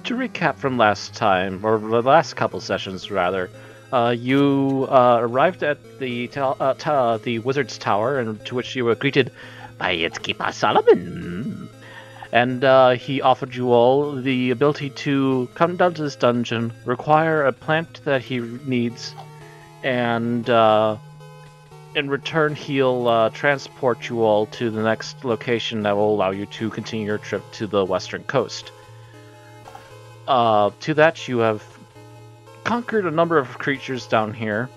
to recap from last time, or the last couple sessions rather, you arrived at the wizard's tower, and to which you were greeted by its keeper Solomon. And he offered you all the ability to come down to this dungeon, require a plant that he needs, and in return he'll transport you all to the next location that will allow you to continue your trip to the western coast. To that, you have conquered a number of creatures down here,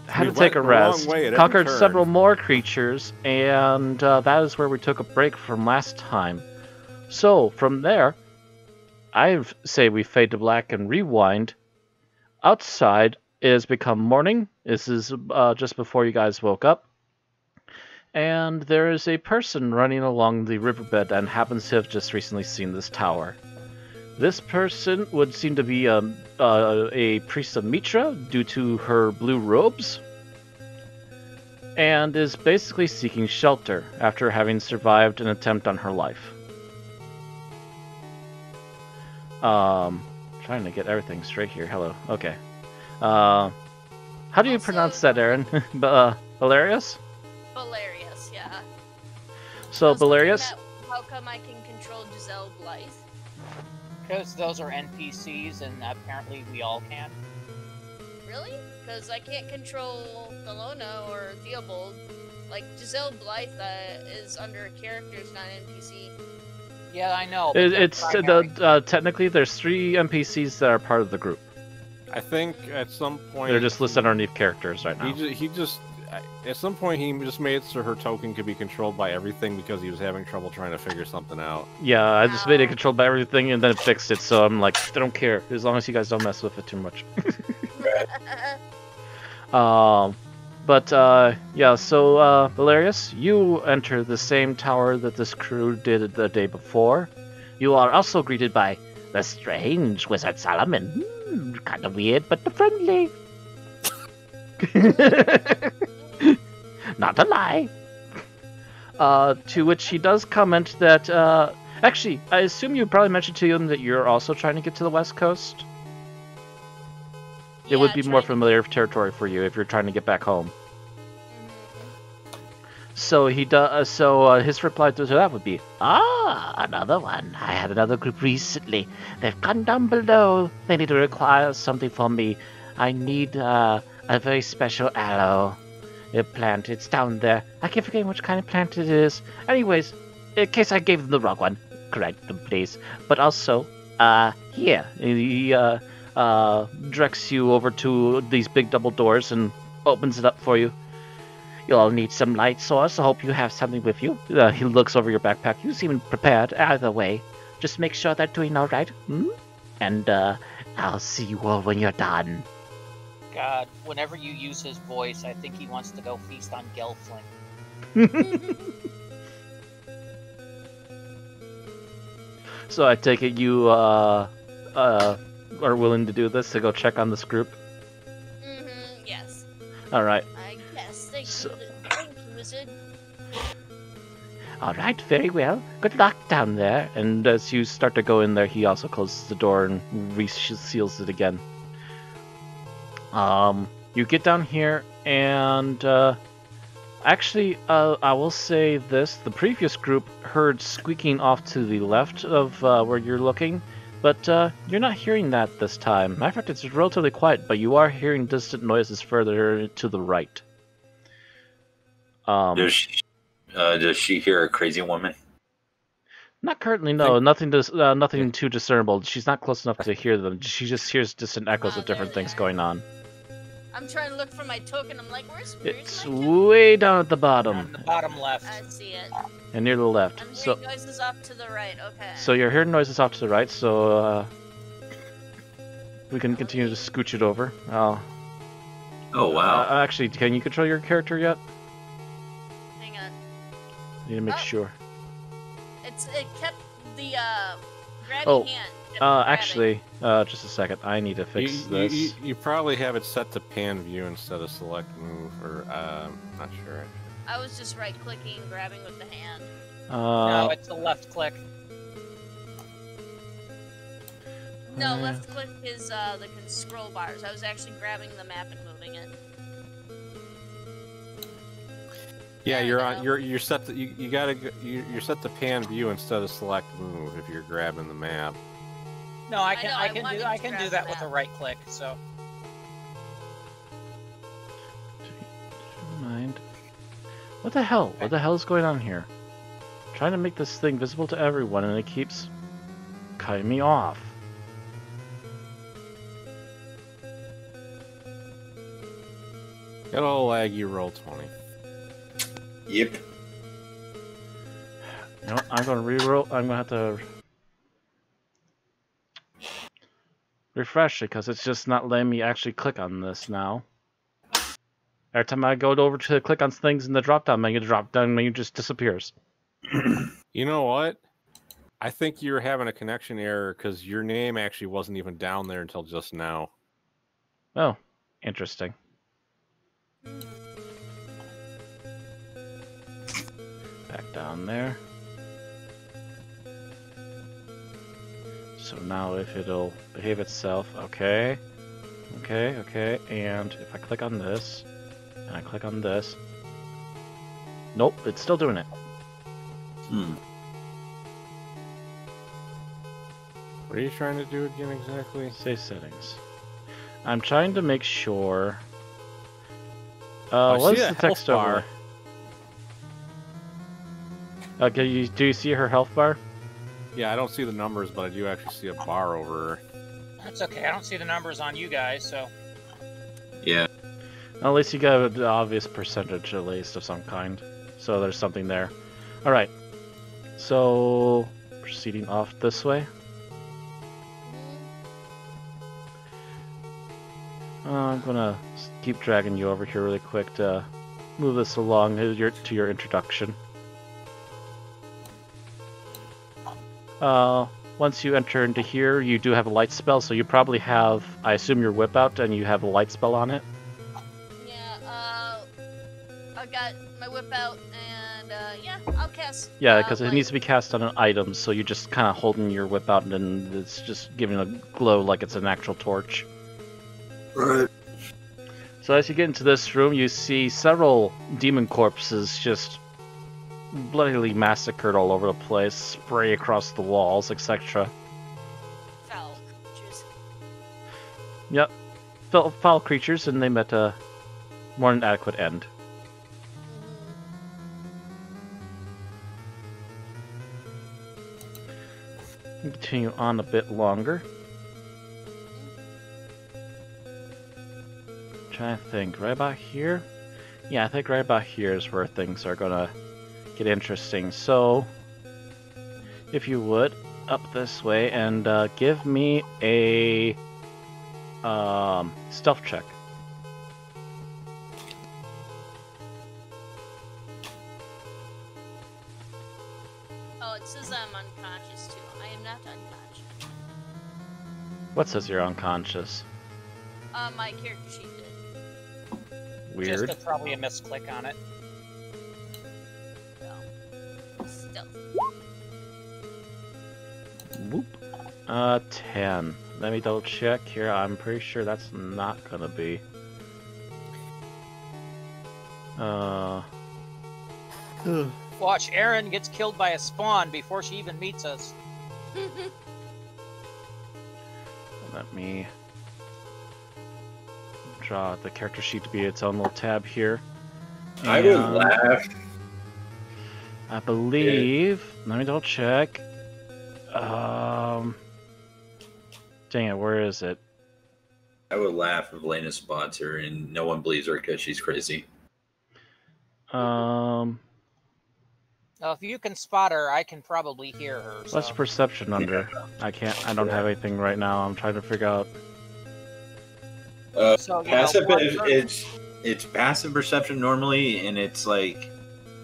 had to take a rest, conquered several more creatures, and that is where we took a break from last time. So, from there, I say we fade to black and rewind. Outside, it has become morning. This is just before you guys woke up. And there is a person running along the riverbed and happens to have just recently seen this tower. This person would seem to be a priest of Mitra due to her blue robes, and is basically seeking shelter after having survived an attempt on her life. Trying to get everything straight here. Hello. Okay. How do you pronounce that, Aaron? Valerius? Valerius, yeah. So, Valerius? How come I can control Giselle Blythe? Because those are NPCs, and apparently we all can. Really? Because I can't control Thelona or Theobald. Like, Giselle Blythe is under characters, not NPC. Yeah, I know. Technically, there's 3 NPCs that are part of the group. I think at some point they're just listed underneath characters right now. He just at some point he just made it so her token could be controlled by everything because he was having trouble trying to figure something out. Yeah, I just made it controlled by everything and then fixed it, so I'm like, I don't care as long as you guys don't mess with it too much. Yeah, so Valerius, you enter the same tower that this crew did the day before. You are also greeted by the strange wizard Solomon. Kind of weird, but friendly. Not a lie. To which he does comment that, actually, I assume you probably mentioned to him that you're also trying to get to the west coast? It would be more familiar territory for you if you're trying to get back home. So he does. His reply to that would be, another one. I had another group recently. They've gone down below. They need to require something from me. I need a very special aloe. A plant. It's down there. I keep forgetting which kind of plant it is. Anyways, in case I gave them the wrong one, correct them, please. But also, here. He directs you over to these big double doors and opens it up for you. You'll all need some light source. I hope you have something with you. He looks over your backpack. You seem prepared either way. Just make sure they're doing all right. And I'll see you all when you're done. God, whenever you use his voice, I think he wants to go feast on Gelfling. So I take it you are willing to do this, to go check on this group? Yes. Alright. I guess. Thank you, wizard. Alright, very well. Good luck down there. And as you start to go in there, he also closes the door and reseals it again. You get down here, and actually, I will say this. The previous group heard squeaking off to the left of where you're looking, but you're not hearing that this time. Matter of fact, it's relatively quiet, but you are hearing distant noises further to the right. Does she hear a crazy woman? Not currently, no. Nothing too discernible. She's not close enough to hear them. She just hears distant echoes of different things going on. I'm trying to look for my token. I'm like, where's It's my token? way down at the bottom. On the bottom left. I see it. And near the left. I'm hearing noises off to the right. Okay. So you're hearing noises off to the right, so we can continue to scooch it over. Oh, wow. Actually, can you control your character yet? Hang on. Need to make sure. It kept the grabbing hand. Actually, just a second. I need to fix this. You probably have it set to pan view instead of select move, or not sure. I was just right-clicking and grabbing with the hand. No, it's the left click. No, left click is the scroll bars. I was actually grabbing the map and moving it. Yeah, you're set to you're set to pan view instead of select move if you're grabbing the map. No, I can do that with a right click. So. Mind. What the hell? What the hell is going on here? I'm trying to make this thing visible to everyone, and it keeps cutting me off. Got a little laggy. Roll 20. Yep. You know what? I'm gonna reroll. I'm gonna have to refresh it because it's just not letting me actually click on this now. Every time I go over to click on things in the drop-down menu, the drop-down menu just disappears. You know what? I think you're having a connection error because your name actually wasn't even down there until just now. Oh, interesting. Back down there. So now if it'll behave itself, okay. Okay, and if I click on this, and I click on this, nope, it's still doing it. What are you trying to do again exactly? Save settings. I'm trying to make sure. I What's see the a text health over? Okay, do you see her health bar? Yeah, I don't see the numbers, but I do actually see a bar over her. That's okay. I don't see the numbers on you guys, so. Yeah. At least you got an obvious percentage, at least, of some kind. So there's something there. Alright. So, proceeding off this way. I'm gonna keep dragging you over here really quick to move this along to your introduction. Once you enter into here, you do have a light spell, so you probably have, I assume, your whip out, and you have a light spell on it. Yeah, I've got my whip out, and yeah, I'll cast. Yeah, because it needs to be cast on an item, so you're just kind of holding your whip out, and then it's just giving a glow like it's an actual torch. Right. So as you get into this room, you see several demon corpses just bloodily massacred all over the place, spray across the walls, etc. Foul creatures. Yep, foul creatures, and they met a more than adequate end. Continue on a bit longer. Trying to think, right about here? Yeah, I think right about here is where things are gonna get interesting. So, if you would, up this way and give me a stealth check. Oh, it says I'm unconscious too. I am not unconscious. What says you're unconscious? My character sheet did. Weird. Just probably a misclick on it. No. Stealth. Whoop. 10. Let me double check here. I'm pretty sure that's not gonna be. Watch, Erin gets killed by a spawn before she even meets us. Let me draw the character sheet to be its own little tab here. I would laugh. I believe. Let me double check. Dang it, where is it? I would laugh if Lena spots her and no one believes her because she's crazy. Now, if you can spot her, I can probably hear her. What's So. perception under? I don't have anything right now. I'm trying to figure out. Passive, it's passive perception normally, and it's like,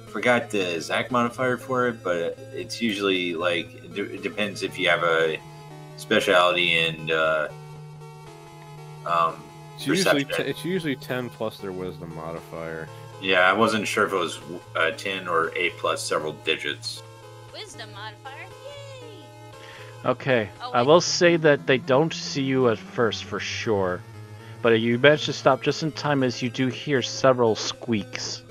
forgot the Zach modifier for it, but it's usually like, it depends if you have a speciality in It's usually 10 plus their wisdom modifier. Yeah, I wasn't sure if it was 10 or 8 plus several digits. Wisdom modifier, yay! Okay, Oh, I wait. will say that they don't see you at first for sure, but you manage to stop just in time as you do hear several squeaks.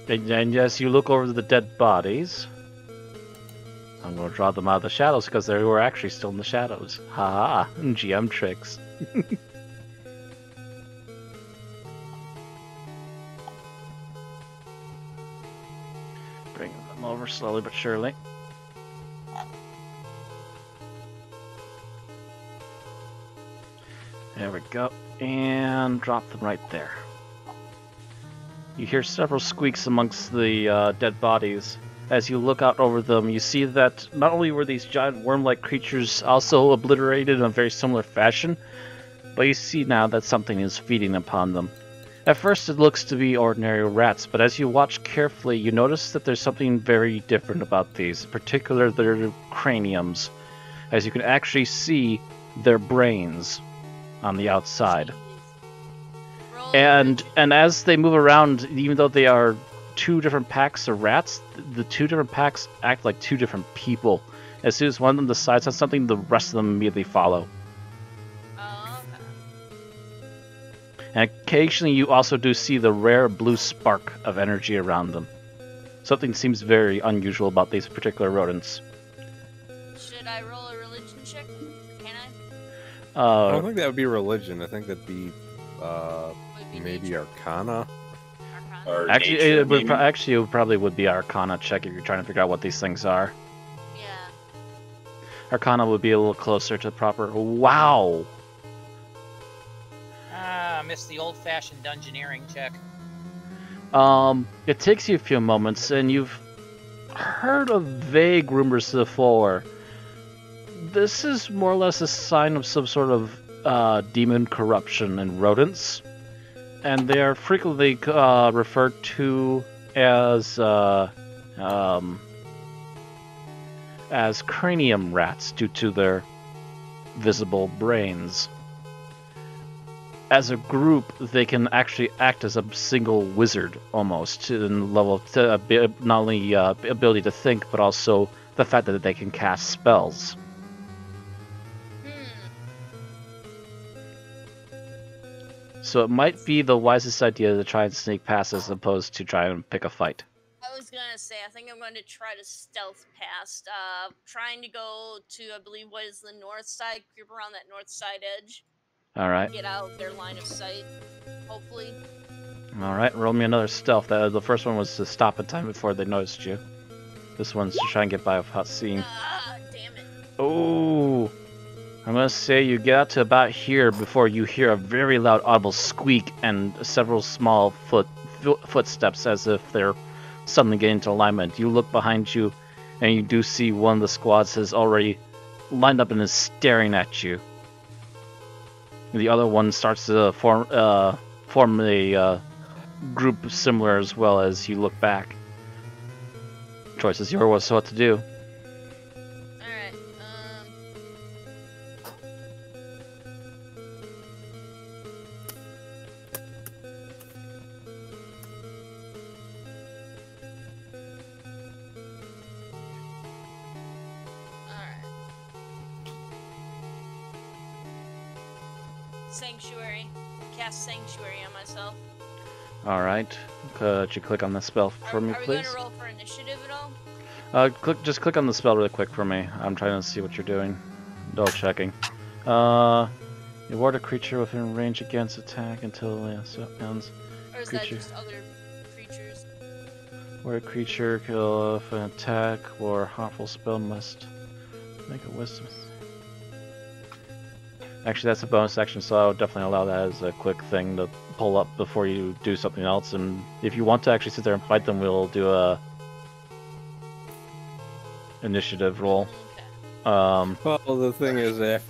And as you look over the dead bodies, I'm going to draw them out of the shadows because they were actually still in the shadows. Haha, GM tricks. Bring them over slowly but surely. There we go. And drop them right there. You hear several squeaks amongst the dead bodies. As you look out over them, you see that not only were these giant worm-like creatures also obliterated in a very similar fashion, but you see now that something is feeding upon them. At first it looks to be ordinary rats, but as you watch carefully, you notice that there's something very different about these, in particular their craniums, as you can actually see their brains on the outside. Jeez. Roll And religion. as they move around, even though they are two different packs of rats, the two different packs act like two different people. As soon as one of them decides on something, the rest of them immediately follow. Oh, okay. And occasionally you also do see the rare blue spark of energy around them. Something seems very unusual about these particular rodents. Should I roll a religion check? Can I? I don't think that would be religion. I think that'd be Would be maybe nature. Arcana. Arcana? Or Actually, nature, it would maybe? actually it probably would be Arcana check if you're trying to figure out what these things are. Yeah. Arcana would be a little closer to proper. Wow. Ah, I missed the old-fashioned dungeoneering check. It takes you a few moments, and you've heard of vague rumors before. This is more or less a sign of some sort of demon corruption in rodents, and they are frequently referred to as cranium rats due to their visible brains. As a group, they can actually act as a single wizard almost, in level of not only ability to think, but also the fact that they can cast spells. So it might be the wisest idea to try and sneak past as opposed to try and pick a fight. I was gonna say, I think I'm going to try to stealth past. Trying to go to, I believe, what is the north side, creep around that north side edge, Alright. get out of their line of sight, hopefully. Alright, roll me another stealth. The first one was to stop in time before they noticed you. This one's to try and get by without seeing. Ah, damn it. Oh! I'm gonna say you get out to about here before you hear a very loud audible squeak and several small footsteps as if they're suddenly getting into alignment. You look behind you and you do see one of the squads has already lined up and is staring at you. The other one starts to form a group similar as well as you look back. Choice is yours, so what to do. Alright, Alright. Sanctuary. Cast Sanctuary on myself. Alright. Could you click on the spell for me, Are we please? going to roll for initiative at all? Just click on the spell really quick for me. I'm trying to see what you're doing. Double checking. You ward a creature within range against attack until so it ends. Or is Creature. that just other creatures? Ward a creature kill if an attack or harmful spell must make a wisdom. Actually, that's a bonus action, so I would definitely allow that as a quick thing to pull up before you do something else. And if you want to actually sit there and fight them, we'll do a initiative roll. Okay. Well, the thing is, if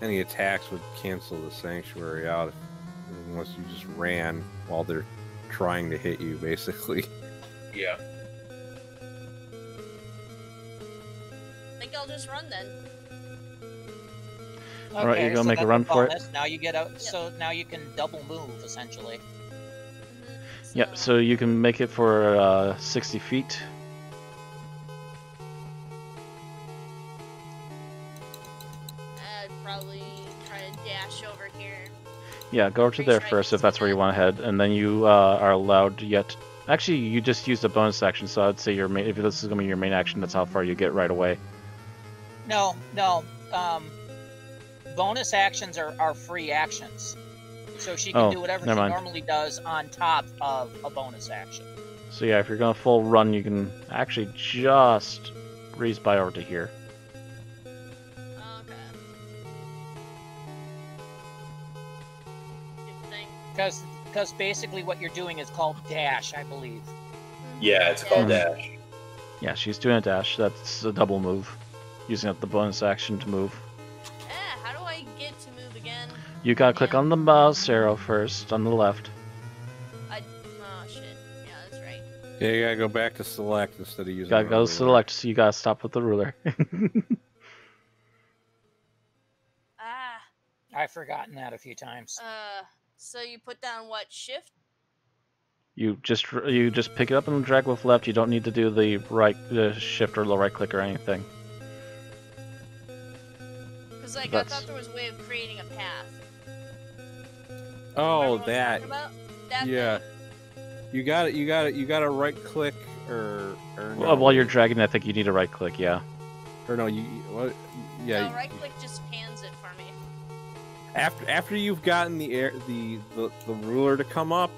any attacks would cancel the sanctuary out, unless you just ran while they're trying to hit you, basically. Yeah. I think I'll just run then. All right, you're gonna so make a that's run for it? bonus. Now you get out. So now you can double move essentially. Yep, so you can make it for 60 feet. probably try to dash over here. Yeah, go over to there first if that's where you want to head, and then you are allowed yet. Actually, you just used a bonus action, so I'd say your main. If this is going to be your main action, that's how far you get right away. No. Bonus actions are free actions. So she can do whatever she normally does on top of a bonus action. So yeah, if you're going to full run, you can actually just breeze by over to here. Okay. Because basically what you're doing is called dash, I believe. Yeah, it's called dash. Yeah, she's doing a dash. That's a double move. Using up the bonus action to move. How do I get to move again? You gotta click on the mouse arrow first, on the left. Oh shit. Yeah, that's right. Yeah, you gotta go back to select instead of using. Gotta go select, so you gotta stop with the ruler. I've forgotten that a few times. So you put down what, shift? You just pick it up and drag with left. You don't need to do the right shift or the right click or anything. Because I thought there was a way of creating a path. Oh, that yeah. thing? You got to right click or no. Well, while you're dragging, I think you need a right click. Yeah. Or no, what? Yeah. No, right click just pans it for me. After you've gotten the ruler to come up,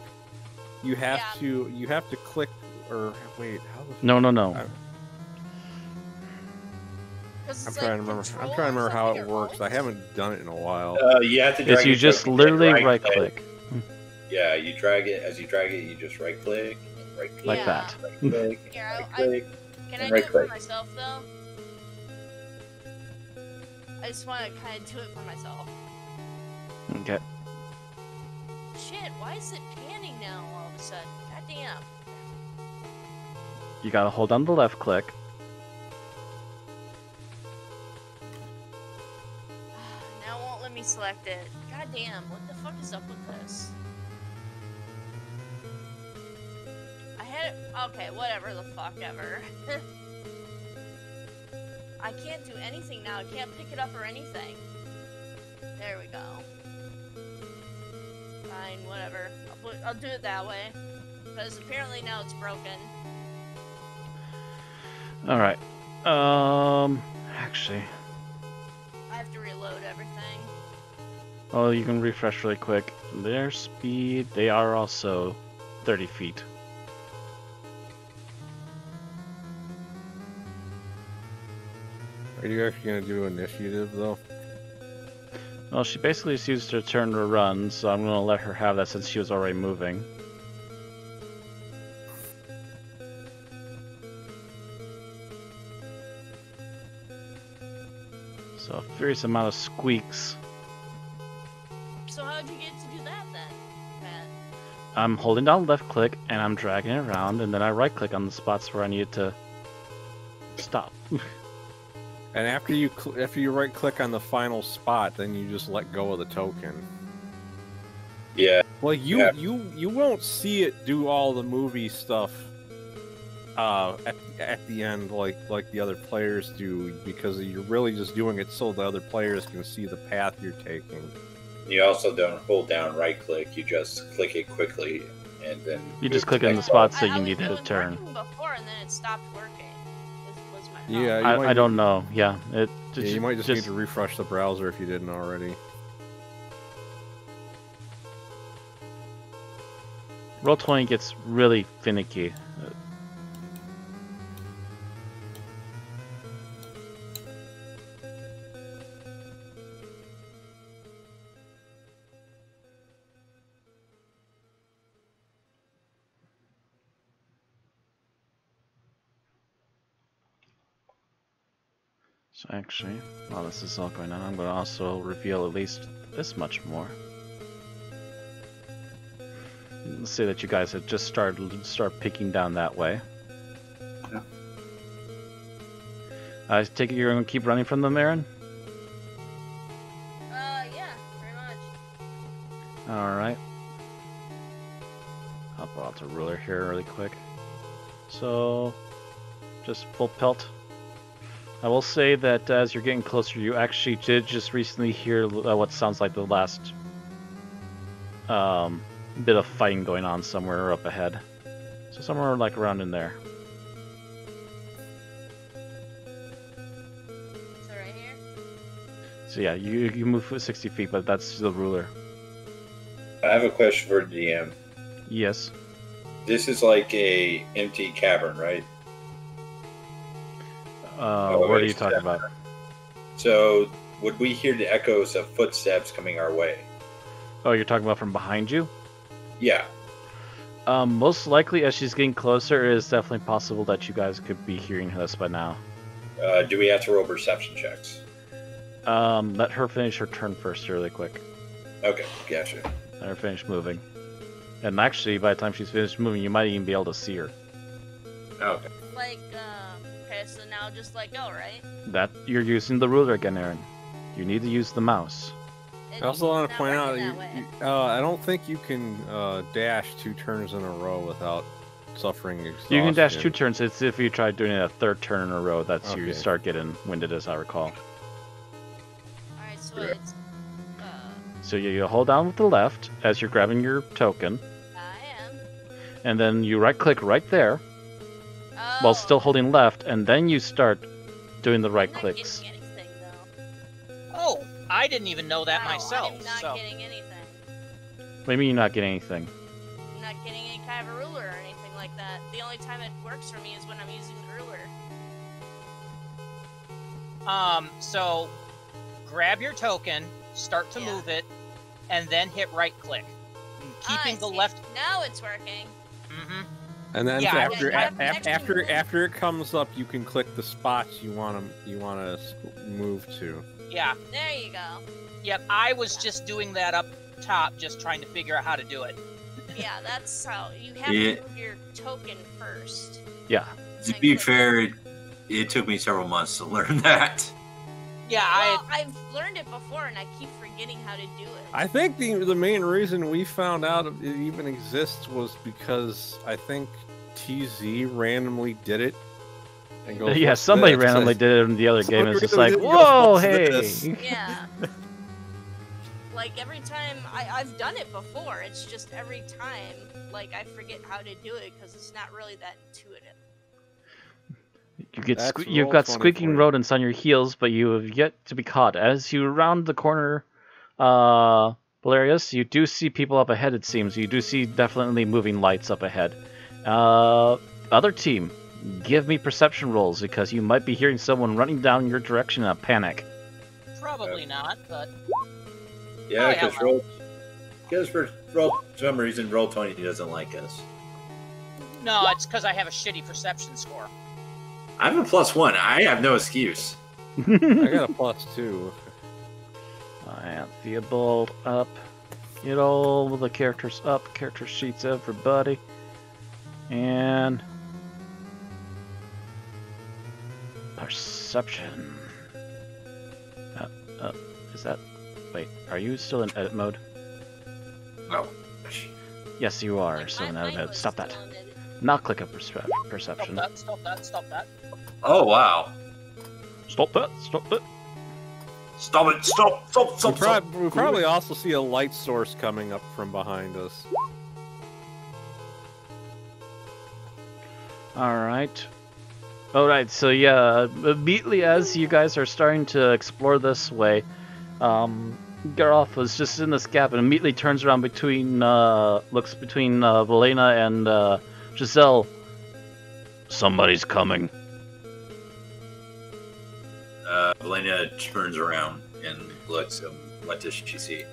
you have to click or wait. How the No. I'm trying to remember how it works. I haven't done it in a while. You have to drag you just literally right click. Yeah, you drag it. As you drag it, you just right click. Like that. Right click, Here, right click, can I do right it for click. myself though? I just want to kind of do it for myself. Okay. Shit, why is it panning now all of a sudden? God damn. You gotta hold down the left click. Now it won't let me select it. God damn, what the fuck is up with this? I had it. Okay, whatever the fuck ever. I can't do anything now. I can't pick it up or anything. There we go. Fine, whatever. I'll do it that way. Because apparently now it's broken. Alright. Actually. I have to reload everything. Oh, you can refresh really quick. Their speed, they are also 30 feet. Are you actually gonna do initiative though? Well, she basically just used her turn to run, so I'm gonna let her have that since she was already moving. So a furious amount of squeaks. So how'd you get to do that then, Matt? I'm holding down left click and I'm dragging it around, and then I right click on the spots where I need to stop. And after you right click on the final spot, then you just let go of the token. Yeah. Well, you won't see it do all the movie stuff at the end like the other players do, because you're really just doing it so the other players can see the path you're taking. You also don't hold down right click. You just click it quickly, and then You just click on the spots that you need to turn. Before and then it stopped working. Was my problem. Yeah, I don't know. Yeah, you might just need to refresh the browser if you didn't already. Roll20 gets really finicky. So actually, while this is all going on, I'm going to also reveal at least this much more. Let's say that you guys had just start peeking down that way. Yeah. I take it you're going to keep running from them, Aaron? Yeah, pretty much. Alright. I'll pull out the ruler here really quick. So, just full pelt. I will say that as you're getting closer, you actually did just recently hear what sounds like the last bit of fighting going on somewhere up ahead. So somewhere like around in there. So right here? So yeah, you move 60 feet, but that's the ruler. I have a question for DM. Yes. This is like a empty cavern, right? What are you talking about? So, would we hear the echoes of footsteps coming our way? Oh, you're talking about from behind you? Yeah. Most likely, as she's getting closer, it is definitely possible that you guys could be hearing this by now. Do we have to roll perception checks? Let her finish her turn first, really quick. Okay, gotcha. Let her finish moving. And actually, by the time she's finished moving, you might even be able to see her. Okay. Like, okay, so now just let go, right? That you're using the ruler again, Aaron. You need to use the mouse. I also want to point out, out, I don't think you can dash 2 turns in a row without suffering exhaustion. You can dash 2 turns. It's if you try doing it a 3rd turn in a row. That's Okay. you start getting winded, as I recall. Alright, so it's... So you hold down with the left as you're grabbing your token, I am. and then you right-click right there Oh, while still holding left, and then you start doing the right I'm not clicks. getting anything, though. Oh, I didn't even know that Wow, myself. I'm not So getting anything. What do you mean you're not getting anything? I'm not getting any kind of a ruler or anything like that. The only time it works for me is when I'm using the ruler. so grab your token, start to Yeah. move it, and then hit right click. Keeping I the see. left. Now it's working. Mm-hmm. And then Yeah, after yeah, you have to actually move. after it comes up, you can click the spots you want to move to. Yeah. There you go. Yep. I was just doing that up top, just trying to figure out how to do it. Yeah, that's how you have Yeah. to move your token first. Yeah. To be fair, it took me several months to learn that. Yeah. Well, I've learned it before, and I keep forgetting how to do it. I think the main reason we found out it even exists was because I think TZ randomly did it. And goes, Yeah, "What's somebody this?" randomly did it in the other game, and it's just like, Somebody whoa, goes, "What's hey! this?" Yeah. Like, every time, I've done it before, it's just every time, like, I forget how to do it, because it's not really that intuitive. You've got squeaking rodents on your heels, but you have yet to be caught. As you round the corner, Valerius, you do see people up ahead, it seems. You do see definitely moving lights up ahead. Other team, give me perception rolls, because you might be hearing someone running down your direction in a panic. Probably not, but Yeah, Oh, because for some reason, Roll20 doesn't like us. no, it's because I have a shitty perception score. I'm a +1. I have no excuse. I got a +2. Alright, Theobald up. Get all the characters up. Character sheets, everybody. And... Perception. Is that... Wait, are you still in edit mode? Oh. Yes, you are Like, still in my edit mind mode. was Stop that. still on it. Not click up Stop perception. that, stop that, stop that. Oh, wow. Stop that, stop that. Stop it. Stop. We probably also see a light source coming up from behind us. Alright. Alright, so yeah, immediately as you guys are starting to explore this way, Garolf was just in this gap and immediately turns around looks between Valena and Giselle. Somebody's coming. Valena turns around and looks. What does she see?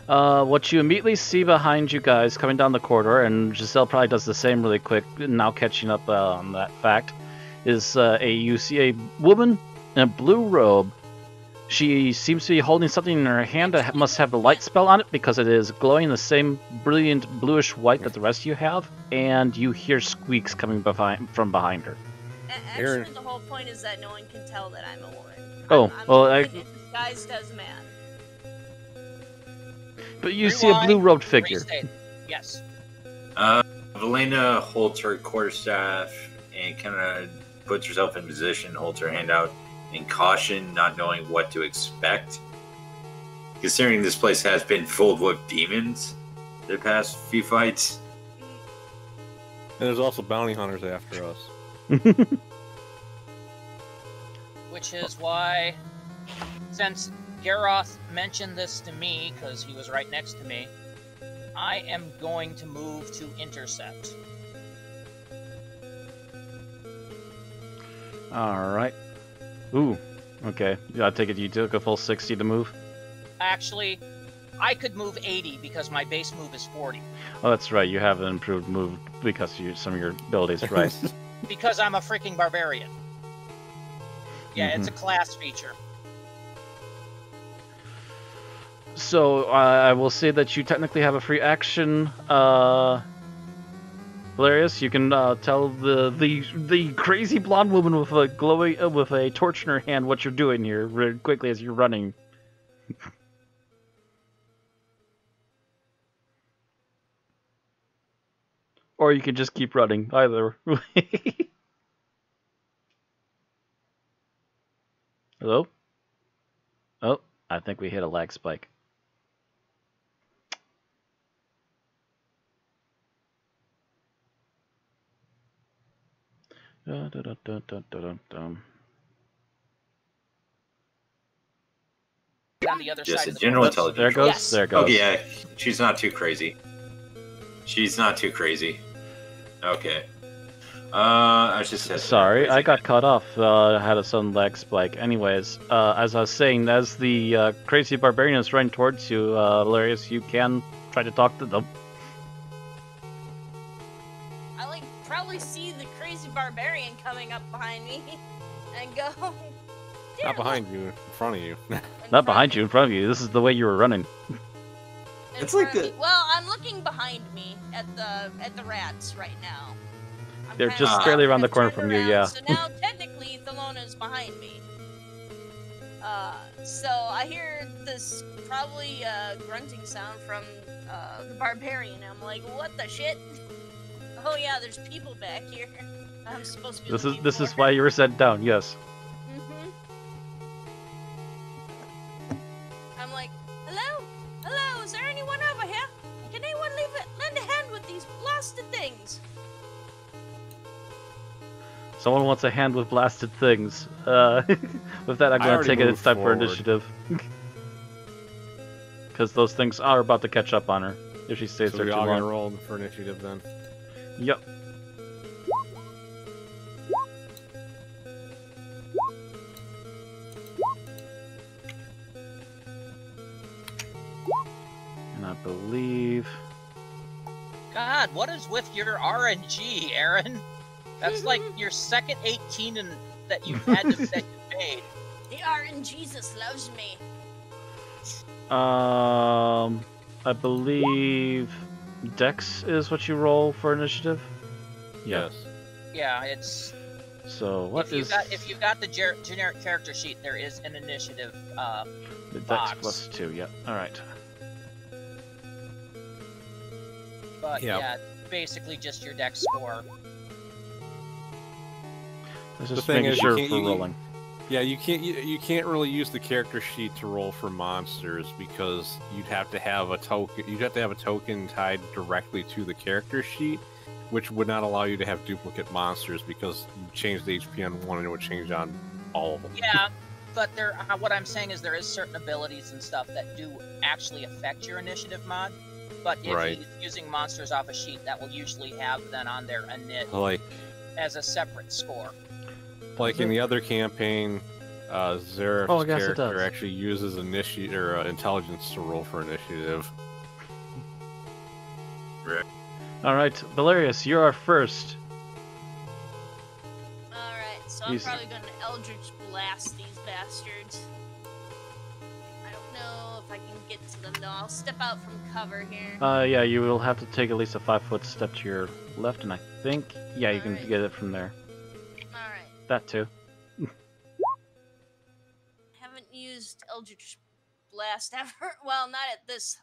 What you immediately see behind you guys coming down the corridor, and Giselle probably does the same really quick, now catching up on that fact, is you see a woman in a blue robe. She seems to be holding something in her hand that must have a light spell on it, because it is glowing the same brilliant bluish white that the rest of you have, and you hear squeaks coming from behind her. Actually, Aaron. the whole point is that no one can tell that I'm a woman. Oh, I'm well, a woman disguised as a man. But you see a blue-robed figure. Restate. Yes. Valena holds her quarterstaff and kind of puts herself in position, holds her hand out. and caution, not knowing what to expect. Considering this place has been full with demons the past few fights. And there's also bounty hunters after us. Which is why, since Garoth mentioned this to me, because he was right next to me, I am going to move to intercept. Alright. Ooh, okay. Yeah, I take it you took a full 60 to move? Actually, I could move 80 because my base move is 40. Oh, that's right. You have an improved move because some of your abilities, right? Because I'm a freaking barbarian. Yeah, it's a class feature. So, I will say that you technically have a free action, Valerius. You can tell the crazy blonde woman with a glowing with a torch in her hand what you're doing here, really quickly as you're running. Or you can just keep running. Either way. Hello? Oh, I think we hit a lag spike. Dun, dun, dun, dun, dun, dun, dun. On the other Just side a of the general board. intelligence. There goes. Yes. There goes. Okay, yeah, she's not too crazy. She's not too crazy. Okay. I was just Sorry, I got cut off. I had a sudden lag spike. Anyways, as I was saying, as the crazy barbarian is running towards you, Valerius, you can try to talk to them. I like probably see the crazy barbarian coming up behind me and go. Not behind you, in front of you. Not behind you, in front of you. This is the way you were running. It's like the- Well, I'm looking behind me at the rats right now. I'm They're kinda just barely around the turned corner from you, around, yeah. So now technically Thellona's behind me. So I hear this probably grunting sound from the barbarian. I'm like, what the shit? Oh yeah, there's people back here. I'm supposed to be. This is why you were sent down. Yes. I'm like, hello, hello. Is there anyone over here? Can anyone lend a hand with these blasted things? Someone wants a hand with blasted things. With that, I'm going to take it. It's time for initiative. Because those things are about to catch up on her if she stays there too long. So we all gonna roll for initiative then? Yep. And I believe... God, what is with your RNG, Aaron? That's like your second 18 that you had to that you made. The RNGesus loves me. I believe Dex is what you roll for initiative. Yes. Yeah, it's. So what if you got the generic character sheet, there is an initiative the box. Dex +2? Yep. All right. But yeah, basically just your Dex score. This is making sure for rolling. Yeah, you can't really use the character sheet to roll for monsters because you'd have to have a token. You'd have to have a token tied directly to the character sheet, which would not allow you to have duplicate monsters because you changed the HP on one and it would change on all of them. Yeah, but what I'm saying is there is certain abilities and stuff that do actually affect your initiative mod. But if you're using monsters off a sheet, that will usually have then on their init as a separate score. Like in the other campaign, Zeref's character actually uses intelligence to roll for initiative. Right. All right, Valerius, you're our first. All right, so I'm probably going to Eldritch Blast these bastards. I don't know if I can get to them though. I'll step out from cover here. Yeah, you will have to take at least a 5-foot step to your left, and I think, yeah, you can get it from there. Alright. That too. Haven't used Eldritch Blast ever. Well, not at this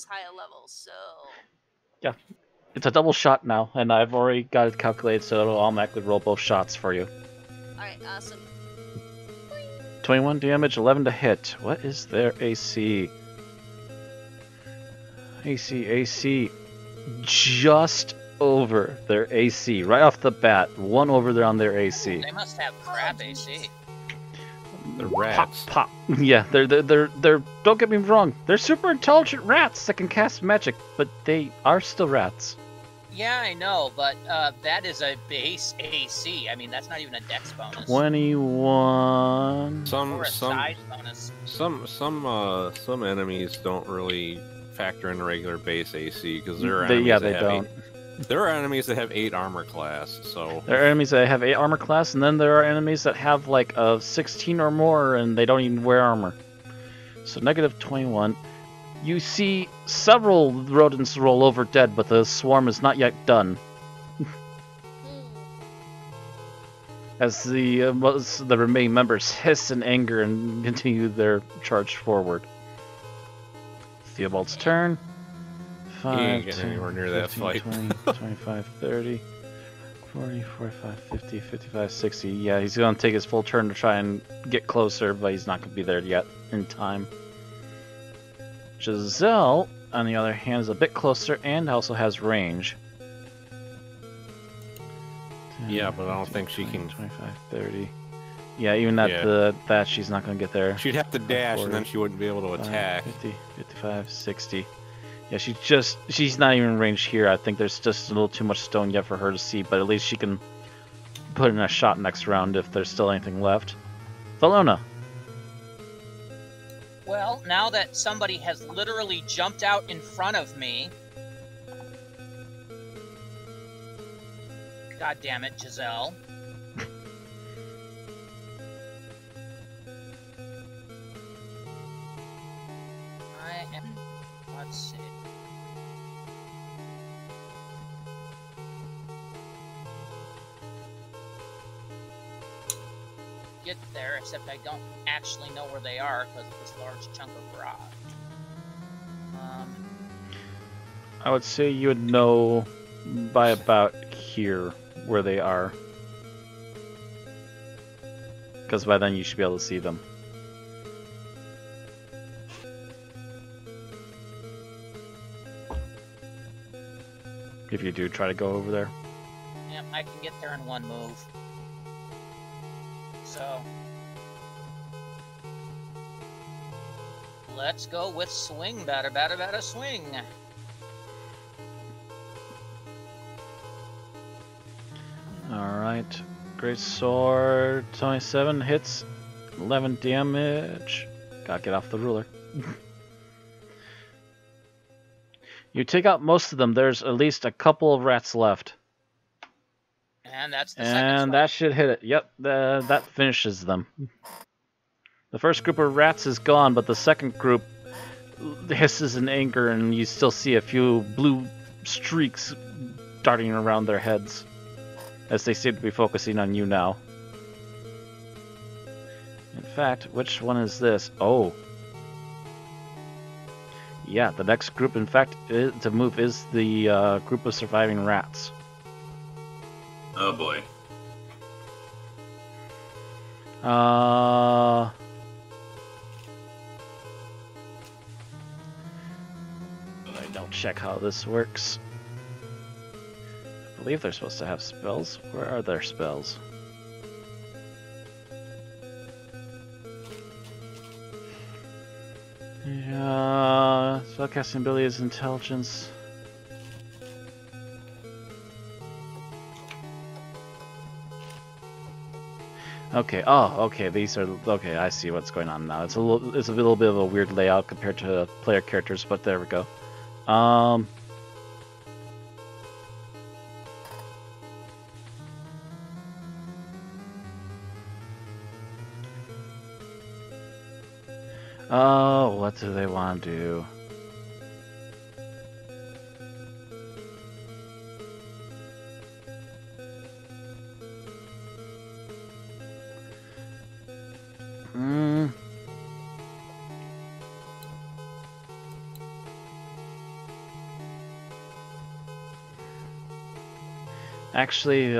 high a level, so... Yeah. It's a double shot now, and I've already got it calculated so it'll automatically roll both shots for you. Alright, awesome. Boing. 21 damage, 11 to hit. What is their AC? AC. Just over their AC. Right off the bat. 1 over there on their AC. They must have crap AC. They're rats. Pop. Yeah, they're don't get me wrong. They're super intelligent rats that can cast magic, but they are still rats. Yeah, I know, but that is a base AC. I mean, that's not even a dex bonus. 21. Or a size bonus. Some enemies don't really factor in regular base AC because there are they don't. There are enemies that have 8 armor class, so There are enemies that have 8 armor class, and then there are enemies that have like a 16 or more, and they don't even wear armor. So negative 21. You see several rodents roll over dead, but the swarm is not yet done. As the remaining members hiss in anger and continue their charge forward. Theobald's turn. 5, he ain't getting 10, anywhere near that 15, fight. 20, 25, 30, 40, 45, 50, 55, 60. Yeah, he's going to take his full turn to try and get closer, but he's not going to be there yet in time. Giselle, on the other hand, is a bit closer and also has range. 10, Yeah, but I don't 15, think she 20, can. 25, 30. Yeah, even at that she's not going to get there. She'd have to dash, 40, and then she wouldn't be able to attack. 50, 55, 60. Yeah, she's not even in range here. I think there's just a little too much stone yet for her to see, but at least she can put in a shot next round if there's still anything left. Valona. Well, now that somebody has literally jumped out in front of me... God damn it, Giselle. Let's see. Get there, except I don't actually know where they are because of this large chunk of rock. I would say you would know by about here where they are. Because by then you should be able to see them. If you do try to go over there. Yeah, I can get there in one move. So... let's go with swing, batter, swing. Alright. Great sword. 27 hits. 11 damage. Gotta get off the ruler. You take out most of them. There's at least a couple of rats left. And that's the second And that should hit it. Yep, that finishes them. The first group of rats is gone, but the second group hisses in anger, and you still see a few blue streaks darting around their heads, as they seem to be focusing on you now. In fact, which one is this? Oh. Yeah, the next group, in fact, to move is the group of surviving rats. Oh boy. I'll check how this works. I believe they're supposed to have spells. Where are their spells? Spellcasting ability is intelligence. Okay. Oh, okay. These are okay. I see what's going on now. It's a little bit of a weird layout compared to player characters, but there we go. Oh, what do they want to do? Actually,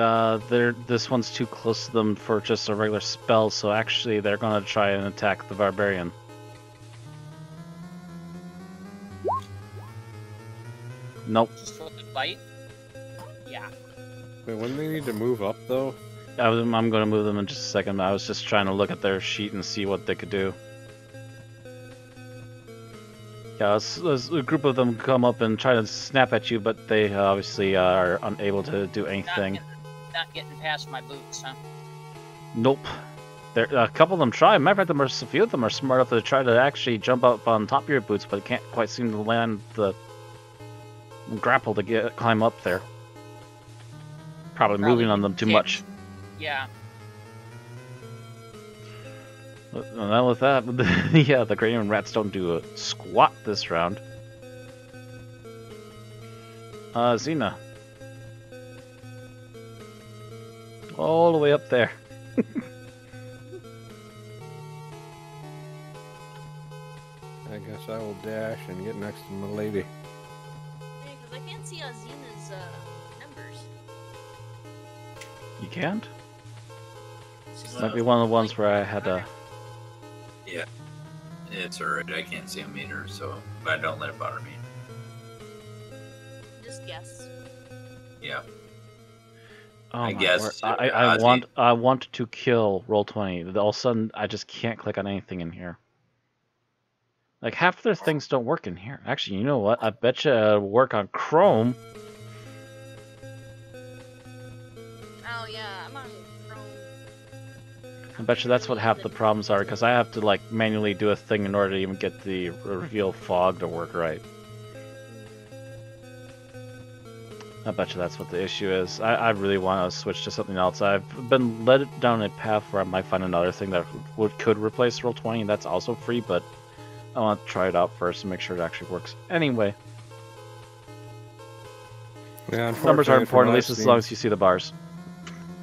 this one's too close to them for just a regular spell, so actually they're gonna try and attack the Barbarian. Nope. Just for the fight? Yeah. Wait, wouldn't they need to move up, though? I'm gonna move them in just a second. I was just trying to look at their sheet and see what they could do. Yeah, a group of them come up and try to snap at you, but they obviously are unable to do anything. Not getting past my boots, huh? Nope. A couple of them try. Matter of fact, a few of them are smart enough to try to actually jump up on top of your boots, but can't quite seem to land the grapple to climb up there. Probably moving on them too much. Yeah. Well, with that, yeah, the Granian rats don't do a squat this round. Xena. All the way up there. I guess I will dash and get next to my lady. Yeah, because I can't see Xena's numbers. You can't? This might be one of the ones where I had a... Yeah. It's alright, I can't see a meter, so... But don't let it bother me. Just guess. Yeah. Oh I guess... I want to kill Roll20. All of a sudden, I just can't click on anything in here. Like, half their things don't work in here. Actually, you know what? I bet you it'll work on Chrome. Oh, yeah, I'm on Chrome. I bet you that's what half the problems are, because I have to, like, manually do a thing in order to even get the reveal fog to work right. I bet you that's what the issue is. I really want to switch to something else. I've been led down a path where I might find another thing that could replace Roll20, and that's also free, but I want to try it out first and make sure it actually works. Anyway. Yeah, numbers are important, at least as long as you see the bars.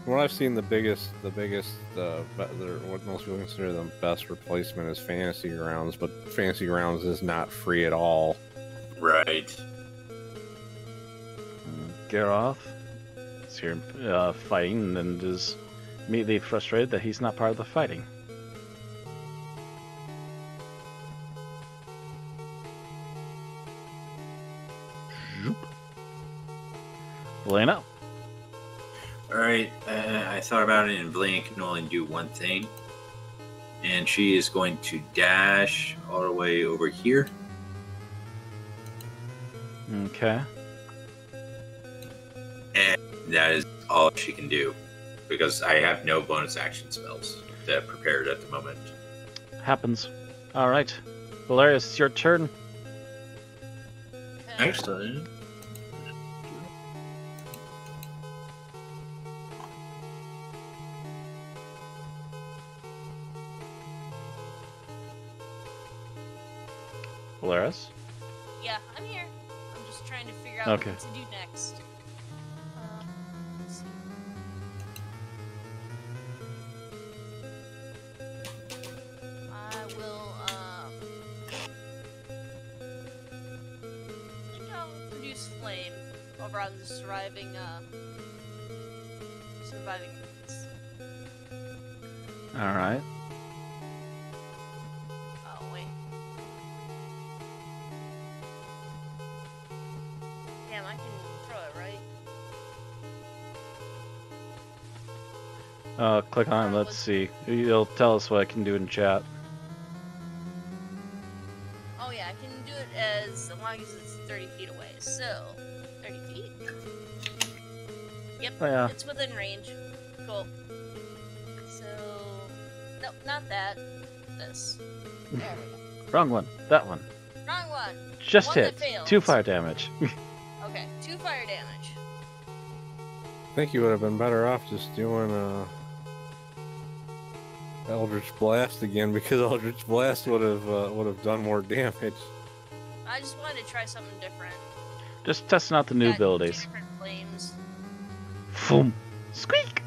What I've seen, what most people consider the best replacement is Fantasy Grounds, but Fantasy Grounds is not free at all. Right. Geralt is here fighting and is immediately frustrated that he's not part of the fighting. Elena? Alright, I thought about it, and Blaine can only do one thing. And she is going to dash all the way over here. Okay. And that is all she can do. Because I have no bonus action spells that prepared at the moment. Happens. Alright. Valerius, it's your turn. Excellent. Valerius? Yeah, I'm here. I'm just trying to figure out Okay. what to do next. Let's see. I will, I think I'll produce flame over on the surviving roots. Alright. Oh, wait. Damn, I can throw it, right? Click on it, let's see. It'll tell us what I can do in chat. Oh yeah, I can do it as long as it's 30 feet away. So, 30 feet? Yep, Oh, yeah. it's within range. Cool. So, no, not that. This. There we go. Wrong one. That one. Wrong one. Just One hit. that failed. 2 fire damage. Okay, 2 fire damage. I think you would have been better off just doing Eldritch Blast again, because Eldritch Blast would have done more damage. I just wanted to try something different. Just testing out the new Got two abilities. different flames. Boom. Squeak!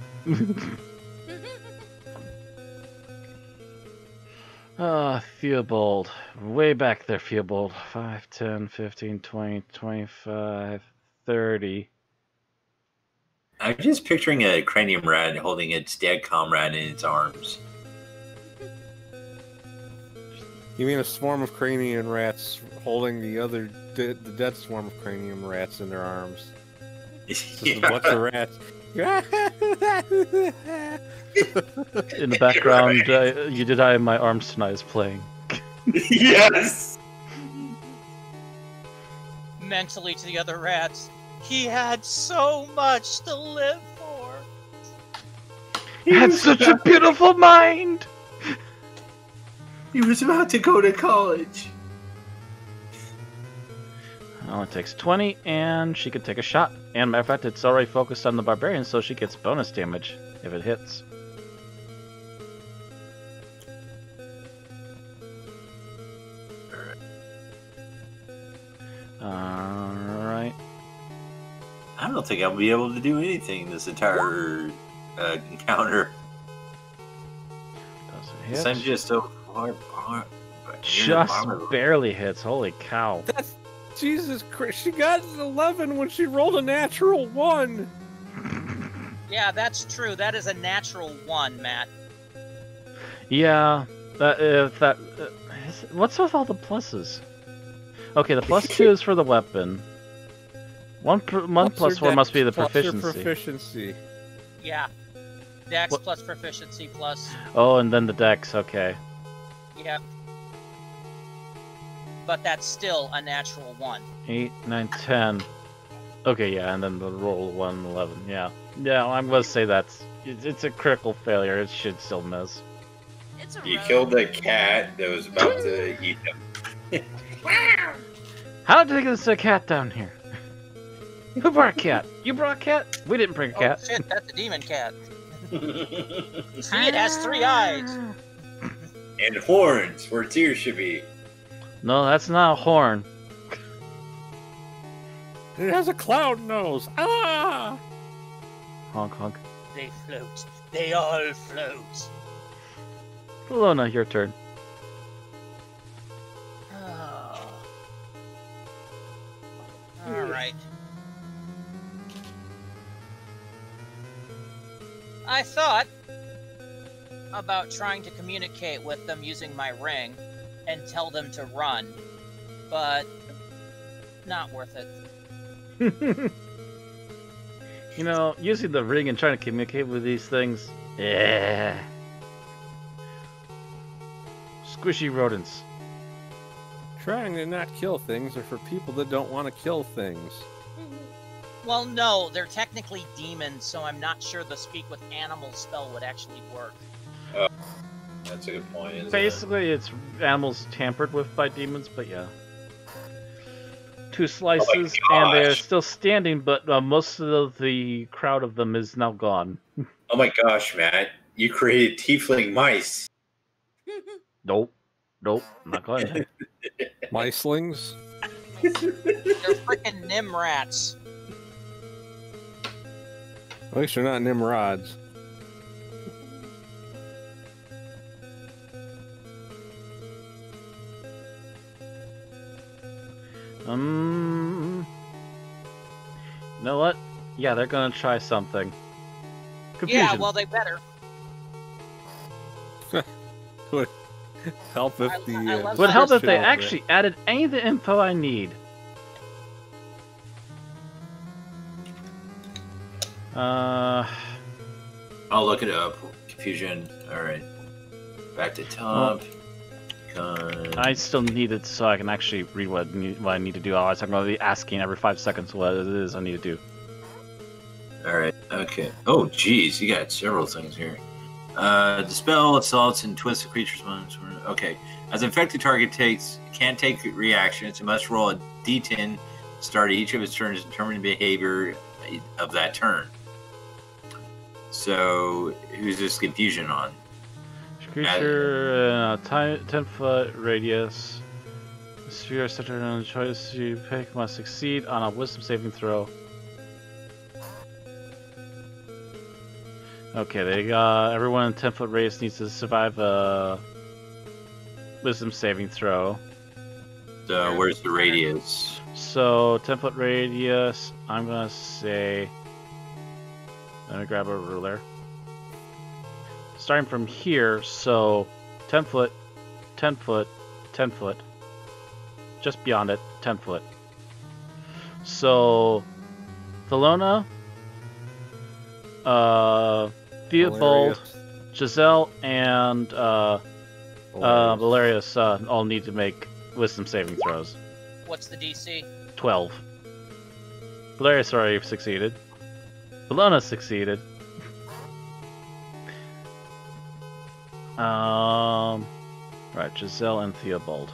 Theobald. Way back there, Theobald. 5, 10, 15, 20, 25, 30. I'm just picturing a cranium rat holding its dead comrade in its arms. You mean a swarm of cranium rats holding the dead swarm of cranium rats in their arms? Yeah. What's the rats? In the background, You Did I in My Arms Tonight is playing. Yes! Mentally to the other rats, he had so much to live for. He had such a beautiful mind! He was about to go to college. Oh, it takes 20, and she could take a shot. And matter of fact, it's already focused on the barbarian, so she gets bonus damage if it hits. Alright. I don't think I'll be able to do anything this entire encounter. Does it hit? I'm just so far. Just barely hits. Holy cow. That's Jesus Christ. She got an 11 when she rolled a natural 1. Yeah, that's true. That is a natural 1, Matt. Yeah. What's with all the pluses? Okay, the +2 is for the weapon. One plus 4 must be the proficiency. Yeah. Dex plus proficiency plus... Oh, and then the dex, okay. Yeah. But that's still a natural 1. 8, 9, 10. Okay, yeah, and then the roll 1, 11, yeah. Yeah, I'm gonna say it's a critical failure, it should still miss. You killed the cat that was about to eat him. How did they get this cat down here? Who brought a cat? You brought a cat? We didn't bring a cat. Oh shit, that's a demon cat. See, it has 3 eyes. And horns, where its ears should be. No, that's not a horn. It has a cloud nose. Ah! Honk, honk. They float. They all float. Lona, your turn. Oh. Alright. I thought about trying to communicate with them using my ring and tell them to run, but not worth it. You know, using the ring and trying to communicate with these things, yeah. Squishy rodents. Trying to not kill things are for people that don't want to kill things. Well, no, they're technically demons, so I'm not sure the speak with animals spell would actually work. That's a good point. Basically, it's animals tampered with by demons, but yeah. 2 slices, and they're still standing, but most of the crowd of them is now gone. Oh my gosh, Matt. You created tiefling mice. Nope. Nope. I'm not going to. Micelings? They're freaking Nimrats. At least they're not Nimrods. You know what? Yeah, they're gonna try something. Confusion. Yeah, well, they better. Would help if would help if they actually added any of the info I need. I'll look it up. Confusion. Alright. Back to top. I still need it so I can actually read what I need to do. Otherwise, I'm going to be asking every 5 seconds what it is I need to do. Alright, okay. Oh, geez, you got several things here. Dispel, assaults, and twist the creature's ones. Okay. As an infected target can't take reactions, it must roll a d10 to start each of its turns and determine the behavior of that turn. So, who's this confusion on? Creature, 10-foot radius. The sphere centered on the choice you pick must succeed on a wisdom saving throw. Okay, they everyone in 10-foot radius needs to survive a wisdom saving throw. Where's the radius? So 10-foot radius, I'm gonna say Let me grab a ruler. Starting from here, so 10 foot, 10 foot, 10 foot. Just beyond it, 10 foot. So, Thelona, Theobald, Giselle, and Valerius all need to make wisdom saving throws. What's the DC? 12. Valerius already succeeded. Thelona succeeded. Right, Giselle and Theobald.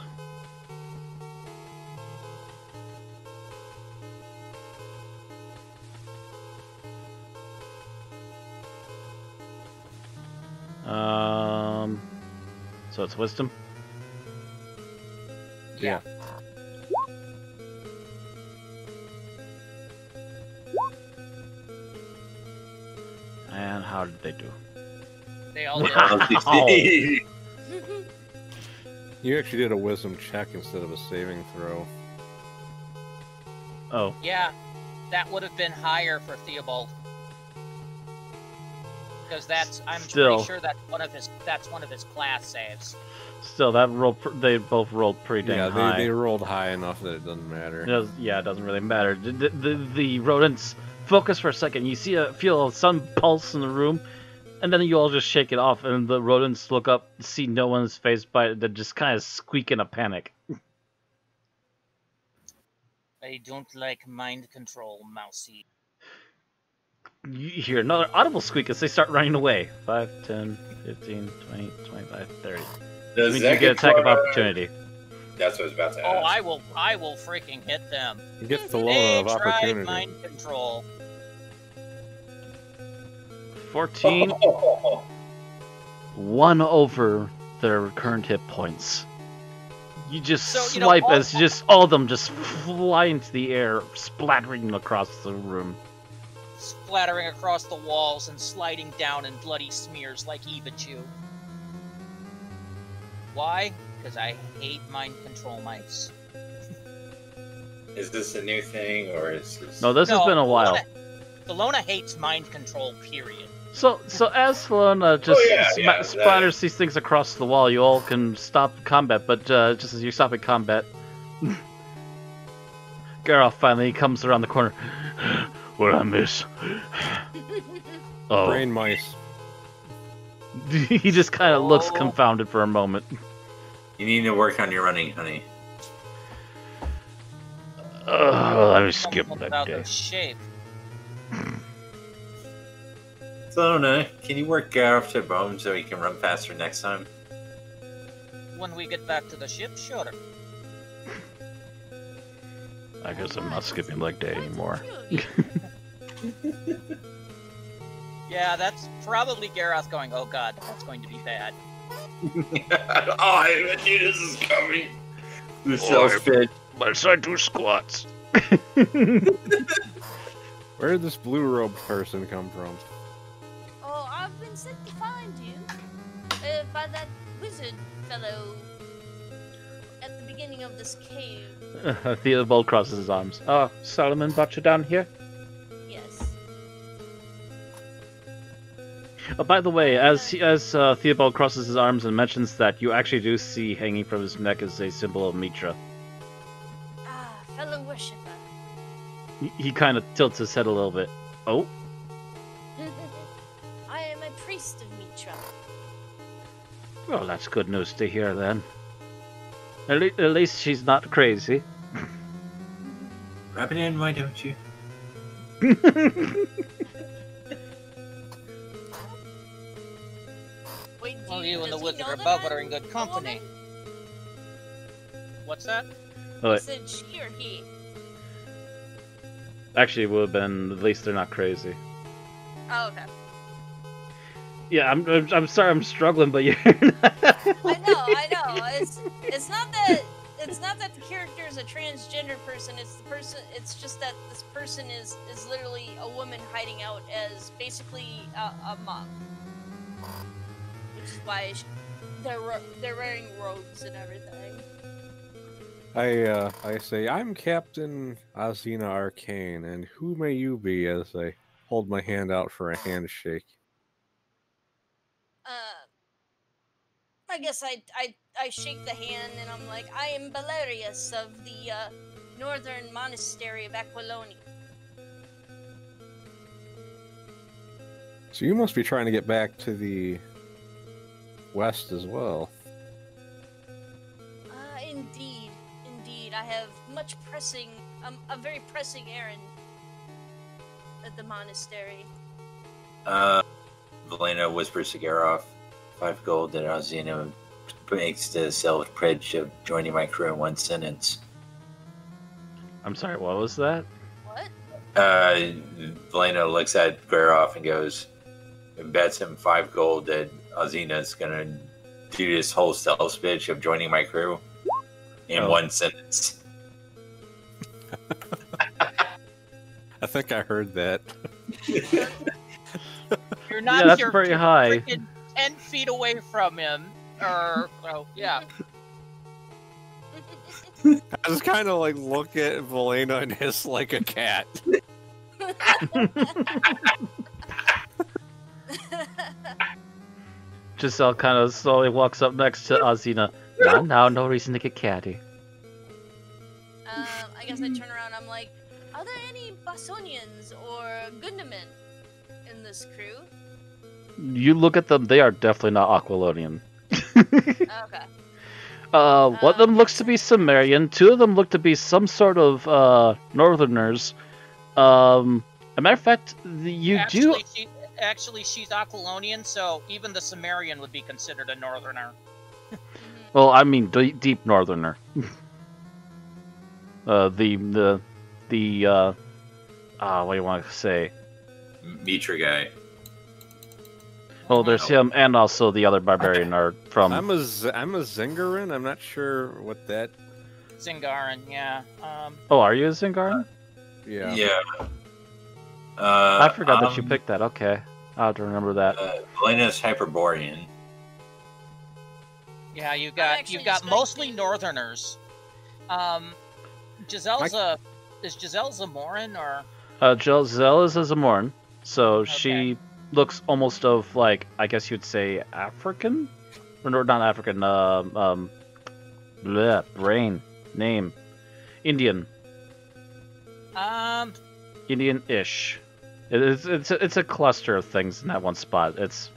So it's wisdom? Yeah. And how did they do? They all did. Wow. You actually did a wisdom check instead of a saving throw. Oh. Yeah, that would have been higher for Theobald. Because I'm pretty sure that's one of his class saves. Still, that roll they both rolled pretty damn high. Yeah, they rolled high enough that it doesn't matter. It doesn't really matter. The rodents focus for a second. You feel a sudden pulse in the room, and then you all just shake it off, and the rodents look up, see no one's face, but they just kind of squeak in a panic. I don't like mind control, mousy. You hear another audible squeak as they start running away. 5, 10, 15, 20, 25, 30. That means you get attack of opportunity. That's what I was about to ask. Oh, I will freaking hit them. You get the law of opportunity. They tried mind control. 14. 1 over their current hit points. You just swipe as just all of them just fly into the air, splattering across the room. Splattering across the walls and sliding down in bloody smears like Evachu. Why? Because I hate mind control mice. Is this a new thing, or is this... No, this has been a while. Thelona hates mind control, period. So as Thelona just splatters these things across the wall, you all can stop combat, but just as you stop at combat, Gareth finally comes around the corner. What'd I miss? Oh. Brain mice. He just kind of looks confounded for a moment. You need to work on your running, honey. Let me skip that day. Shape. Thelona, can you work Gareth to bone so he can run faster next time? When we get back to the ship, sure. I guess I'm not skipping leg day anymore. Yeah, that's probably Gareth going, oh god, that's going to be bad. I knew this is coming. The self-fit. My son do squats. Where did this blue robe person come from? Oh, I've been sent to find you. By that wizard fellow at the beginning of this cave. Theobald crosses his arms. Oh, Solomon brought you down here? Yes. Oh, by the way, as Theobald crosses his arms and mentions that, you actually do see hanging from his neck as a symbol of Mitra. Ah, fellow worshipper. He kind of tilts his head a little bit. Oh? I am a priest of Mitra. Well, that's good news to hear then. At least she's not crazy. Rub it in, why don't you? Wait, Well, you and the wizard above are in good company. What's that? Oh, I said she or he? actually, it would have been, at least they're not crazy. Oh, okay. Yeah, I'm sorry, I'm struggling, but you're I know. It's not that the character is a transgender person. It's just that this person is literally a woman hiding out as basically a monk, which is why they're wearing robes and everything. I say, I'm Captain Azina Arcane, and who may you be as I hold my hand out for a handshake. I guess I shake the hand and I'm like, I am Belarius of the Northern Monastery of Aquiloni. So you must be trying to get back to the west as well. Indeed. I have a very pressing errand at the monastery. Valena whispers to Garoff, 5 gold that Alzina makes to sell a pledge of joining my crew in 1 sentence. I'm sorry, what was that? What? Valena looks at Garoff and goes, and bets him 5 gold that Alzina's gonna do this whole sales pitch of joining my crew in 1 sentence. I think I heard that. You're not. Yeah, that's pretty high. Freaking 10 feet away from him, or yeah. I just kind of like look at Valena and hiss like a cat. Giselle kind of slowly walks up next to Alzina. Now, no reason to get catty. I guess I turn around. I'm like, are there any Basonians or Gundamen in this crew? You look at them; they are definitely not Aquilonian. Okay. One of them looks to be Sumerian. 2 of them look to be some sort of Northerners. A matter of fact, Actually, she's Aquilonian, so even the Sumerian would be considered a Northerner. Well, I mean, deep Northerner. What do you want to say? Mitra guy. Oh, there's him, and also the other barbarian are from. I'm a Zingaran. I'm not sure what that. Zingaran, yeah. Oh, are you a Zingaran? Yeah. Yeah. I forgot that you picked that. Okay, I'll have to remember that. Valena's Hyborian. Yeah, you've got mostly Northerners. Giselle's is Giselle Zamoran or? Giselle is a Zamoran, so Okay. she looks almost of like, I guess you'd say African, or no, not African. Brain name, Indian. Indian-ish. It's a cluster of things in that one spot. It's.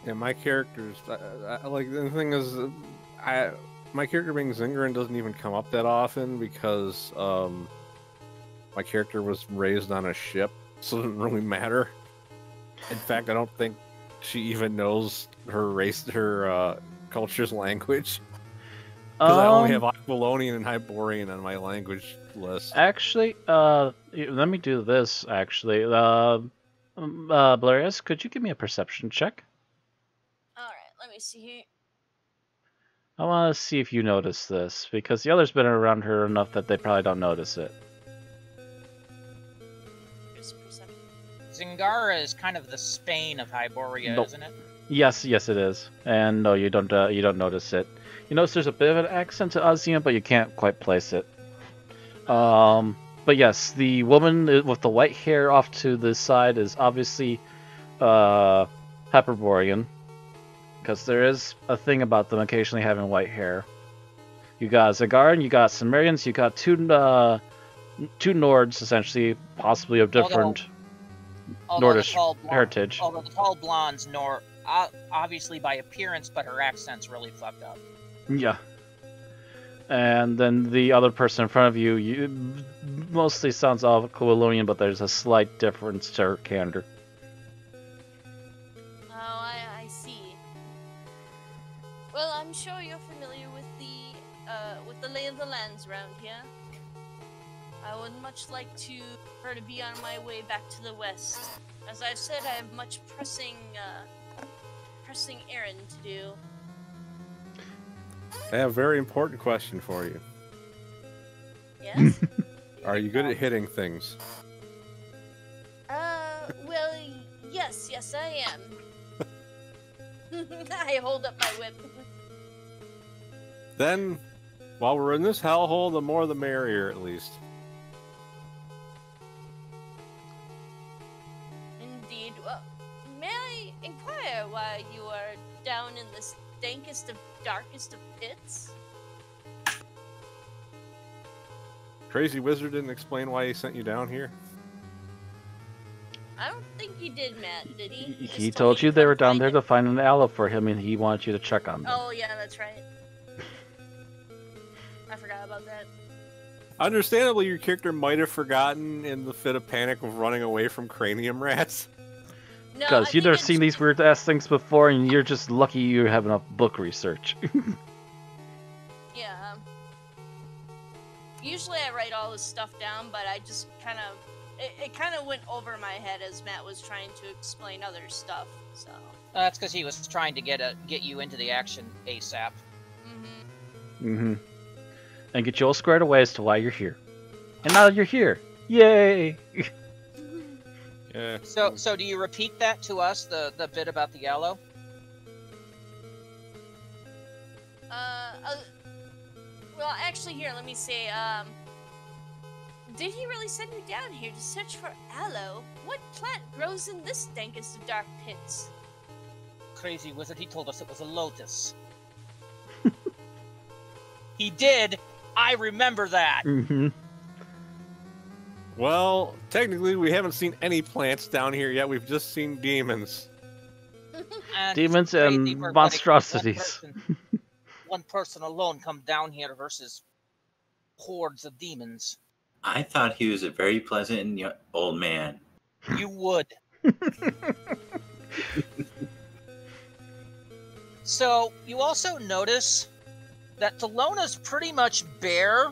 Yeah, my characters. Like the thing is, my character being Zingaran doesn't even come up that often because my character was raised on a ship, so it doesn't really matter. In fact, I don't think she even knows her culture's language. Because I only have Aquilonian and Hyborian on my language list. Actually, let me do this. Actually, Blarius, could you give me a perception check? All right, let me see here. I want to see if you notice this, because the others been around her enough that they probably don't notice it. Zingara is kind of the Spain of Hyboria, Nope. isn't it? Yes, it is. And no, you don't notice it. You notice there's a bit of an accent to Ozian, but you can't quite place it. But yes, the woman with the white hair off to the side is obviously Hyborian, because there is a thing about them occasionally having white hair. You got Zagaran, you got Sumerians, you got two Nords, essentially, possibly of different Nordish heritage. Although the tall blonde's obviously by appearance, but her accent's really fucked up. Yeah. And then the other person in front of you mostly sounds all Aquilonian, but there's a slight difference to her candor. Oh, I see. Well, I'm sure you're familiar with the lay of the lands around here. I would much like her to be on my way back to the west. As I've said, I have much pressing errand to do. I have a very important question for you. Yes? Are you good at hitting things? Well, yes, I am. I hold up my whip. Then, while we're in this hellhole, the more the merrier, at least. dankest of darkest of pits? Crazy Wizard didn't explain why he sent you down here. I don't think he did, Matt, did he? He told you they were down there to find an aloe for him, and he wanted you to check on them. Oh, yeah, that's right. I forgot about that. Understandably, your character might have forgotten in the fit of panic of running away from cranium rats. Because you've never seen these weird-ass things before, and you're just lucky you have enough book research. Yeah. Usually I write all this stuff down, but I just kind of... It kind of went over my head as Matt was trying to explain other stuff, so... That's because he was trying to get you into the action ASAP. And get you all squared away as to why you're here. And now you're here. Yay! Yeah. So do you repeat that to us, the bit about the aloe? Well, actually, here, let me say, did he really send you down here to search for aloe? What plant grows in this dankest of dark pits? Crazy Wizard, he told us it was a lotus. He did! I remember that! Well, technically, we haven't seen any plants down here yet. We've just seen demons. Demons and monstrosities. One person alone come down here versus hordes of demons. I thought he was a very pleasant old man. You would. So, you also notice that Talona's pretty much bare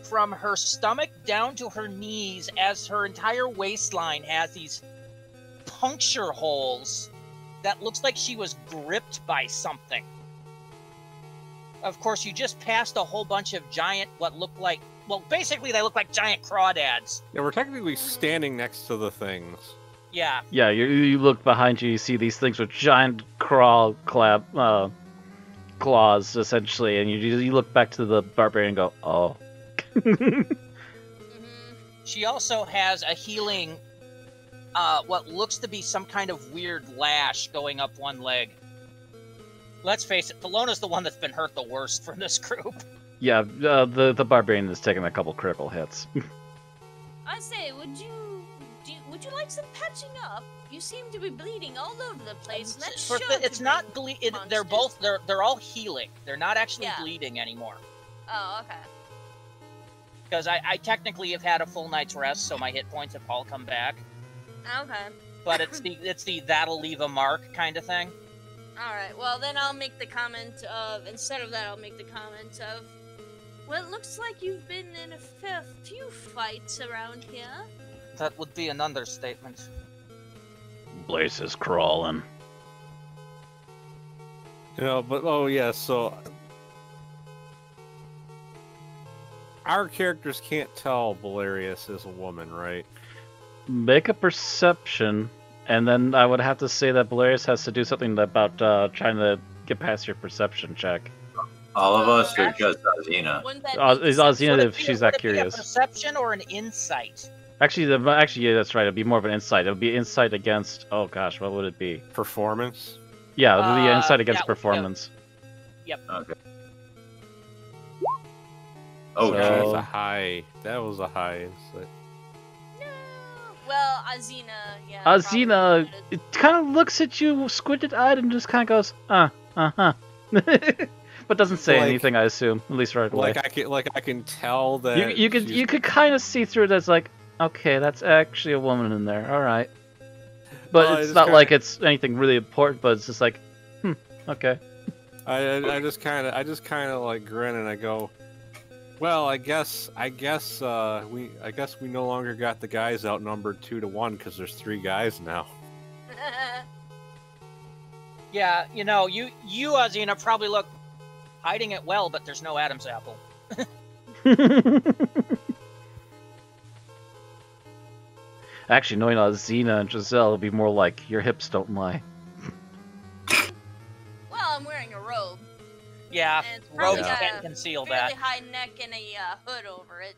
from her stomach down to her knees, as her entire waistline has these puncture holes that looks like she was gripped by something. Of course, you just passed a whole bunch of giant, what look like, well, basically they look like giant crawdads. Yeah, we're technically standing next to the things. Yeah. Yeah, you look behind you, you see these things with giant claws, essentially, and you look back to the barbarian and go, oh. She also has a healing, what looks to be some kind of weird lash going up one leg. Let's face it, Talona's the one that's been hurt the worst from this group. Yeah, the barbarian has taken a couple critical hits. I say, would you like some patching up? You seem to be bleeding all over the place. And that's it's not bleeding. They're all healing. They're not actually bleeding anymore. Oh, okay. Because I technically have had a full night's rest, so my hit points have all come back. Okay. But it's the that'll leave a mark kind of thing. Alright, well then I'll make the comment of, instead of that I'll make the comment of, well, it looks like you've been in a fair few fights around here. That would be an understatement. Blaze is crawling. You know, but oh yeah, so our characters can't tell Valerius is a woman, right? Make a perception, and then I would have to say that Valerius has to do something about trying to get past your perception check. All of us, or just Azina? Is Azina if she's that curious? A perception or an insight? Actually, yeah, that's right. It'd be more of an insight. It would be insight against. Oh gosh, what would it be? Performance. Yeah, it would be insight against performance. Yep. Okay. Oh, so, that was a high. That was a high insight. No. Well, Azina, yeah. Azina, it kind of looks at you squinted-eyed and just kind of goes, uh-huh. But doesn't say anything, I assume, at least right away. I can tell that you could kind of see through it as like, okay, that's actually a woman in there. All right, but it's not like it's anything really important. But it's just like, okay. I just kind of like grin and I go, well, I guess we no longer got the guys outnumbered 2-1 because there's 3 guys now. Yeah, you know, you Azina probably look hiding it well, but there's no Adam's apple. Actually, knowing Azina and Giselle, it'll be more like your hips don't lie. Well, I'm wearing a robe. Yeah, and robes can't conceal that. Fairly high neck and a hood over it.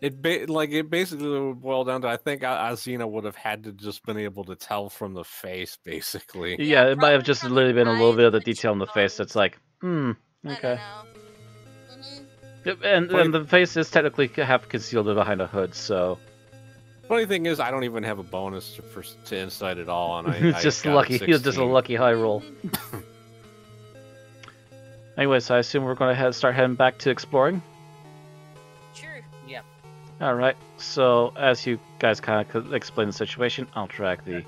It basically would boil down to, I think Azina would have had to just been able to tell from the face, basically. Yeah, it might have just probably literally been a little eyes, bit of the but detail in the face that's like, I don't okay. know. Mhm. Yep, and the face is technically half concealed behind a hood, so Funny thing is, I don't even have a bonus to insight at all, and it's just I got lucky. a It's just a 16. lucky high roll. Mhm. Anyways, I assume we're going to start heading back to exploring. Sure. Yeah. All right. So as you guys kind of explain the situation, I'll track the.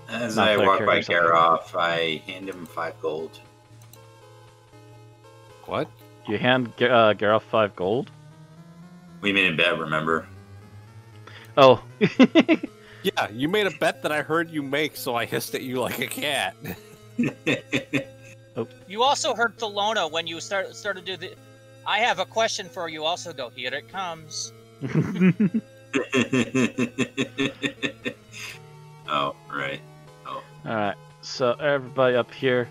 As Not I player walk by characters, okay. Garoff, I hand him 5 gold. What? You hand Gareth 5 gold. We made a bet, remember? Oh. Yeah, you made a bet that I heard you make, so I hissed at you like a cat. You also heard Thelona when you started to do the. I have a question for you. Also, go here it comes. Oh, right. All right. So everybody up here,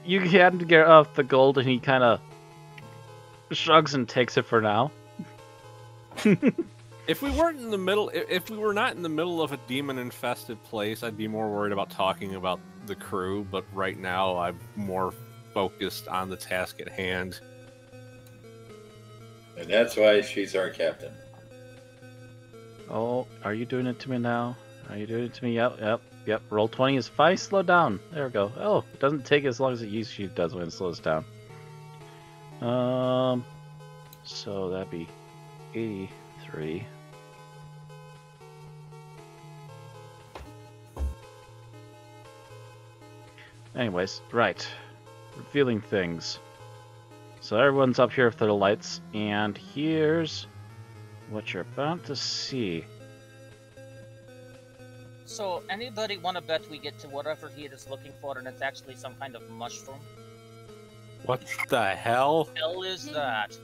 you hand Gareth the gold, and he kind of shrugs and takes it for now. If we weren't in the middle, if we were not in the middle of a demon-infested place, I'd be more worried about talking about the crew. But right now, I'm more focused on the task at hand. And that's why she's our captain. Oh, are you doing it to me now? Are you doing it to me? Yep. Roll 20 is 5. Slow down. There we go. Oh, it doesn't take as long as it usually does when it slows down. So that'd be 83. Anyways, right. Revealing things. So everyone's up here for the lights, and here's what you're about to see. So, anybody want to bet we get to whatever he is looking for, and it's actually some kind of mushroom? What the hell? What the hell is that?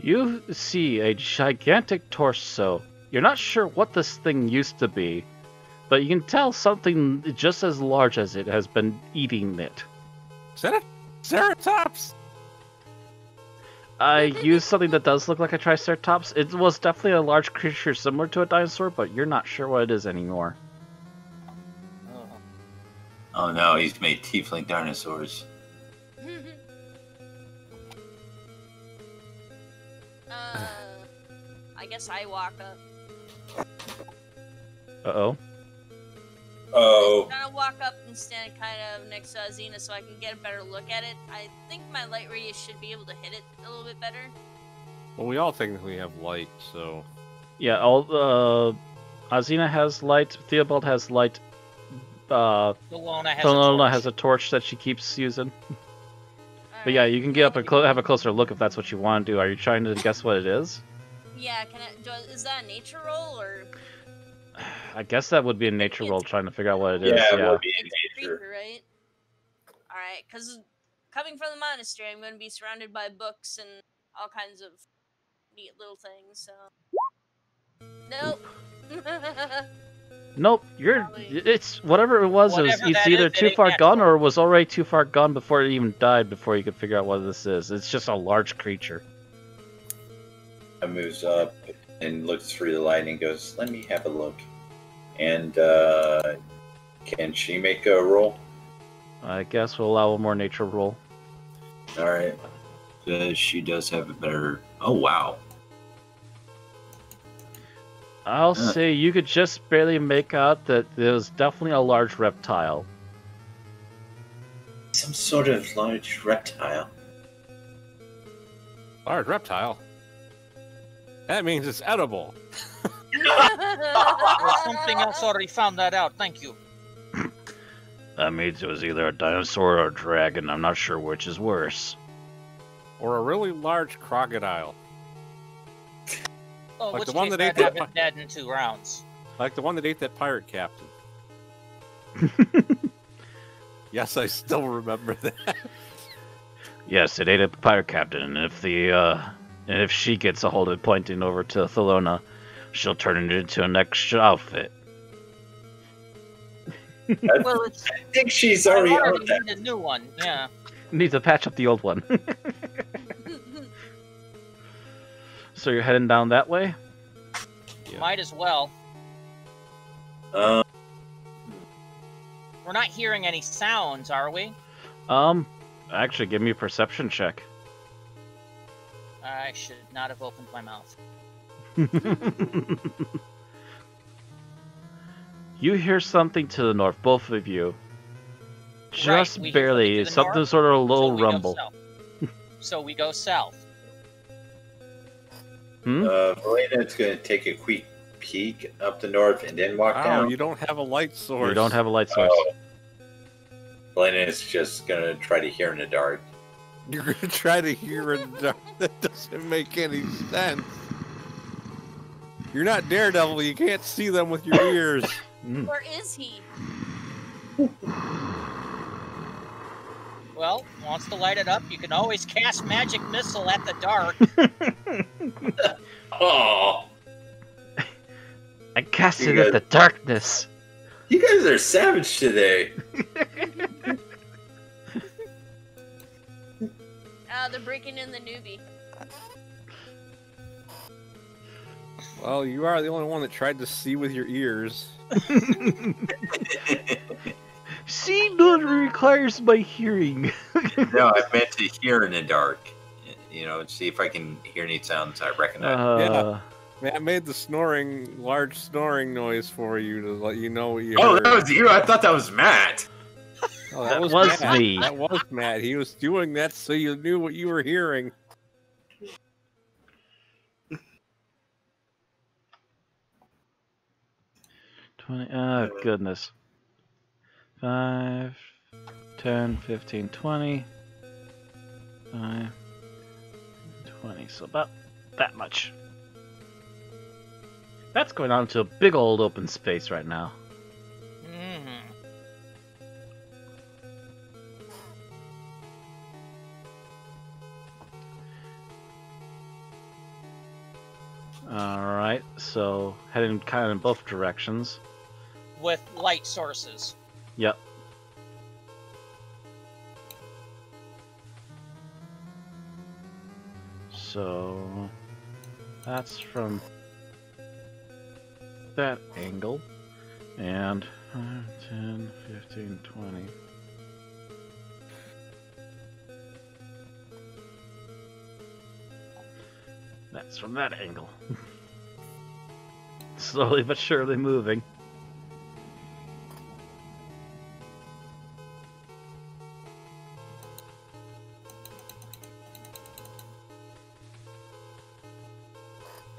You see a gigantic torso. You're not sure what this thing used to be, but you can tell something just as large as it has been eating it. Is that a Ceratops? I used something that does look like a Triceratops. It was definitely a large creature similar to a dinosaur, but you're not sure what it is anymore. Oh no, he's made tiefling dinosaurs. I guess I walk up. Uh-oh. Oh. I'm gonna walk up and stand kind of next to Azina so I can get a better look at it. I think my light radius should be able to hit it a little bit better. Well, we all technically have light, so... Yeah, Azina has light, Theobald has light, Thelona has a torch that she keeps using. But yeah, you can get up and have a closer look if that's what you want to do. Are you trying to guess what it is? Yeah, is that a nature roll or? I guess that would be a nature roll, trying to figure out what it is. Yeah, it Yeah. would be in It's a nature. creature, right? Alright, because coming from the monastery, I'm going to be surrounded by books and all kinds of neat little things, so... Nope. Nope, it's whatever it was, Whatever it's that either is, it too ain't far natural. gone or was already too far gone before it even died before you could figure out what this is. It's just a large creature. I moves up and looks through the light and goes, "Let me have a look." And can she make a roll? I guess we'll allow one more nature roll. All right. She does have a better. Oh wow. I'll say you could just barely make out that there was definitely a large reptile. Some sort of large reptile. Large reptile? That means it's edible. Well, something else already found that out. Thank you. That means it was either a dinosaur or a dragon. I'm not sure which is worse. Or a really large crocodile. Oh, Like which the one case that ate I'd have that it dead in 2 rounds. Like the one that ate that pirate captain. Yes, I still remember that. Yes, it ate a pirate captain, and if she gets a hold of it pointing over to Thelona, she'll turn it into an extra outfit. Well, it's I think she's already on that. need a new one. Yeah. Need to patch up the old one. So you're heading down that way? Yeah. Might as well. We're not hearing any sounds, are we? Actually, give me a perception check. I should not have opened my mouth. You hear something to the north, both of you. Just right, barely, something north, sort of a low rumble. So we go south. Elena's going to take a quick peek up the north and then walk down. You don't have a light source. You don't have a light source. Elena's just going to try to hear in the dark. You're going to try to hear in the dark? That doesn't make any sense. You're not Daredevil. You can't see them with your ears. Where is he? Well, wants to light it up, you can always cast magic missile at the dark. Oh, I cast it at the darkness. You guys are savage today. They're breaking in the newbie. Well, you are the only one that tried to see with your ears. See, no, it requires my hearing. No, I meant to hear in the dark. You know, see if I can hear any sounds I recognize. Yeah, I made the large snoring noise for you to let you know what you heard. Oh, that was you? I thought that was Matt. Oh, that was Matt. Me. That was Matt. He was doing that so you knew what you were hearing. Oh, goodness. 5, 10, 15, 20. 5, 20. So about that much. That's going on to a big old open space right now. Alright, so heading kind of in both directions. With light sources. Yep. So that's from that angle. And 5, 10, 15, 20. That's from that angle. Slowly but surely moving.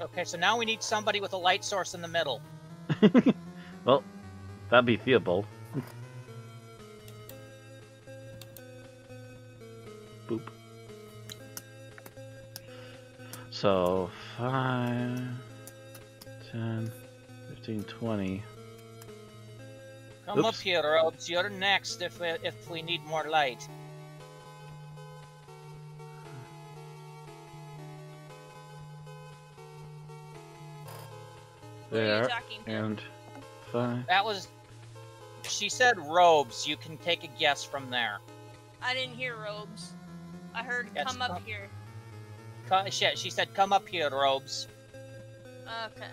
Okay, so now we need somebody with a light source in the middle. Well, that'd be Theobald. Boop. So, 5, 10, 15, 20. Come up here, Robes. You're next if we need more light. There, and 5. That was... She said robes. You can take a guess from there. I didn't hear robes. I heard come up here. Shit, she said come up here, robes. Okay.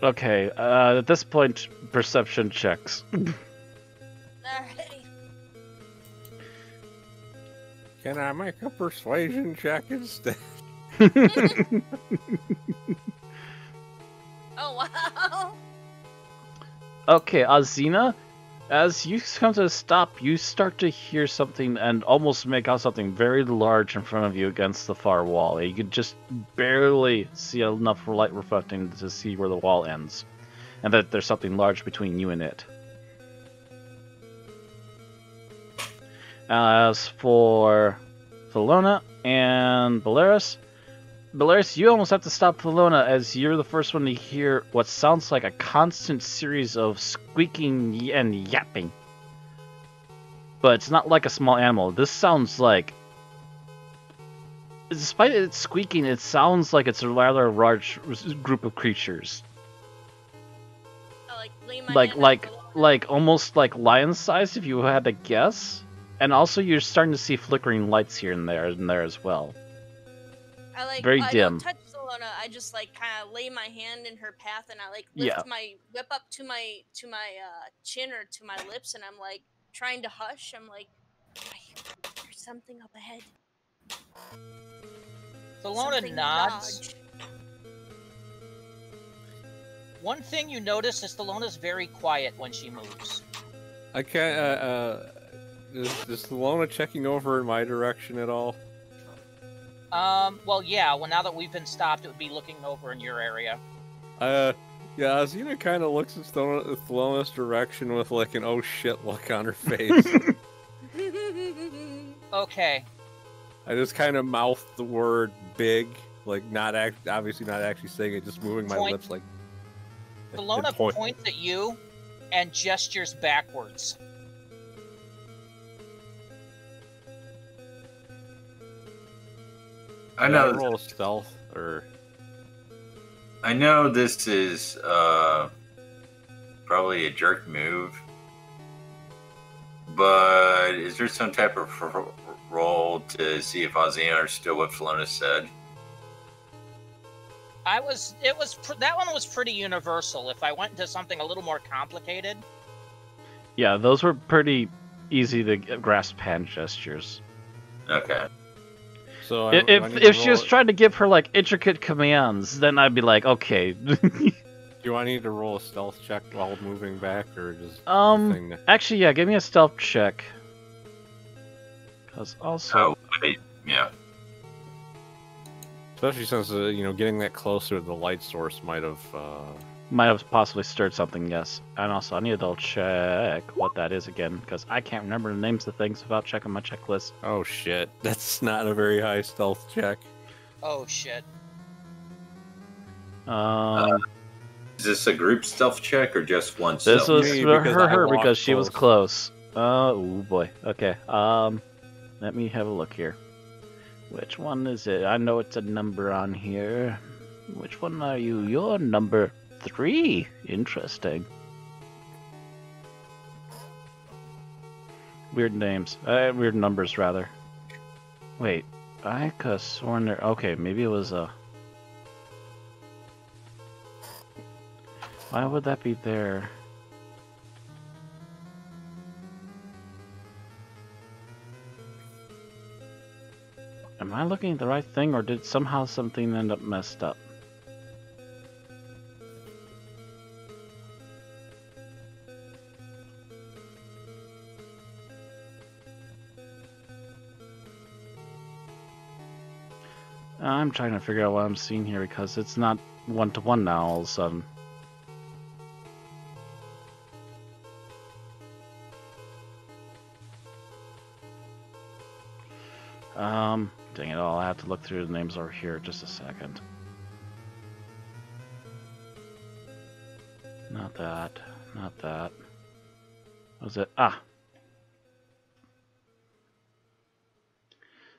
Okay, at this point, perception checks. Alrighty. Can I make a persuasion check instead? Oh, wow. Okay, Azina, as you come to a stop, you start to hear something and almost make out something very large in front of you against the far wall. You can just barely see enough light reflecting to see where the wall ends, and that there's something large between you and it. As for Felona and Belarus, you almost have to stop Felona as you're the first one to hear what sounds like a constant series of squeaking and yapping. But it's not like a small animal. This sounds like... Despite its squeaking, it sounds like it's a rather large group of creatures. Like almost like lion-sized if you had to guess. And also you're starting to see flickering lights here and there as well. Very I dim. don't touch Solona. I just like kind of lay my hand in her path, and I like Yeah. lift my whip up to my chin or to my lips, and I'm like trying to hush. I'm like, I hear something up ahead. Solona Something nods. large. One thing you notice is Salona's very quiet when she moves. I can't. Is Solona checking over in my direction at all? Well, yeah. Well, now that we've been stopped, it would be looking over in your area. Yeah, Azina kind of looks at Salona's direction with like an oh shit look on her face. Okay. I just kind of mouth the word big, like obviously not actually saying it, just moving my lips like. Solona points at you and gestures backwards. I know. Roll stealth or. I know this is probably a jerk move, but is there some type of roll to see if Azina are still what Felona said? That one was pretty universal. If I went into something a little more complicated. Yeah, those were pretty easy to grasp hand gestures. Okay. So if she was trying to give her like intricate commands, then I'd be like, okay. Do I need to roll a stealth check while moving back, or just actually, yeah, give me a stealth check. Cause also. Oh wait, yeah. Especially since getting that closer to the light source might have possibly stirred something. Yes, and also I need to double check what that is again because I can't remember the names of things without checking my checklist. Oh shit, that's not a very high stealth check. Oh shit. Is this a group stealth check or just one stealth? This was check? for her because she was close. Oh boy. Okay. Let me have a look here. Which one is it? I know it's a number on here. Which one are you? You're number 3. Interesting. Weird names. Weird numbers, rather. Wait. I could have sworn there. Okay, maybe it was a. Why would that be there? Am I looking at the right thing, or did somehow something end up messed up? I'm trying to figure out what I'm seeing here because it's not one-to-one now all of a sudden. Dang it all, I have to look through the names over here just a second. Not that, not that. What was it? Ah!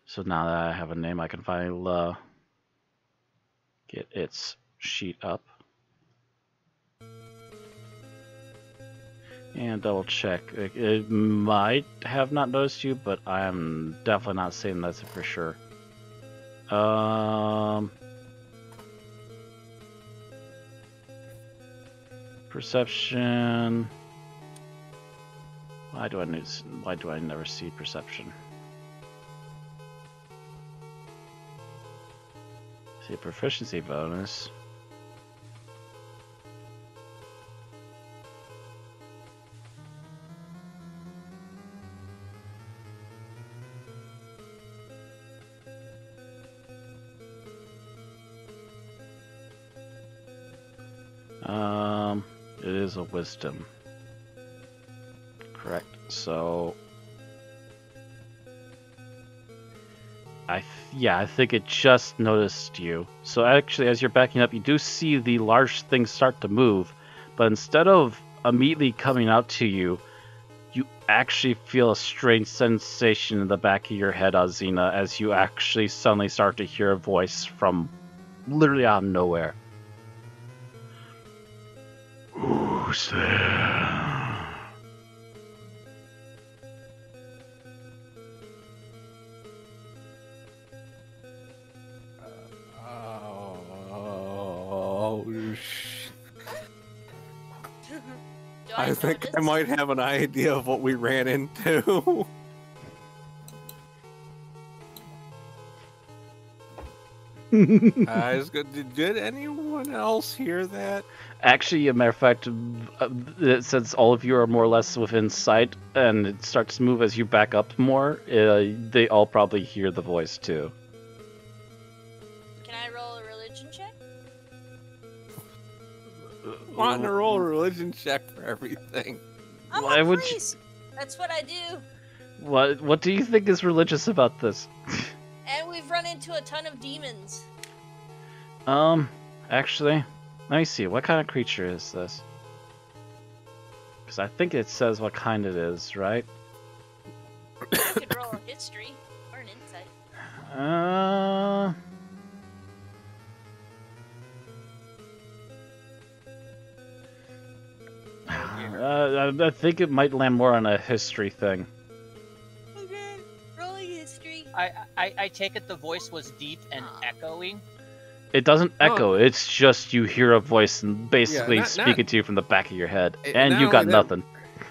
So now that I have a name, I can finally get its sheet up. And double check. It might have not noticed you, but I'm definitely not saying that's for sure. Perception. Why do I never see perception? See a proficiency bonus. It is a wisdom. Correct. So I think it just noticed you. So actually, as you're backing up, you do see the large thing start to move, but instead of immediately coming out to you, you actually feel a strange sensation in the back of your head, Azina, as you actually suddenly start to hear a voice from literally out of nowhere. Who's there? I think I might have an idea of what we ran into. Did anyone else hear that? Actually, a matter of fact, since all of you are more or less within sight, and it starts to move as you back up more, they all probably hear the voice too. Can I roll a religion check? Want to roll a religion check for everything? I'm Why a would priest. That's what I do. What do you think is religious about this? And we've run into a ton of demons. Actually, let me see. What kind of creature is this? Because I think it says what kind it is, right? You could roll a history or an insight. I think it might land more on a history thing. Okay, rolling history. I take it the voice was deep and echoing. It doesn't echo. It's just you hear a voice and basically speaking to you from the back of your head, and you got nothing.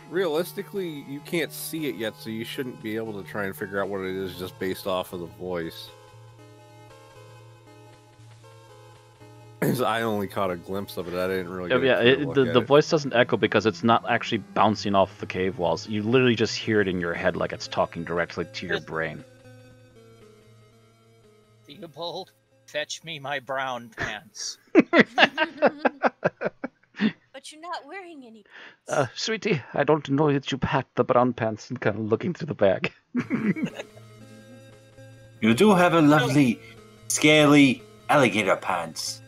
Realistically, you can't see it yet, so you shouldn't be able to try and figure out what it is just based off of the voice. I only caught a glimpse of it. I didn't really. The voice doesn't echo because it's not actually bouncing off the cave walls. You literally just hear it in your head, like it's talking directly to your brain. Theobald, fetch me my brown pants. But you're not wearing any. Sweetie, I don't know that you packed the brown pants, and kind of looking through the bag. You do have a lovely, scaly alligator pants.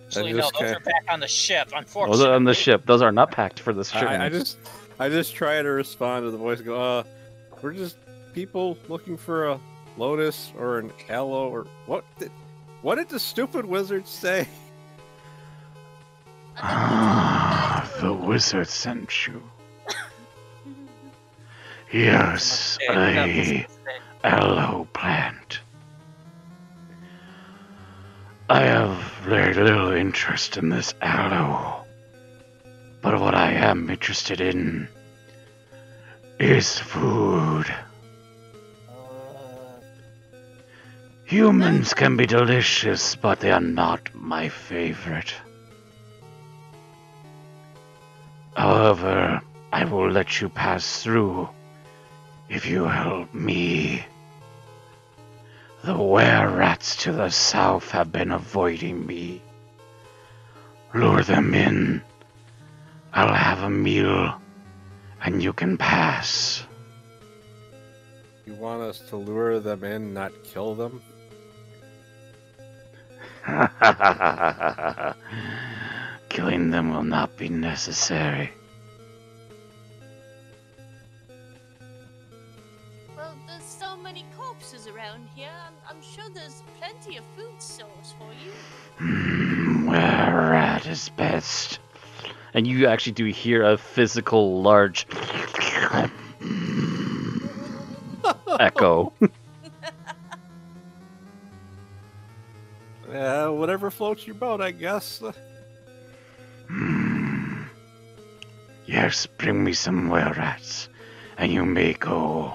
Actually, no, those are back on the ship, unfortunately. Those are on the ship. Those are not packed for this ship. I just try to respond to the voice and go, we're just people looking for a lotus or an aloe or what did the stupid wizard say? The wizard sent you. Here's a aloe plant. I have very little interest in this aloe, but what I am interested in is food. Humans can be delicious, but they are not my favorite. However, I will let you pass through if you help me. The were-rats to the south have been avoiding me. Lure them in. I'll have a meal, and you can pass. You want us to lure them in, not kill them? Killing them will not be necessary. Well, there's so many corpses around here. I'm sure there's plenty of food source for you. Where rat is best. And you actually do hear a physical large echo. Whatever floats your boat, I guess. Yes, bring me some were-rats, and you may go.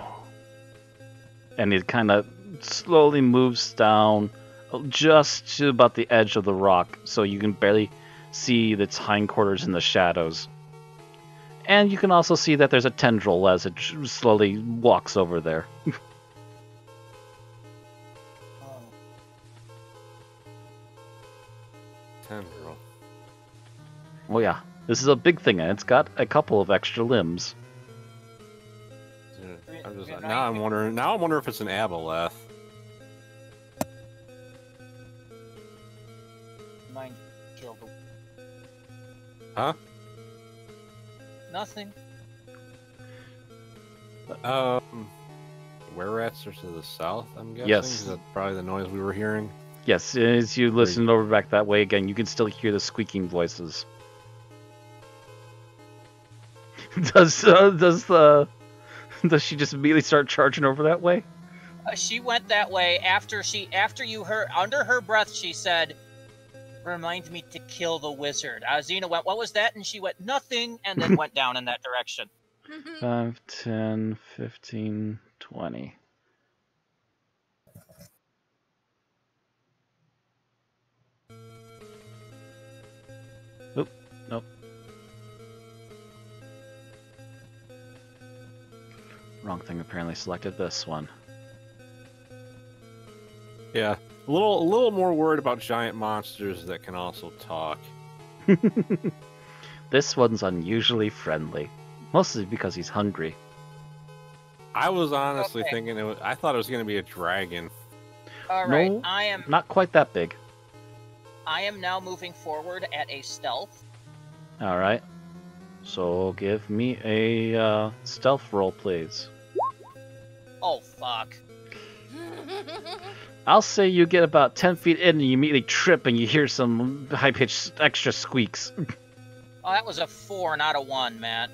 And it kind of slowly moves down just to about the edge of the rock, so you can barely see its hindquarters in the shadows. And you can also see that there's a tendril as it slowly walks over there. Tendril. Oh yeah, this is a big thing, and it's got a couple of extra limbs. Now I'm wondering if it's an aboleth. Mine killed. Huh? Nothing. Were-rats are to the south, I'm guessing? Yes. Is that probably the noise we were hearing? Yes, as you listen over back that way again, you can still hear the squeaking voices. Does she just immediately start charging over that way? She went that way after you heard under her breath. She said, Remind me to kill the wizard. Xena went, what was that? And she went, nothing, and then went down in that direction. 5, 10, 15, 20. Oop, nope. Wrong thing apparently selected this one. Yeah, a little more worried about giant monsters that can also talk. This one's unusually friendly, mostly because he's hungry. I was honestly thinking I thought it was going to be a dragon. All right, No, I am not quite that big. I am now moving forward at a stealth. All right. So give me a stealth roll, please. Oh, fuck. I'll say you get about 10 feet in and you immediately trip and you hear some high-pitched extra squeaks. Oh, that was a 4, not a 1, Matt.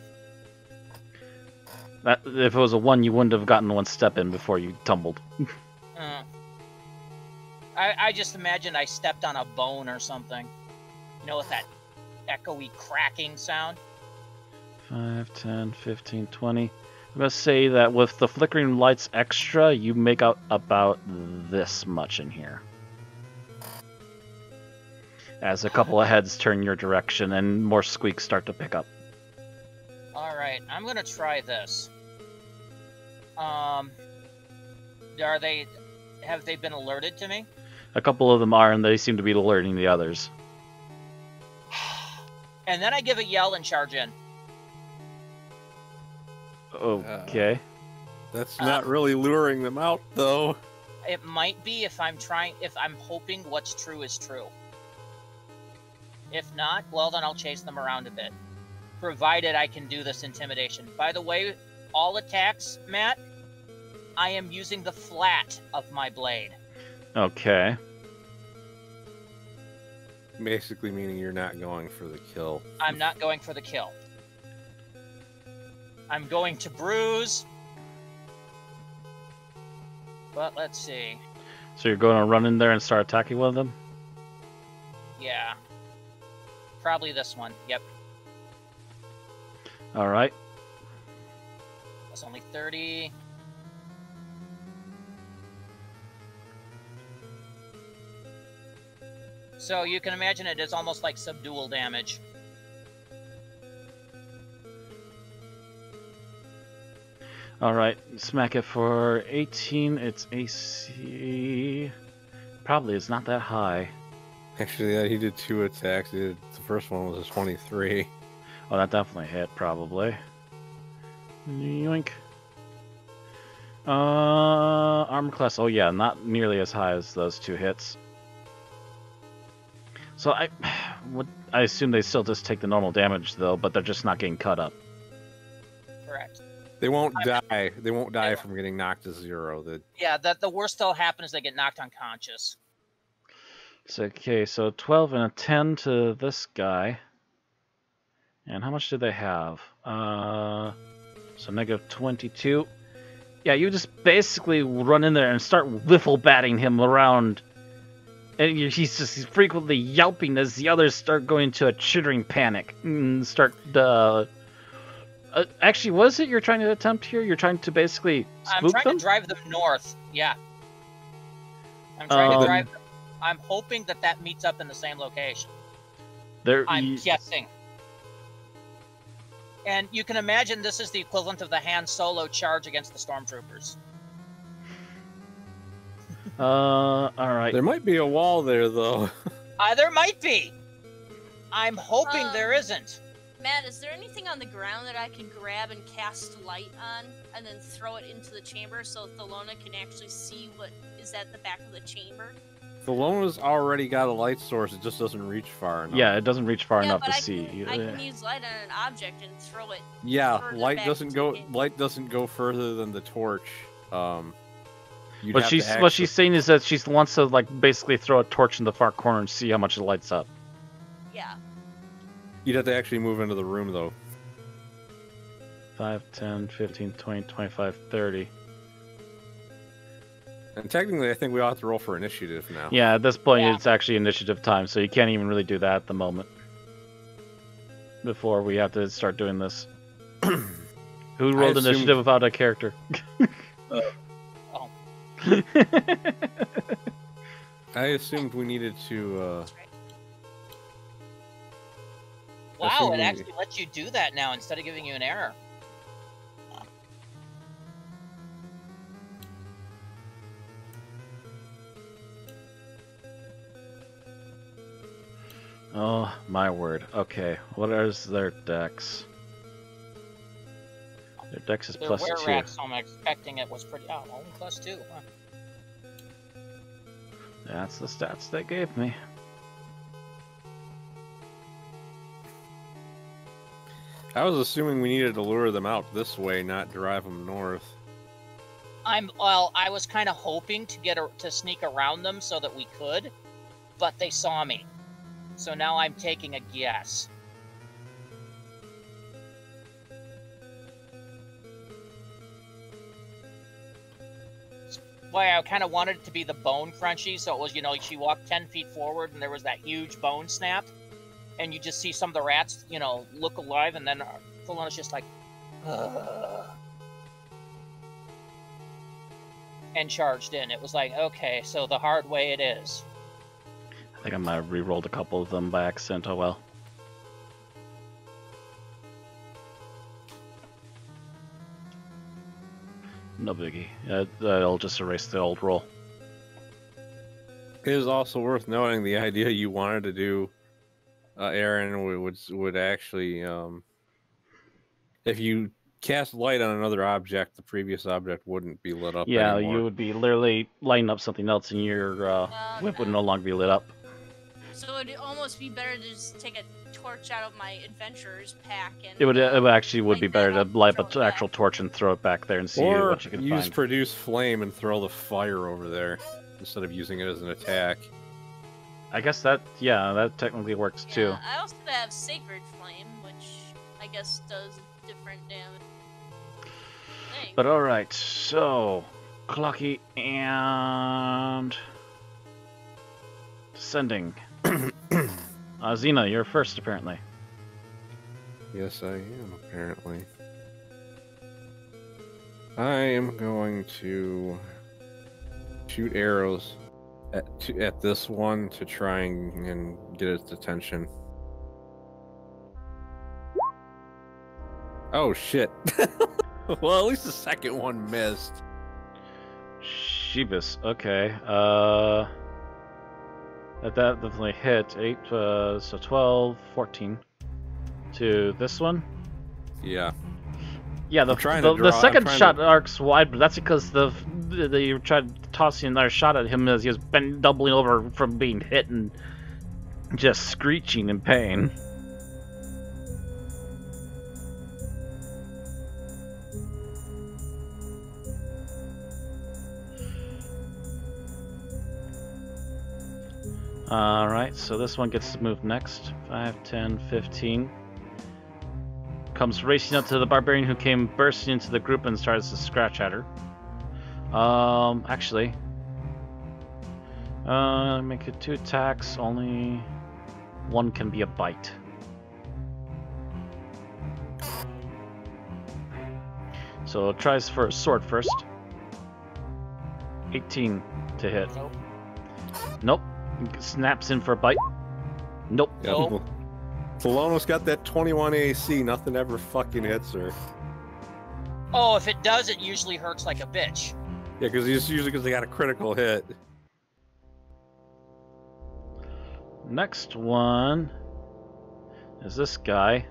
If it was a 1, you wouldn't have gotten one step in before you tumbled. I just imagined I stepped on a bone or something. You know, with that echoey cracking sound. 5, 10, 15, 20. I'm going to say that with the flickering lights extra, you make out about this much in here. As a couple of heads turn your direction and more squeaks start to pick up. Alright, I'm gonna try this. Have they been alerted to me? A couple of them are, and they seem to be alerting the others. And then I give a yell and charge in. Okay. That's not really luring them out, though. It might be if I'm hoping what's true is true. If not, well, then I'll chase them around a bit. Provided I can do this intimidation. By the way, all attacks, Matt, I am using the flat of my blade. Okay. Basically meaning you're not going for the kill. I'm not going for the kill. I'm going to bruise. But let's see. So you're going to run in there and start attacking one of them? Yeah. Probably this one. Yep. Alright. That's only 30. So you can imagine it is almost like subdual damage. Alright, smack it for 18. Its AC probably is not that high. Actually, yeah, he did 2 attacks. The first one was a 23. Oh, that definitely hit, probably. Yoink. Armor class. Oh yeah, not nearly as high as those 2 hits. So I assume they still just take the normal damage though, but they're just not getting cut up. Correct. They won't die. They won't die from getting knocked to 0. Yeah, the worst that'll happen is they get knocked unconscious. So, okay, so 12 and a 10 to this guy. And how much do they have? So negative 22. Yeah, you just basically run in there and start wiffle batting him around. And he's just frequently yelping as the others start going into a chittering panic. And start, actually, what is it you're trying to attempt here? You're trying to basically spook them? I'm trying to drive them north, yeah. I'm trying to drive them. I'm hoping that meets up in the same location. I'm guessing. And you can imagine this is the equivalent of the Han Solo charge against the Stormtroopers. Alright. There might be a wall there, though. There might be! I'm hoping there isn't. Matt, is there anything on the ground that I can grab and cast light on, and then throw it into the chamber so Thelona can actually see what is at the back of the chamber? Thelona's already got a light source, it just doesn't reach far enough. Yeah, it doesn't reach far enough to I see. I can use light on an object and throw it. Yeah, light doesn't go further than the torch. What she's saying is that she wants to basically throw a torch in the far corner and see how much it lights up. Yeah. You'd have to actually move into the room, though. 5, 10, 15, 20, 25, 30. And technically, I think we ought to roll for initiative now. Yeah, at this point, it's actually initiative time, so you can't even really do that at the moment. Before we have to start doing this. Who rolled initiative without a character? I assumed we needed to. Wow, it actually lets you do that now instead of giving you an error. Oh, my word. Okay, what is their dex? Their dex is plus 2. Rex, so I'm expecting it was pretty... Oh, only +2. Huh. That's the stats they gave me. I was assuming we needed to lure them out this way, not drive them north. Well, I was kind of hoping to sneak around them so that we could, but they saw me. So now I'm taking a guess. Why I kind of wanted it to be the bone crunchy, so it was, you know, she walked 10 feet forward and there was that huge bone snap, and you just see some of the rats, you know, look alive, and then Falona's just like, and charged in. It was like, okay, so the hard way it is. I think I might have re-rolled a couple of them by accident, oh well. No biggie. I'll just erase the old roll. It is also worth noting the idea you wanted to do, Aaron, would actually, if you cast light on another object, the previous object wouldn't be lit up anymore. You would be literally lighting up something else and your whip would no longer be lit up. So it would almost be better to just take a torch out of my adventurer's pack and... It would be better to light up an actual torch and throw it back there and see what you can find. Or use produce flame and throw the fire over there instead of using it as an attack. I guess that technically works too. I also have Sacred Flame, which I guess does different damage. But alright, so... Clocky and... Descending. Xena, you're first, apparently. Yes, I am, apparently. I am going to shoot arrows at this one to try and get its attention. Oh, shit. Well, at least the second one missed. Sheebus, okay. That definitely hit. 8, so 12, 14. To this one? Yeah. Yeah, the second shot arcs wide, but that's because you tried tossing another shot at him as he was doubling over from being hit and just screeching in pain. Alright, so this one gets to move next. 5, 10, 15. Comes racing up to the barbarian who came bursting into the group and starts to scratch at her. Actually. Make it 2 attacks, only one can be a bite. So it tries for a sword first. 18 to hit. Nope. Snaps in for a bite. Nope. Yeah, nope. Falona's got that 21 AC. Nothing ever fucking hits her. Oh, if it does, it usually hurts like a bitch. Yeah, because they got a critical hit. Next one is this guy.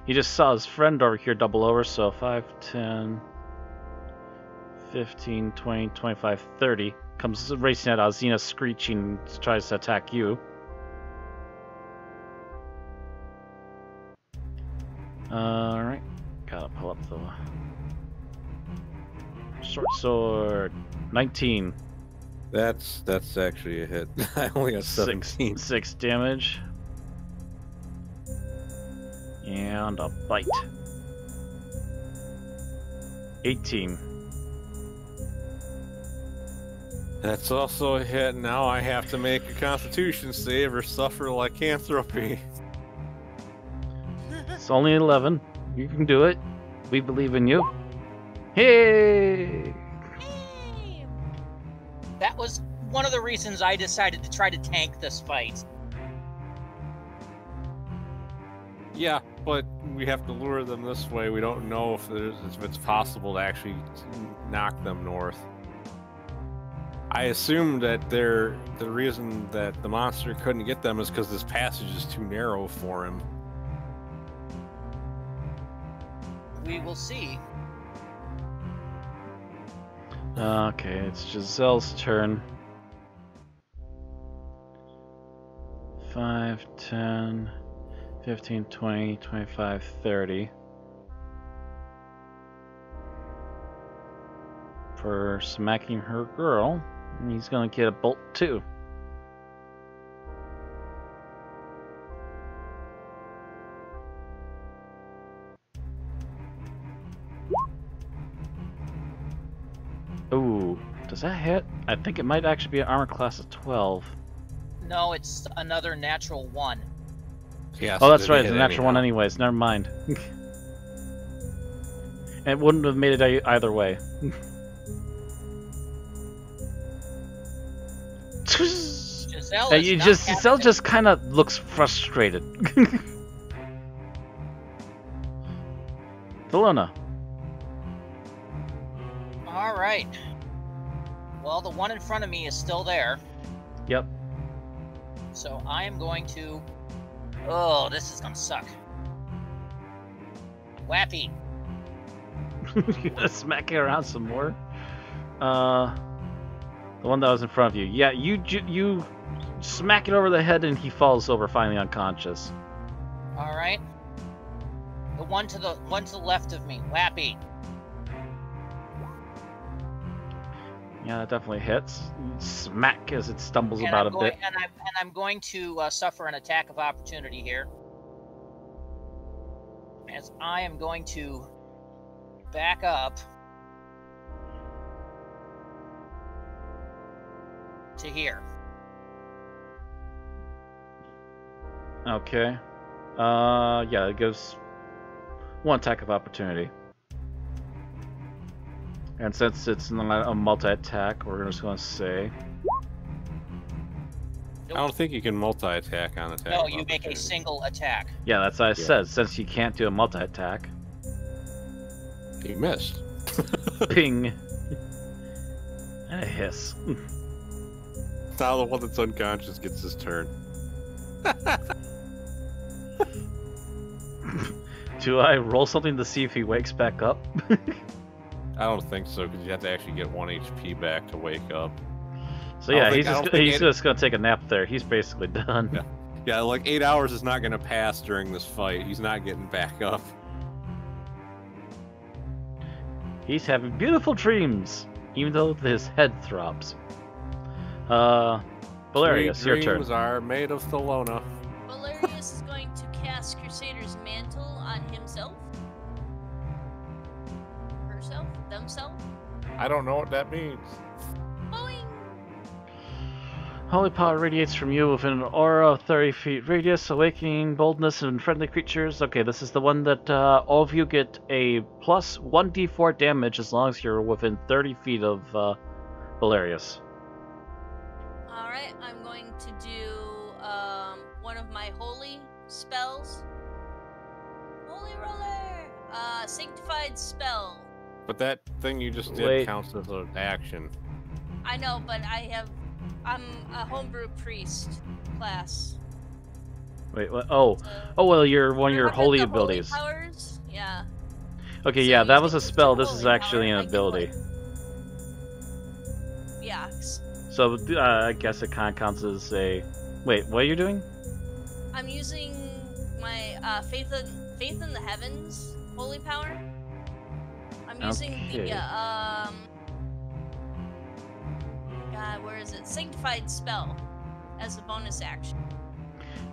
He just saw his friend over here double over, so 5, 10, 15, 20, 25, 30. Comes racing at Xena, screeching, tries to attack you. Alright, gotta pull up the short sword. 19. That's actually a hit. I only got 17. 6 damage. And a bite. 18. That's also a hit. Now I have to make a Constitution save or suffer lycanthropy. It's only 11. You can do it. We believe in you. Hey! Hey! That was one of the reasons I decided to try to tank this fight. Yeah, but we have to lure them this way. We don't know if it's possible to actually knock them north. I assume that the reason that the monster couldn't get them is because this passage is too narrow for him. We will see. Okay, it's Giselle's turn. 5, 10, 15, 20, 25, 30. For smacking her girl. And he's gonna get a bolt too. Ooh, does that hit? I think it might actually be an armor class of 12. No, it's another natural 1. Yeah, Oh, that's right, it's a natural one anyways, never mind. It wouldn't have made it either way. Giselle just kind of looks frustrated. Delona. Alright. Well, the one in front of me is still there. Yep. So I am going to... Oh, this is gonna suck. Wappy. You gonna smack it around some more? The one that was in front of you. Yeah, you smack it over the head and he falls over, finally unconscious. Alright. The one to the left of me. Wappy. Yeah, that definitely hits. Smack as it stumbles about a bit. And I'm going to suffer an attack of opportunity here. As I am going to back up to here. Okay. Yeah, it goes one attack of opportunity. And since it's not a multi-attack, we're just going to say... I don't think you can multi-attack on attack. No, you make a single attack. Yeah, that's what I said. Since you can't do a multi-attack. You missed. Ping. And a hiss. Now the one that's unconscious gets his turn. Do I roll something to see if he wakes back up? I don't think so, because you have to actually get 1 HP back to wake up. So yeah, he's just gonna take a nap there. He's basically done. Yeah, like 8 hours is not gonna pass during this fight. He's not getting back up. He's having beautiful dreams, even though his head throbs. Valerius, your turn. Dreams are made of Thelona. Valerius is going to cast Crusader's Mantle on himself. Herself? Themselves? I don't know what that means. Boing! Holy power radiates from you within an aura of 30 feet radius, awakening boldness in friendly creatures. Okay, this is the one that all of you get a plus 1d4 damage as long as you're within 30 feet of Valerius. Alright, I'm going to do one of my holy spells. Holy roller! Sanctified spell. But that thing you just did counts as an action. I know, but I'm a homebrew priest class. Wait, what? Oh, well, you're one of your holy abilities. Holy powers? Yeah. Okay, So yeah, that was a using spell. two This is holy actually power, an ability. Yeah. So I guess it kind of counts as a. Wait, what are you doing? I'm using my faith in the heavens holy power. I'm using the God, where is it? Sanctified spell as a bonus action.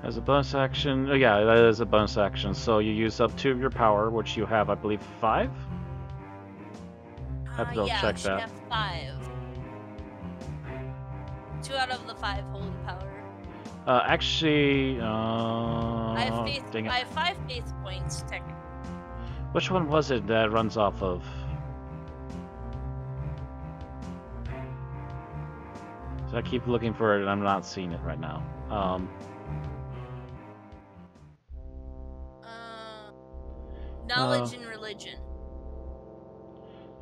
As a bonus action, oh yeah, that is a bonus action. So you use up 2 of your power, which you have, I believe, 5. I have to double check I that. have 5. 2 out of the 5 holy power. Actually, I have faith. dang it. I have 5 faith points technically. Which one was it that runs off of? So I keep looking for it and I'm not seeing it right now. Knowledge and religion.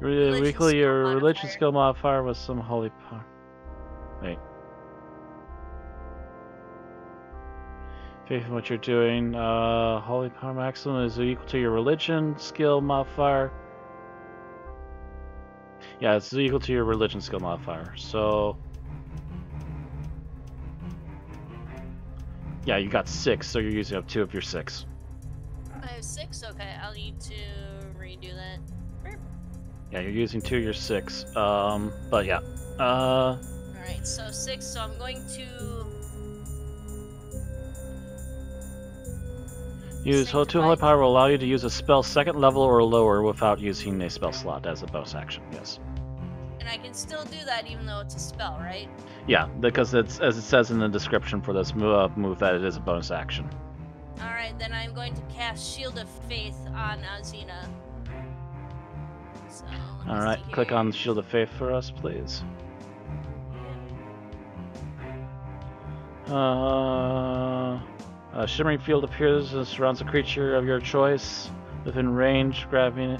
Weekly, your skill religion modifier. skill modifier was some holy power. Wait. Faith in what you're doing. Holy power maximum is equal to your religion skill modifier. Yeah, it's equal to your religion skill modifier. So, yeah, you got 6, so you're using up 2 of your 6. I have 6. Okay, I'll need to redo that. Yeah, you're using 2 of your 6. But yeah. Alright, so 6, so I'm going to use Sanctify. 2 holy power will allow you to use a spell 2nd level or lower without using a spell slot as a bonus action, yes. and I can still do that even though it's a spell, right? Yeah, because it's, as it says in the description for this move that it is a bonus action. Alright, then I'm going to cast Shield of Faith on Azina. So, let me Alright, see click here. on Shield of Faith for us, please. A shimmering field appears and surrounds a creature of your choice within range, granting it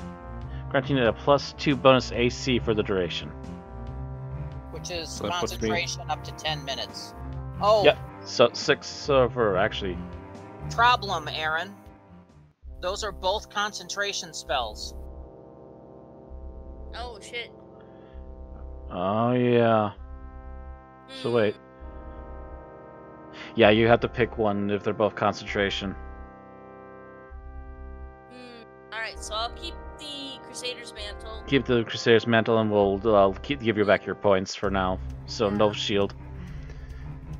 a +2 bonus AC for the duration. Which is So that puts me- concentration up to 10 minutes. Oh, Yep. So 6 for actually. problem, Aaron. Those are both concentration spells. Oh shit. Oh yeah. So Hmm. wait. Yeah, you have to pick one if they're both concentration. Alright, so I'll keep the Crusader's Mantle. Keep the Crusader's Mantle and we'll give you back your points for now. So no shield.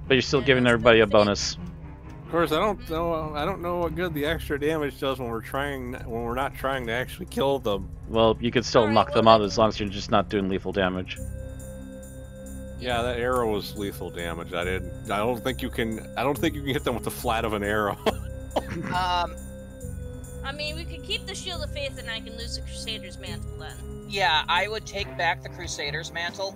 But you're still Yeah, giving that's everybody a good. bonus. Of course, I don't know what good the extra damage does when we're not trying to actually kill them. Well, you could still Alright, knock well them out then- as long as you're just not doing lethal damage. Yeah, that arrow was lethal damage. I don't think you can hit them with the flat of an arrow. I mean, we could keep the Shield of Faith and I can lose the Crusader's Mantle then. Yeah, I would take back the Crusader's Mantle.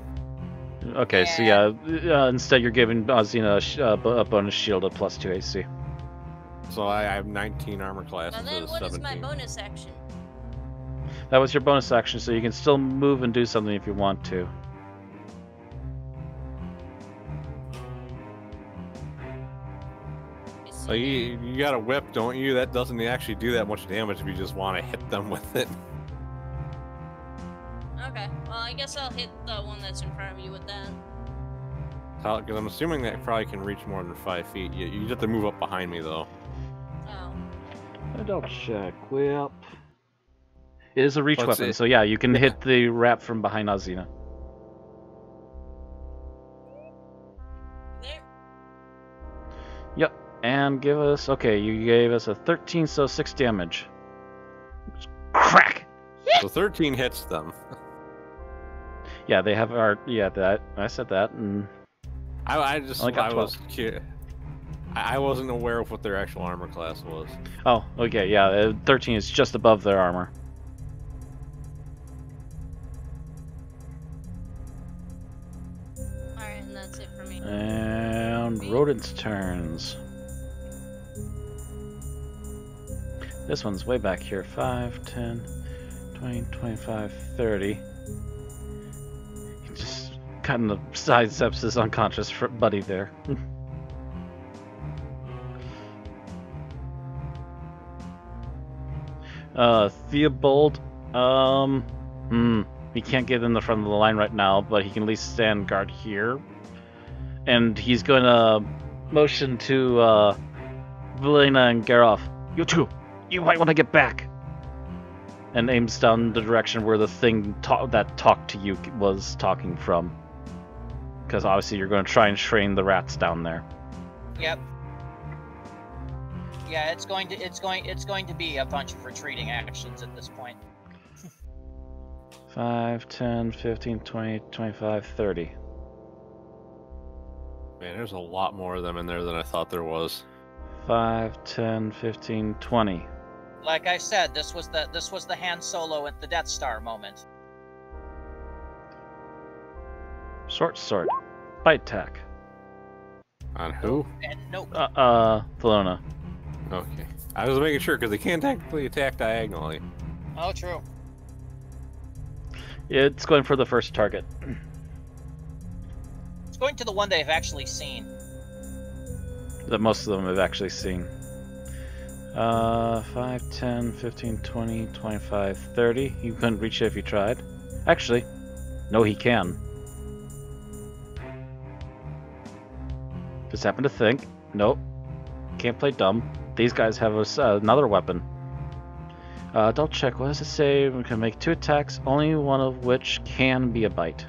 Okay, so yeah, instead you're giving Azina a bonus shield of +2 AC. So I have 19 armor classes Now then, as what is 17. my bonus action? That was your bonus action, so you can still move and do something if you want to. Let me see So here. you got a whip, don't you? That doesn't actually do that much damage if you just want to hit them with it. Okay, well, I guess I'll hit the one that's in front of you with that. Because I'm assuming that probably can reach more than 5 feet. You just have to move up behind me, though. Oh. Double check. Whip. It is a reach Let's weapon, see. so yeah, you can hit the wrap from behind Azina. There. Yep, and give us. Okay, you gave us a 13, so 6 damage. Crack! So 13 hits them. Yeah, they have our. Yeah, that I said that, and I Only got 12. was curious. I wasn't aware of what their actual armor class was. oh, okay, yeah, 13 is just above their armor. Alright, and that's it for me. And rodents' turns. This one's way back here. 5, 10, 20, 25, 30. He just kind of sidesteps his unconscious buddy there. Theobald, he can't get in the front of the line right now, but he can at least stand guard here. And he's gonna motion to Velena and Garoff. You two, you might want to get back. And aims down the direction where the thing that talked to you was talking from. Because obviously you're going to try and train the rats down there. Yep. Yeah, it's going to be a bunch of retreating actions at this point. 5, 10, 15, 20, 25, 30. Man, there's a lot more of them in there than I thought there was. 5, 10, 15, 20. Like I said, this was the Han Solo at the Death Star moment. Short sword. Bite attack. On who? And nope. Thelona. Okay. I was making sure, because they can't technically attack diagonally. Oh, true. It's going for the first target. It's going to the one they've actually seen. That most of them have actually seen. 5, 10, 15, 20, 25, 30. You couldn't reach it if you tried. Actually, no, he can. Just happened to think. Nope. Can't play dumb. These guys have another weapon. Double check. What does it say? We can make 2 attacks, only one of which can be a bite.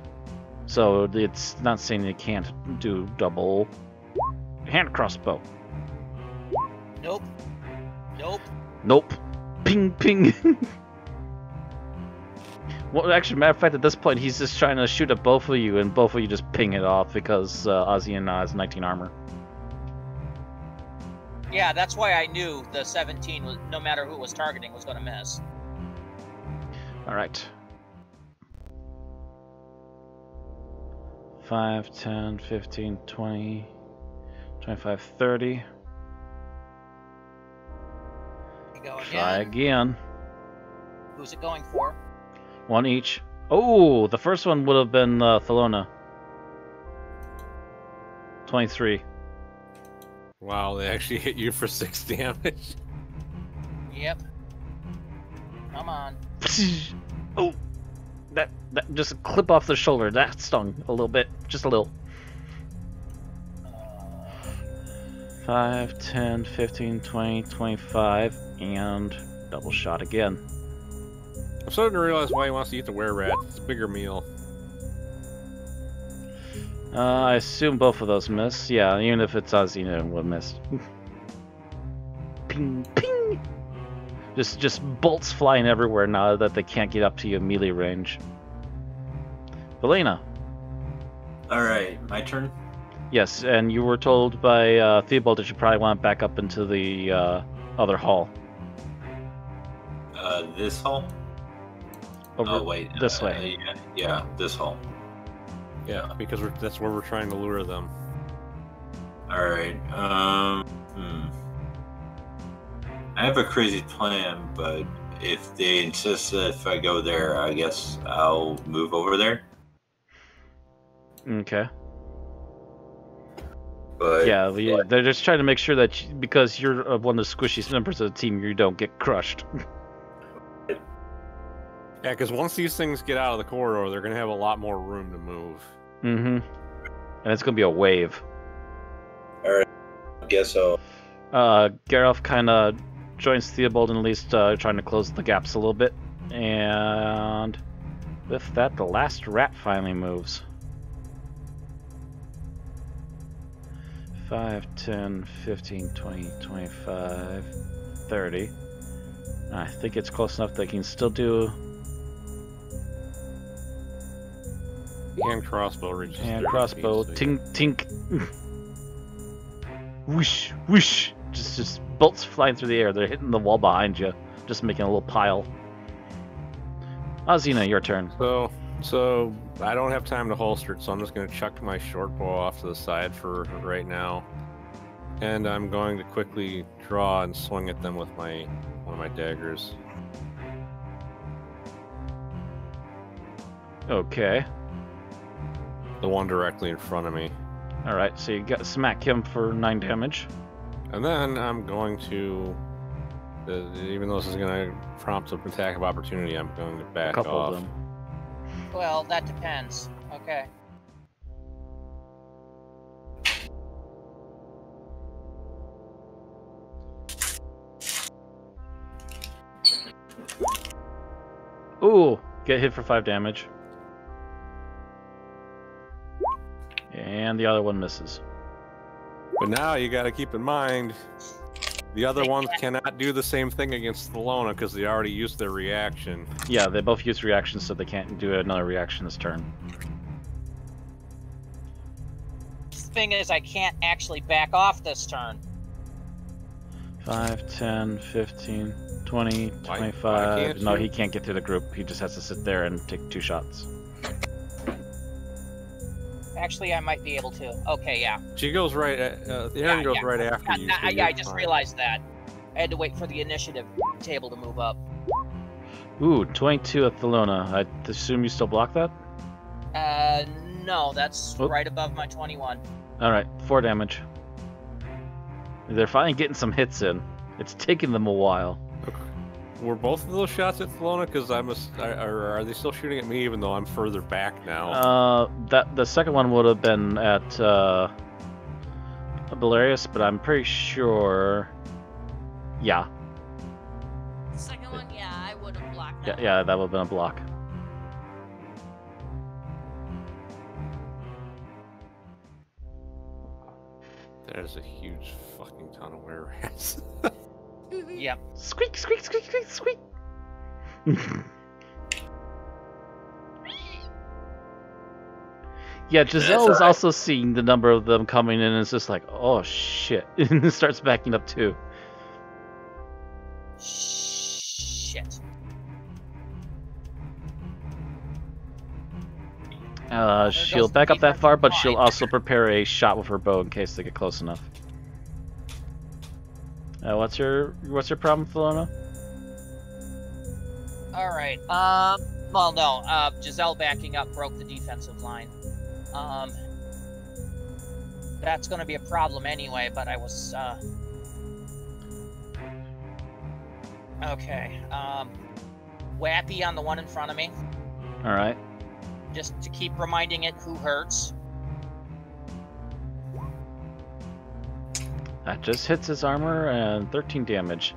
So it's not saying you can't do double hand crossbow. Nope. Nope. Nope. Ping, ping. Well, actually, matter of fact, at this point, he's just trying to shoot at both of you, and both of you just ping it off because Ozzy has 19 armor. Yeah, that's why I knew the 17, was, no matter who it was targeting, was going to miss. Alright. 5, 10, 15, 20, 25, 30. Try again. Who's it going for? 1 each. Oh, the first one would have been Thelona. 23. Wow, they actually hit you for 6 damage. Yep. Come on. Oh, that just clip off the shoulder. That stung a little bit, just a little. 5, 10, 15, 20, 25, and double shot again. I'm starting to realize why he wants to eat the were-rat. It's a bigger meal. I assume both of those miss. Yeah, even if it's Ozzy, it would miss. Ping, ping! Just bolts flying everywhere now that they can't get up to you melee range. Belena. Alright, my turn? Yes, and you were told by Theobald that you probably want to back up into the other hall. This hall? Over this way. Yeah, this hall. Yeah, because that's where we're trying to lure them. Alright, I have a crazy plan, but if they insist that if I go there, I guess I'll move over there. Okay. But yeah, they're just trying to make sure that because you're one of the squishy members of the team, you don't get crushed. Yeah, because once these things get out of the corridor, they're going to have a lot more room to move. Mm-hmm. And it's going to be a wave. Alright, I guess so. Gareth kind of joins Theobald and at least trying to close the gaps a little bit. And with that, the last rat finally moves. 5, 10, 15, 20, 25, 30. I think it's close enough they can still do... Hand crossbow reaches. Hand crossbow, tink, tink. Whoosh, whoosh. Just bolts flying through the air. They're hitting the wall behind you, just making a little pile. Azina, your turn. So I don't have time to holster it, so I'm just going to chuck my short bow off to the side for right now, and I'm going to quickly draw and swing at them with one of my daggers. Okay. The one directly in front of me. Alright, so you got smack him for 9 damage. And then I'm going to, even though this is going to prompt an attack of opportunity, I'm going to back a couple off. Of them. Well, that depends. Okay. Ooh, get hit for 5 damage. And the other one misses. But now you got to keep in mind, the other ones cannot do the same thing against Thelona because they already used their reaction. Yeah, they both use reactions, so they can't do another reaction this turn. thing is I can't actually back off this turn. 5, 10, 15, 20, 25. No, he can't get through the group. He just has to sit there and take 2 shots. Actually, I might be able to. Okay, yeah. She goes right. Aaron goes right after you. So I just realized that. I had to wait for the initiative table to move up. Ooh, 22 at Thelona. I assume you still block that? No, that's right above my 21. Alright, 4 damage. They're finally getting some hits in. It's taking them a while. Were both of those shots at Thelona? Because are they still shooting at me even though I'm further back now? The second one would have been at Belarius, but I'm pretty sure. Yeah. The second one, yeah, I would have blocked that. Yeah, that would have been a block. There's a huge fucking ton of were rats. Yep. Squeak, squeak, squeak, squeak, squeak. Yeah, Giselle is also seeing the number of them coming in and is just like, oh shit. And starts backing up too. Shit. She'll back up that far, but she'll also prepare a shot with her bow in case they get close enough. What's your problem, Thelona? Alright, well no, Giselle backing up broke the defensive line. That's gonna be a problem anyway, but I was, okay, Wappy on the one in front of me. Alright. Just to keep reminding it who hurts. That just hits his armor and 13 damage.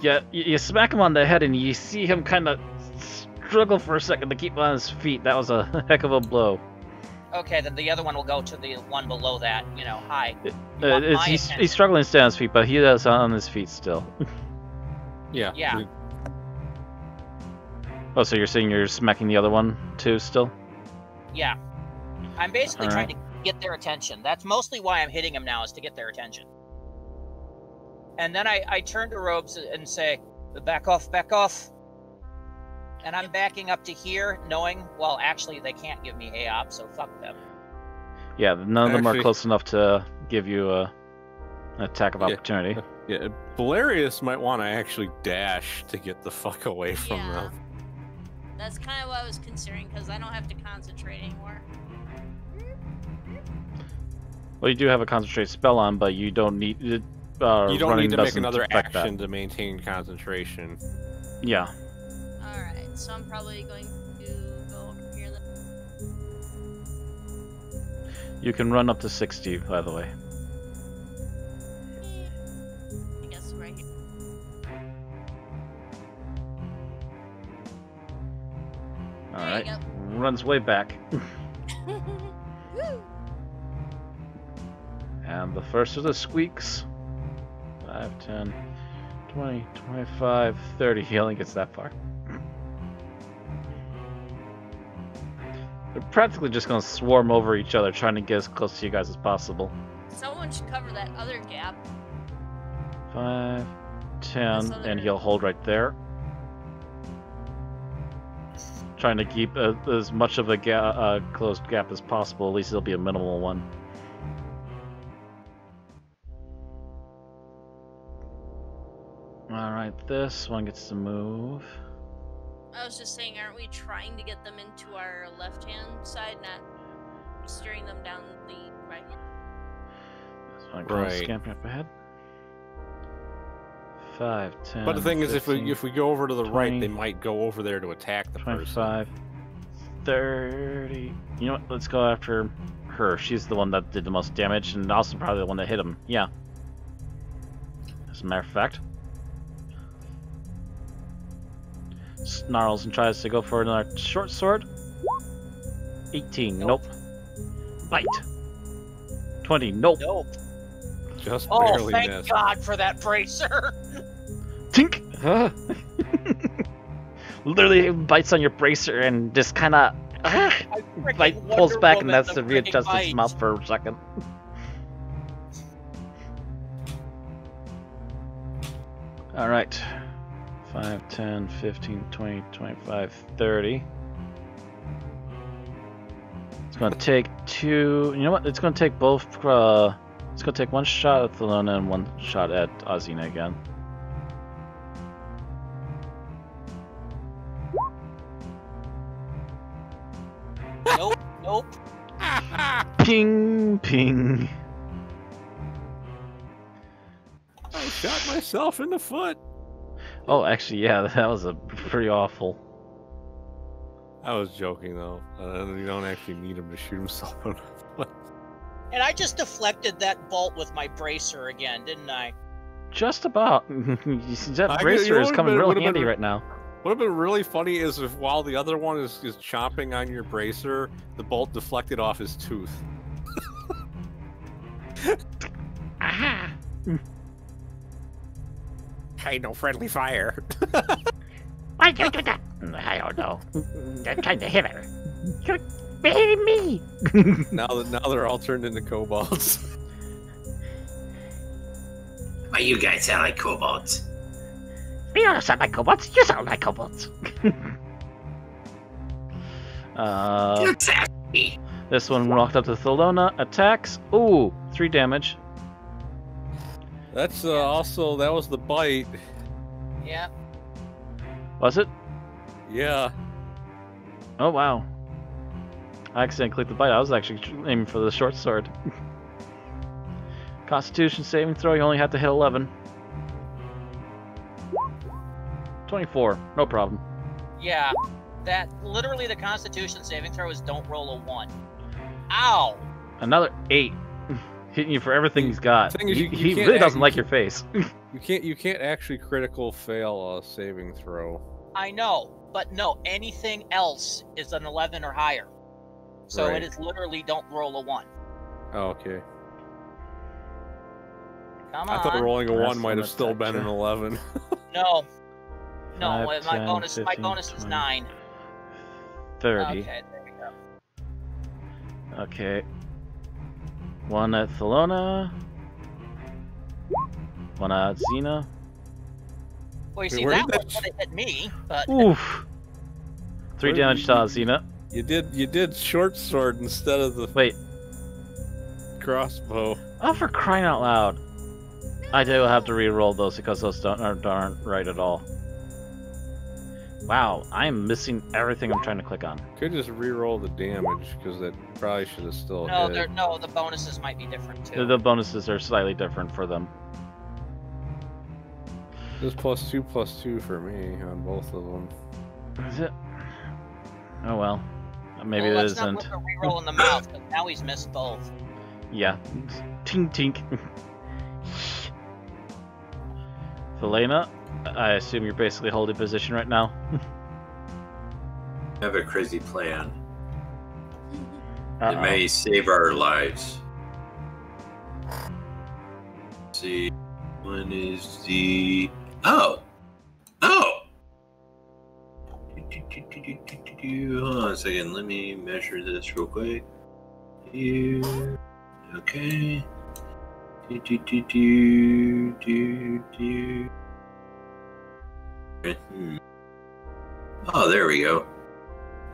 Yeah, you smack him on the head and you see him kind of struggle for a second to keep on his feet. That was a heck of a blow. Okay, then the other one will go to the one below that, you know, hi. He's struggling to stay on his feet, but he is on his feet still. Yeah. Yeah. Oh, so you're saying you're smacking the other one too still? Yeah. I'm basically trying to get their attention. That's mostly why I'm hitting him now, is to get their attention. And then I turn to Robes and say, back off, back off. And I'm backing up to here, knowing, well, actually, they can't give me AOP, so fuck them. Yeah, none of them are close enough to give you an attack of opportunity. Yeah, Belarius might want to actually dash to get the fuck away from them. That's kind of what I was considering, because I don't have to concentrate anymore. Well, you do have a concentrate spell on, but you don't need... you don't need to make another action to maintain concentration. Yeah. Alright, so I'm probably going to go over here then. You can run up to 60, by the way. I guess right here. Alright. Runs way back. And the first of the squeaks. 5, 10, 20, 25, 30. He only gets that far. They're practically just going to swarm over each other, trying to get as close to you guys as possible. Someone should cover that other gap. 5, 10, and he'll hold right there. Trying to keep as much of a closed gap as possible. At least it'll be a minimal one. Alright, this one gets to move. I was just saying, aren't we trying to get them into our left-hand side, not steering them down the right hand? This one goes scampering up ahead. 5, 10. But the thing 15, is, if we go over to the 20, right, they might go over there to attack the 25, person. 30. You know what? Let's go after her. She's the one that did the most damage, and also probably the one that hit him. Yeah. As a matter of fact. Snarls and tries to go for another short sword. 18, nope. Bite. 20, nope. Nope. Just barely thank missed. God for that bracer. Tink! Literally bites on your bracer and just kind of Bite pulls back and has to readjust its mouth for a second. Alright. 5, 10, 15, 20, 25, 30. It's going to take two... You know what? It's going to take both... it's going to take one shot at Thelona and one shot at Azina again. Nope. Ping, ping. I shot myself in the foot. Oh, actually, yeah, that was a pretty awful. I was joking, though. You don't actually need him to shoot himself in the foot. And I just deflected that bolt with my bracer again, didn't I? Just about. That bracer is coming real handy right now. What would have been really funny is if while the other one is chomping on your bracer, the bolt deflected off his tooth. Aha! Hey, no friendly fire. Why did you do that? I don't know. They're trying to hit her. You're beating me! now they're all turned into kobolds. Why you guys sound like kobolds? We don't sound like kobolds. You sound like kobolds. Attack me. This one walked up to Thelona. Attacks. Ooh, 3 damage. That's also, that was the bite. Yeah. Was it? Yeah. Oh, wow. I accidentally clicked the bite. I was actually aiming for the short sword. Constitution saving throw, you only have to hit 11. 24, no problem. Yeah. That, literally the Constitution saving throw is don't roll a 1. Ow! Another 8. Hitting you for everything he's got. Thing is, he really doesn't like your face. You can't actually critical fail a saving throw. I know, but no, anything else is an 11 or higher. So Right. it is literally don't roll a 1. Oh, okay. Come I on. thought rolling a That's 1 might have an still been an attack. 11. No. No, 5, my 10, bonus 15, my bonus is 20. 9. 30. Okay, there we go. Okay. 1 at Thelona. 1 at Xena. Well, you see, where that did one would have hit me, but Oof. 3 Where damage to Xena. You did short sword instead of the Wait. crossbow. Oh, for crying out loud. I do have to re-roll those because those aren't right at all. Wow, I am missing everything I'm trying to click on. Could just re-roll the damage because that probably should have still hit. no, the bonuses might be different too. The bonuses are slightly different for them. This +2/+2 for me on both of them. Is it? Oh well. Maybe well, it let's isn't. not put the reroll in the mouth, because now he's missed both. Yeah. Tink tink. Thelena, I assume you're basically holding position right now. I have a crazy plan. Uh-oh. It may save our lives. Let's see, one is the oh. Hold on a second. Let me measure this real quick. Okay. Oh, there we go.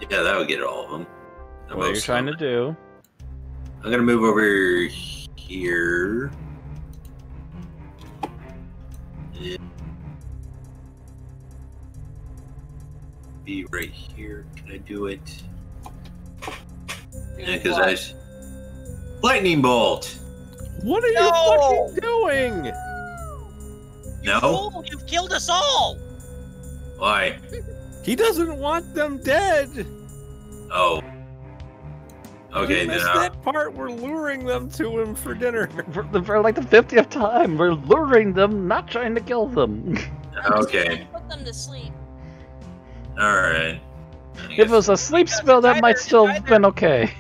Yeah, that would get all of them. What are you trying to do? I'm gonna move over here. Yeah. Be right here. Can I do it? Yeah, because lightning bolt. What are No! you fucking doing? No. Fool, you've killed us all! Why? He doesn't want them dead. Oh. Okay, You then missed that part. We're luring them to him for dinner. For like the 50th time, we're luring them, not trying to kill them. Okay. Put them to sleep. All right. If it was a sleep spell, that might still have been okay.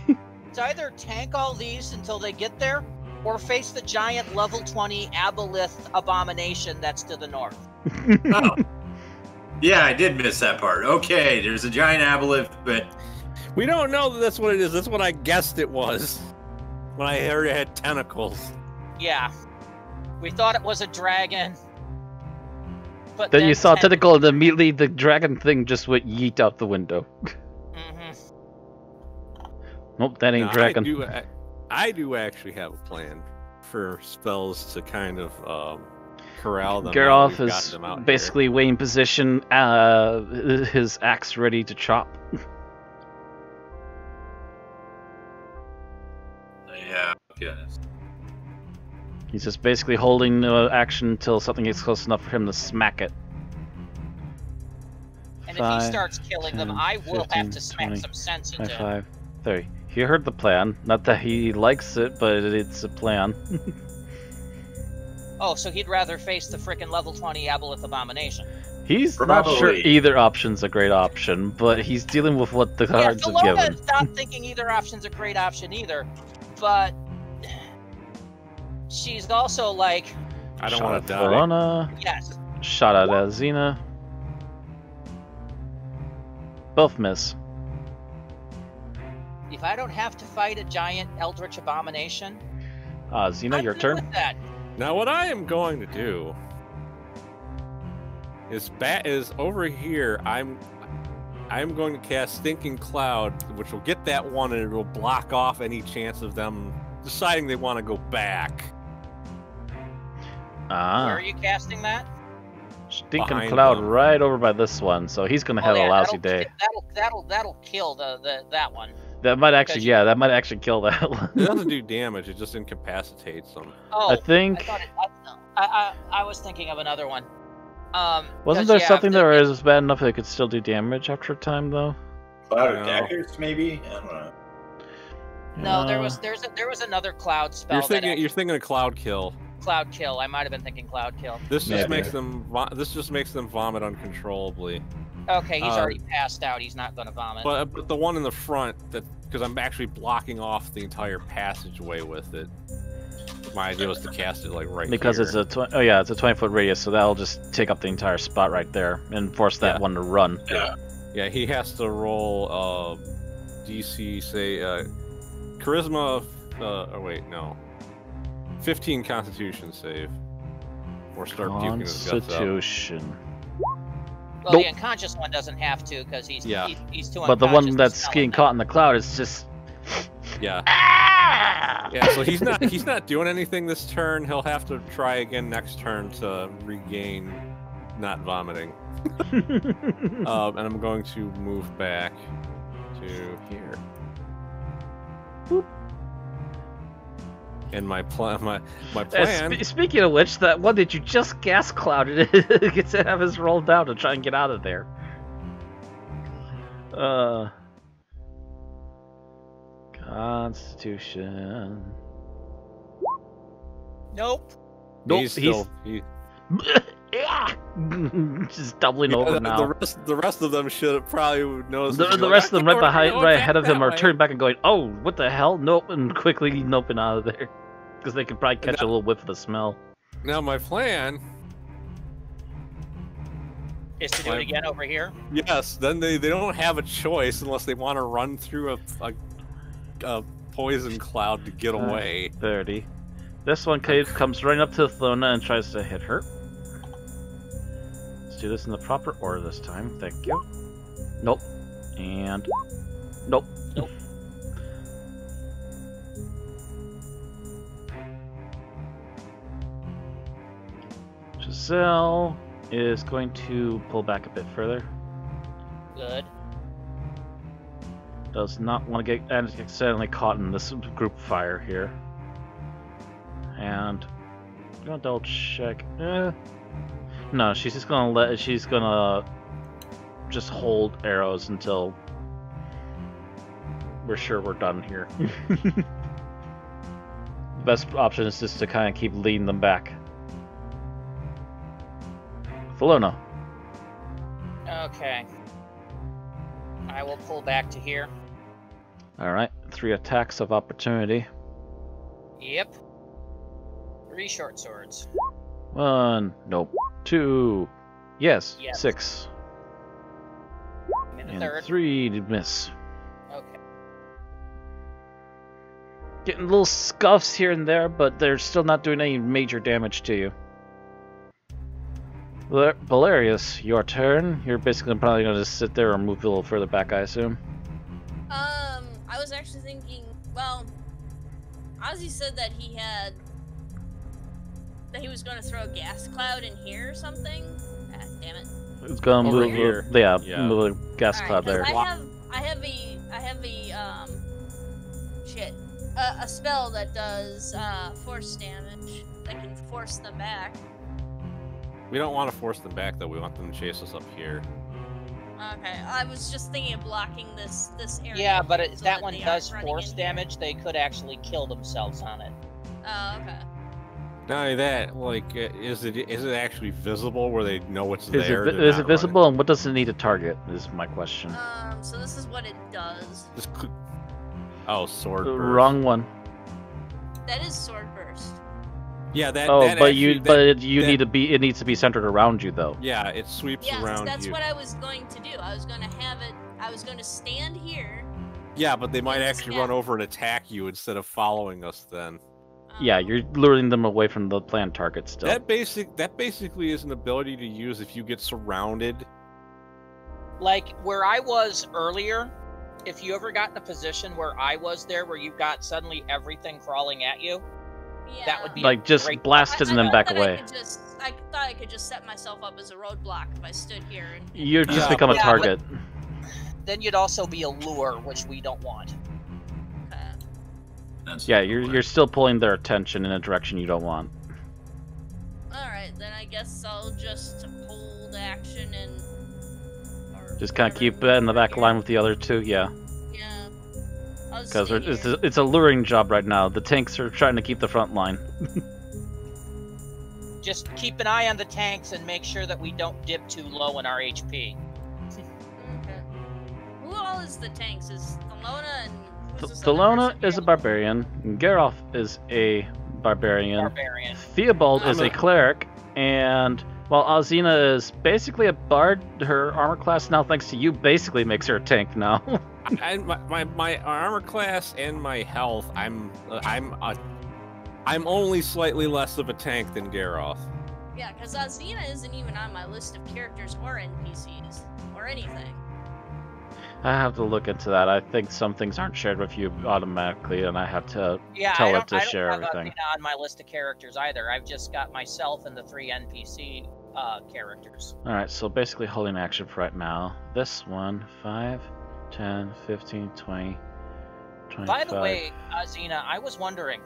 It's either tank all these until they get there, or face the giant level 20 aboleth abomination that's to the north. Oh. Yeah, I did miss that part. Okay, there's a giant aboleth, but We don't know that that's what it is. That's what I guessed it was when I heard it had tentacles. Yeah. We thought it was a dragon. But Then you saw a tentacle, and immediately the dragon thing just went yeet out the window. Nope, that ain't dragon. I do actually have a plan for spells to kind of corral them. Geralt is basically waiting position, his axe ready to chop. Yeah, yes. He's just basically holding action until something gets close enough for him to smack it. And if he starts killing them, I will have to smack some sense into him. 5, 30. He heard the plan. Not that he likes it, but it's a plan. Oh, so he'd rather face the frickin' level 20 Aboleth Abomination. He's not sure either option's a great option, but he's dealing with what the cards have given. Philona's not thinking either option's a great option either, but she's also like... I don't want to die. Philona. Yes. Shot at Xena. Both miss. If I don't have to fight a giant Eldritch Abomination... Xena, your turn. With that. Now what I am going to do is over here. I'm going to cast Stinking Cloud, which will get that one, and it will block off any chance of them deciding they want to go back. Where are you casting that? Stinking Cloud right over by this one, so he's gonna have a lousy day. That'll kill that one. That might actually, that might actually kill that one. It doesn't do damage; it just incapacitates them. Oh, I think. I was thinking of another one. Wasn't there something that was bad enough that it could still do damage after a time, though? Cloud of Daggers, maybe. I don't know. No, there was another cloud spell. You're thinking of Cloud Kill. Cloud Kill. I might have been thinking Cloud Kill. This just makes them vomit uncontrollably. Okay, he's already passed out. He's not going to vomit. But the one in the front, because I'm actually blocking off the entire passageway with it. My idea was to cast it like right because here. It's a 20-foot radius, so that'll just take up the entire spot right there and force that one to run. Yeah, he has to roll DC, say charisma. Oh wait, no. 15 Constitution save, or start puking his guts out. Constitution. Well, the unconscious one doesn't have to because he's too unconscious. But the one that's getting caught in the cloud is just. Yeah. So he's not doing anything this turn. He'll have to try again next turn to regain not vomiting. And I'm going to move back to here. Boop. And my plan. Speaking of which, that one that you just gas clouded gets to have his roll down to try and get out of there. Constitution. Nope. He's just doubling over now. The rest of them should probably notice. The rest of them right ahead of him are turning back and going, "Oh, what the hell?" Nope, and quickly noping out of there because they could probably catch a little whiff of the smell. Now my plan is to do it again over here. Yes, then they don't have a choice unless they want to run through a poison cloud to get away. 30. This one comes right up to Thona and tries to hit her. Let's do this in the proper order this time. Thank you. Nope. And nope. Nope. Giselle is going to pull back a bit further. Good. Does not want to get accidentally caught in this group fire here. And I'm gonna double check. No, she's just gonna just hold arrows until we're sure we're done here. The best option is just to kind of keep leading them back. Philona. Okay. I will pull back to here. Alright, 3 attacks of opportunity. Yep. 3 short swords. 1, nope. 2, yes. 6. And the And third. 3 to miss. Okay. Getting little scuffs here and there, but they're still not doing any major damage to you. Valerius, your turn. You're basically probably going to just sit there or move a little further back, I assume. I was actually thinking, well, Ozzy said that he was going to throw a gas cloud in here or something. Ah, damn it. It's going to move here. Yeah, move a gas All cloud right, there. I have a spell that does force damage that can force them back. We don't want to force them back, though. We want them to chase us up here. Okay, I was just thinking of blocking this area. Yeah, but so that one they does aren't force running in damage. They could actually kill themselves on it. Oh, okay. Not only that, like, is it actually visible where they know it's there? Is it visible, and what does it need to target? Is my question. So this is what it does. Oh, sword burst. Wrong one. That is sword burst. Yeah, that. Oh, that but actually, need to be. It needs to be centered around you, though. Yeah, it sweeps around that's you. what I was going to do. I was going to have it. I was going to stand here. Yeah, but they might actually run over and attack you instead of following us. Then. Yeah, you're luring them away from the planned target still. That basically is an ability to use if you get surrounded. Like where I was earlier, if you ever got in a position where I was there, where you got suddenly everything crawling at you, that would be like just blasting them back away. I thought I could just set myself up as a roadblock if I stood here. You just become a target. Then you'd also be a lure, which we don't want. Yeah, you're still pulling their attention in a direction you don't want. Alright, then I guess I'll just hold action and... Just kind of keep it in the back line with the other two, yeah. Yeah. Because it's a luring job right now. The tanks are trying to keep the front line. Just keep an eye on the tanks and make sure that we don't dip too low in our HP. Okay. Who all is the tanks? Is Thelona and... Thelona is a barbarian. Geralf is a barbarian. Theobald is a cleric, and while Alzina is basically a bard, her armor class now, thanks to you, basically makes her a tank now. my armor class and my health, I'm only slightly less of a tank than Geralf. Yeah, because Alzina isn't even on my list of characters or NPCs or anything. I have to look into that. I think some things aren't shared with you automatically, and I have to tell it to share everything. I don't have on my list of characters either. I've just got myself and the 3 NPC characters. Alright, so basically holding action for right now. This one, 5, 10, 15, 20, 25. By the way, Xena, I was wondering,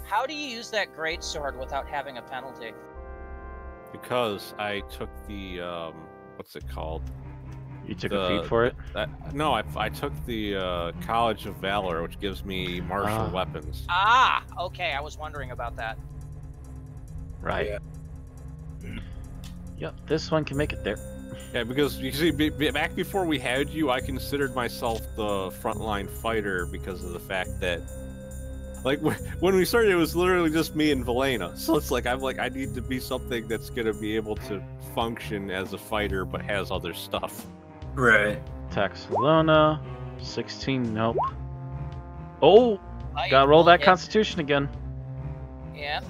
how do you use that greatsword without having a penalty? Because I took the, what's it called? You took a feat for it? No, I took the College of Valor, which gives me martial weapons. Ah, okay. I was wondering about that. Right. Yep, this one can make it there. Yeah, because you see, back before we had you, I considered myself the frontline fighter because of the fact that, like, when we started, it was literally just me and Valena. So it's like, I need to be something that's gonna be able to function as a fighter, but has other stuff. Right. Taxalona, 16, nope. Oh! Gotta roll that Constitution again. Yeah.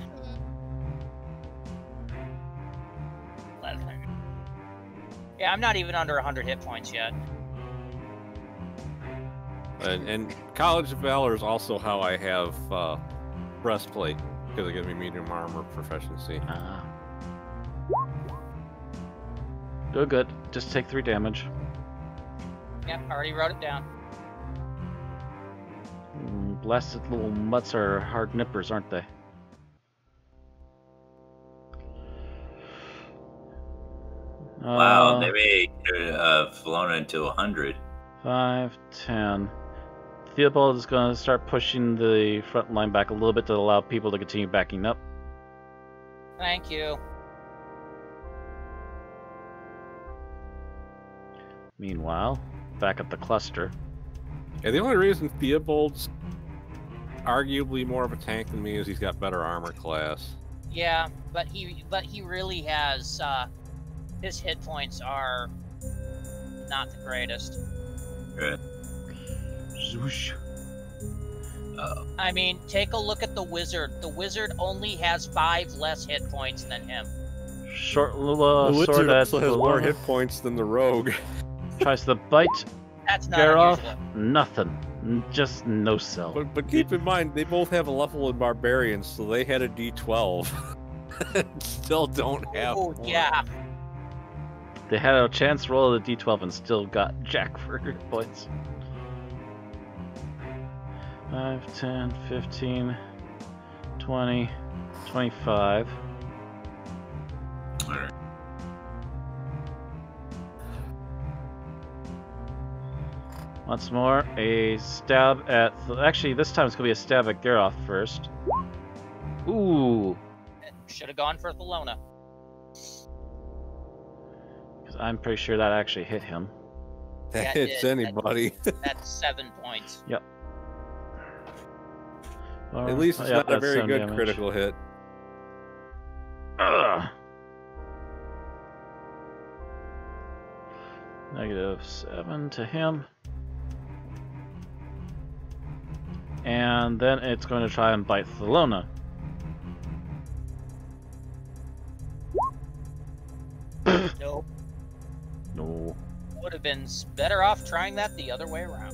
Yeah, I'm not even under 100 hit points yet. And College of Valor is also how I have breastplate, because it gives me medium armor proficiency. Good. Just take 3 damage. Yep, already wrote it down. Blasted little mutts are hard nippers, aren't they? Wow, they made Valona into 100. 5, 10. Theobald is going to start pushing the front line back a little bit to allow people to continue backing up. Thank you. Meanwhile, back at the cluster. Yeah, the only reason Theobald's arguably more of a tank than me is he's got better armor class. Yeah, but he really has his hit points are not the greatest. Right. Zoosh. I mean, take a look at the wizard. The wizard only has 5 less hit points than him. Short The sword wizard at also has more hit points than the rogue. Tries to bite That's not Geralt. unusual. Nothing. Just no sell. But keep in mind, they both have a level in barbarians, so they had a D12. Still don't have. Oh yeah. They had a chance to roll the D12 and still got jack for hit points. 5, 10, 15, 20, 25. Alright. Once more, a stab at... Actually, this time it's going to be a stab at Geralt first. Ooh! Should have gone for Thelona. Because I'm pretty sure that actually hit him. That Yeah, hits anybody. That's 7 points. Yep. Or, At least it's yep, not a that's very 7 good damage. critical hit. Ugh. -7 to him. And then it's going to try and bite Thelona. Nope. No. Would have been better off trying that the other way around.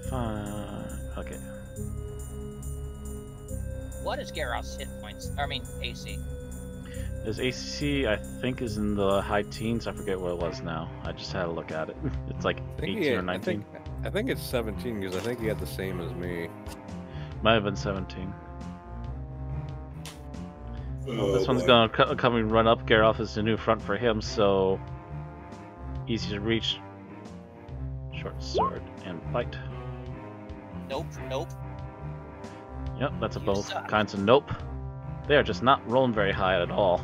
Fine. Okay. What is Geralt's hit points? I mean, AC. His AC, I think, is in the high teens. I forget what it was now. I just had to look at it. It's like I think 18 or 19. I think it's 17 because I think he had the same as me. Might have been 17. Well, Oh, this one's boy. gonna come and run up. Geralt is the new front for him, so easy to reach. Short sword and bite. Nope. Nope. Yep, that's a You both suck. kinds of nope. They are just not rolling very high at all.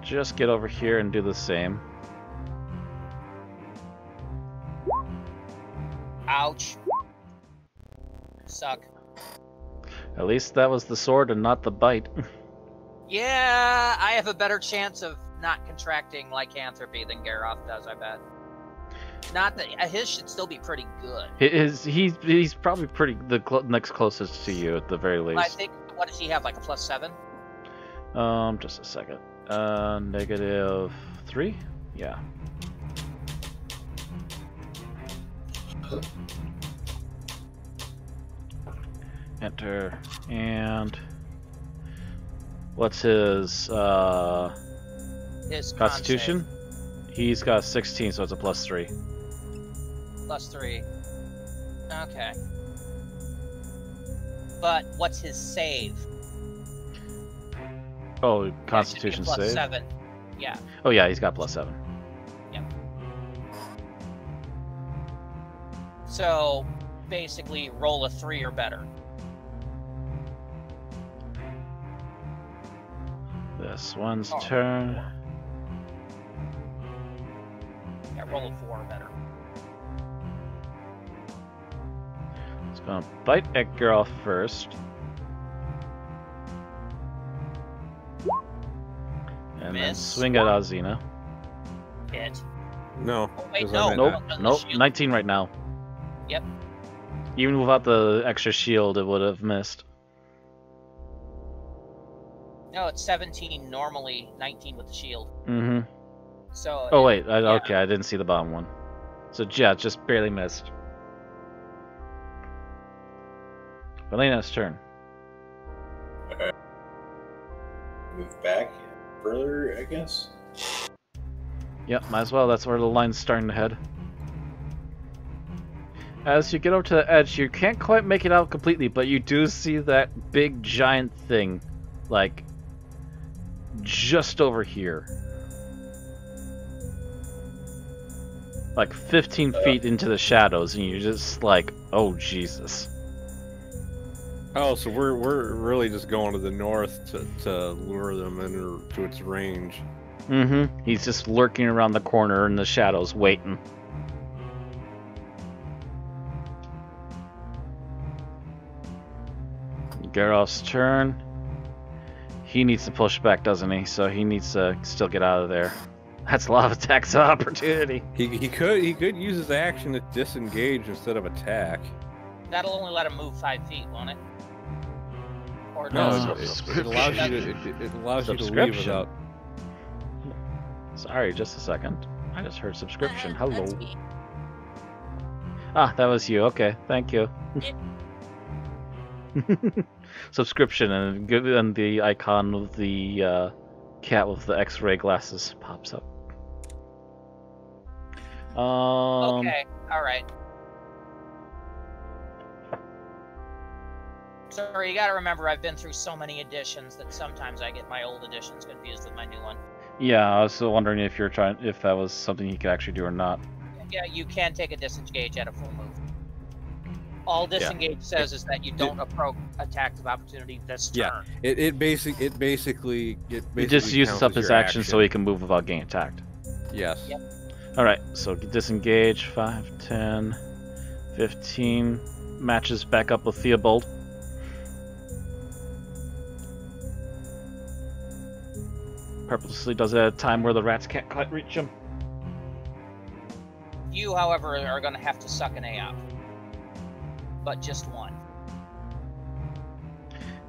Just get over here and do the same. Ouch. Suck. At least that was the sword and not the bite. Yeah, I have a better chance of not contracting lycanthropy than Geralt does, I bet. Not that his should still be pretty good. He's probably pretty next closest to you at the very least. I think, what does he have, like a +7? Just a second. -3? Yeah. Enter. And what's his His con constitution? He's got 16, so it's a +3. save, +3. Okay. But what's his save? Oh, constitution That should be a save? +7. Yeah. Oh yeah, he's got +7. So, basically, roll a 3 or better. This one's Oh, turn. Yeah, roll a 4 or better. It's gonna bite at Geralt first. And then Miss. swing at Azina. Hit. No. Oh, wait, 'cause no. I'm at- Nope, on the nope, shield. 19 right now. Yep. Even without the extra shield, it would have missed. No, it's 17 normally, 19 with the shield. Mm-hmm. So. Oh wait, yeah. okay, I didn't see the bottom one. So yeah, just barely missed. Valena's turn. Move back further, I guess. Yep, might as well. That's where the line's starting to head. As you get over to the edge, you can't quite make it out completely, but you do see that big giant thing, like, just over here. Like 15 feet into the shadows, and you're just like, oh Jesus. Oh, so we're really just going to the north to lure them into its range. Mm-hmm. He's just lurking around the corner in the shadows, waiting. Geralt's turn. He needs to push back, doesn't he? So he needs to still get out of there. That's a lot of attacks of opportunity. He could use his action to disengage instead of attack. That'll only let him move 5 feet, won't it? Or No, no? it allows you to. It allows you to leave without. Sorry, just a second. I just heard subscription. Hello. That's me. Ah, that was you. Okay, thank you. Subscription and the icon of the cat with the X-ray glasses pops up. Okay, all right. Sorry, you gotta remember I've been through so many editions that sometimes I get my old editions confused with my new one. Yeah, I was still wondering if if that was something he could actually do or not. Yeah, you can take a disengage at a full move. All disengage says is that you don't approach attacks of opportunity this turn. Yeah, it basically He just uses up his action so he can move without getting attacked. Yes. Yep. Alright, so disengage, 5, 10, 15, matches back up with Theobald. Purposely does it at a time where the rats can't quite reach him. You, however, are going to have to suck an A out. But just one.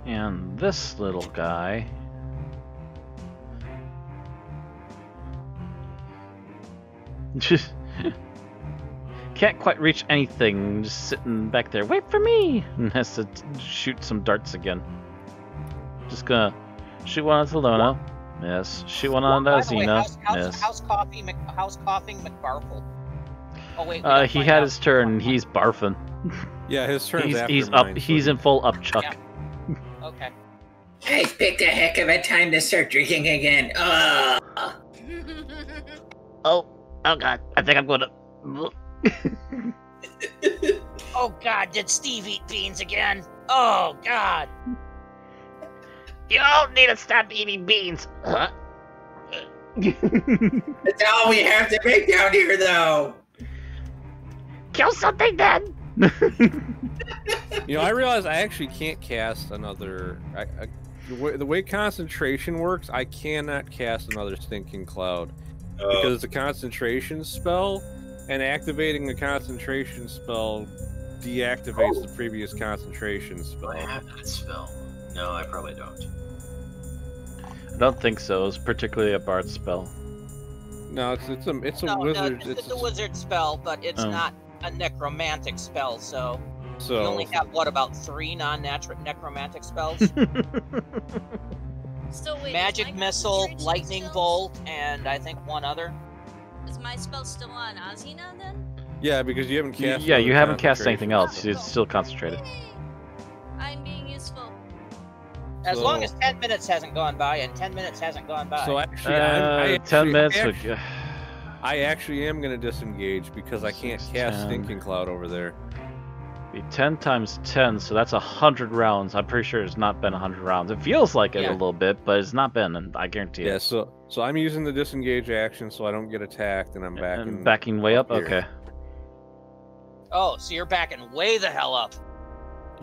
And this little guy... just can't quite reach anything, just sitting back there. Wait for me! And has to shoot some darts again. Just gonna shoot one at Luna. Miss. Shoot one on Xena. Miss. How's coughing McBarfel? Oh wait. He had his turn. He's barfing. Yeah, his turn's after he's mine, up. He's in full up chuck. Yeah. Okay. I picked a heck of a time to start drinking again. Oh God! I think I'm gonna. Oh God! Did Steve eat beans again? Oh God! You don't need to stop eating beans. Huh? That's all we have to make down here, though. Kill something then. I realize I actually can't cast another. The way concentration works, I cannot cast another Stinking Cloud because it's a concentration spell, and activating a concentration spell deactivates the previous concentration spell. I have that spell. No, I probably don't. I don't think so. It's particularly a bard spell. No, it's a No, wizard. it's a wizard spell, but it's not a necromantic spell. So So you only have about 3 non-natural necromantic spells: Still wait. magic missile, lightning bolt, and I think one other. Is my spell still on Azina then? Yeah, because you haven't cast. Yeah, you haven't cast concentration. anything else. It's still concentrated. Yay! I'm being useful. As long as 10 minutes hasn't gone by, and 10 minutes hasn't gone by. So actually, 10 minutes. I actually am going to disengage because I can't cast 10. Stinking Cloud over there. Be 10 times 10, so that's 100 rounds. I'm pretty sure it's not been 100 rounds. It feels like it a little bit, but it's not been, and I guarantee it. Yeah, so I'm using the disengage action so I don't get attacked, and I'm backing. And backing way up. here. Okay. Oh, so you're backing way the hell up.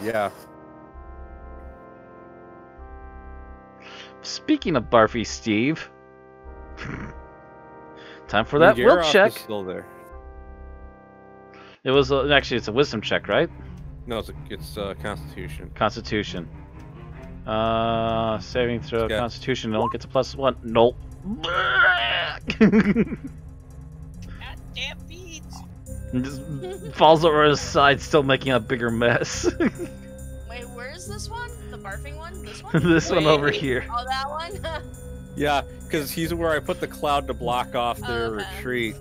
Yeah. Speaking of Barfy Steve, time for that will Yaroff check. is still there. It was actually it's a wisdom check, right? No, it's Constitution. Constitution. Saving throw. Okay. Constitution. No one gets a +1. Nope. Goddamn beads. Just falls over his side, still making a bigger mess. Wait, where is this one? The barfing one? This one? This one over Wait. here. Oh, that one? Yeah, because he's where I put the cloud to block off their Okay. retreat,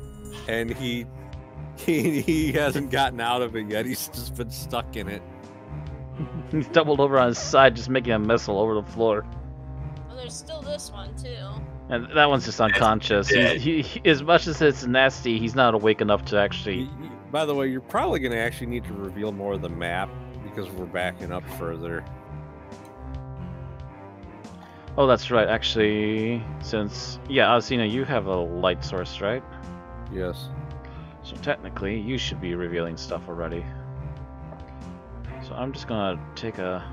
and he hasn't gotten out of it yet. He's just been stuck in it. He's doubled over on his side, just making a mess all over the floor. Oh, there's still this one, too. And that one's just unconscious. He, as much as it's nasty, he's not awake enough to actually. By the way, you're probably going to actually need to reveal more of the map because we're backing up further. Oh, that's right. Actually, since Alcina, you have a light source, right? Yes. So technically, you should be revealing stuff already. So I'm just gonna take a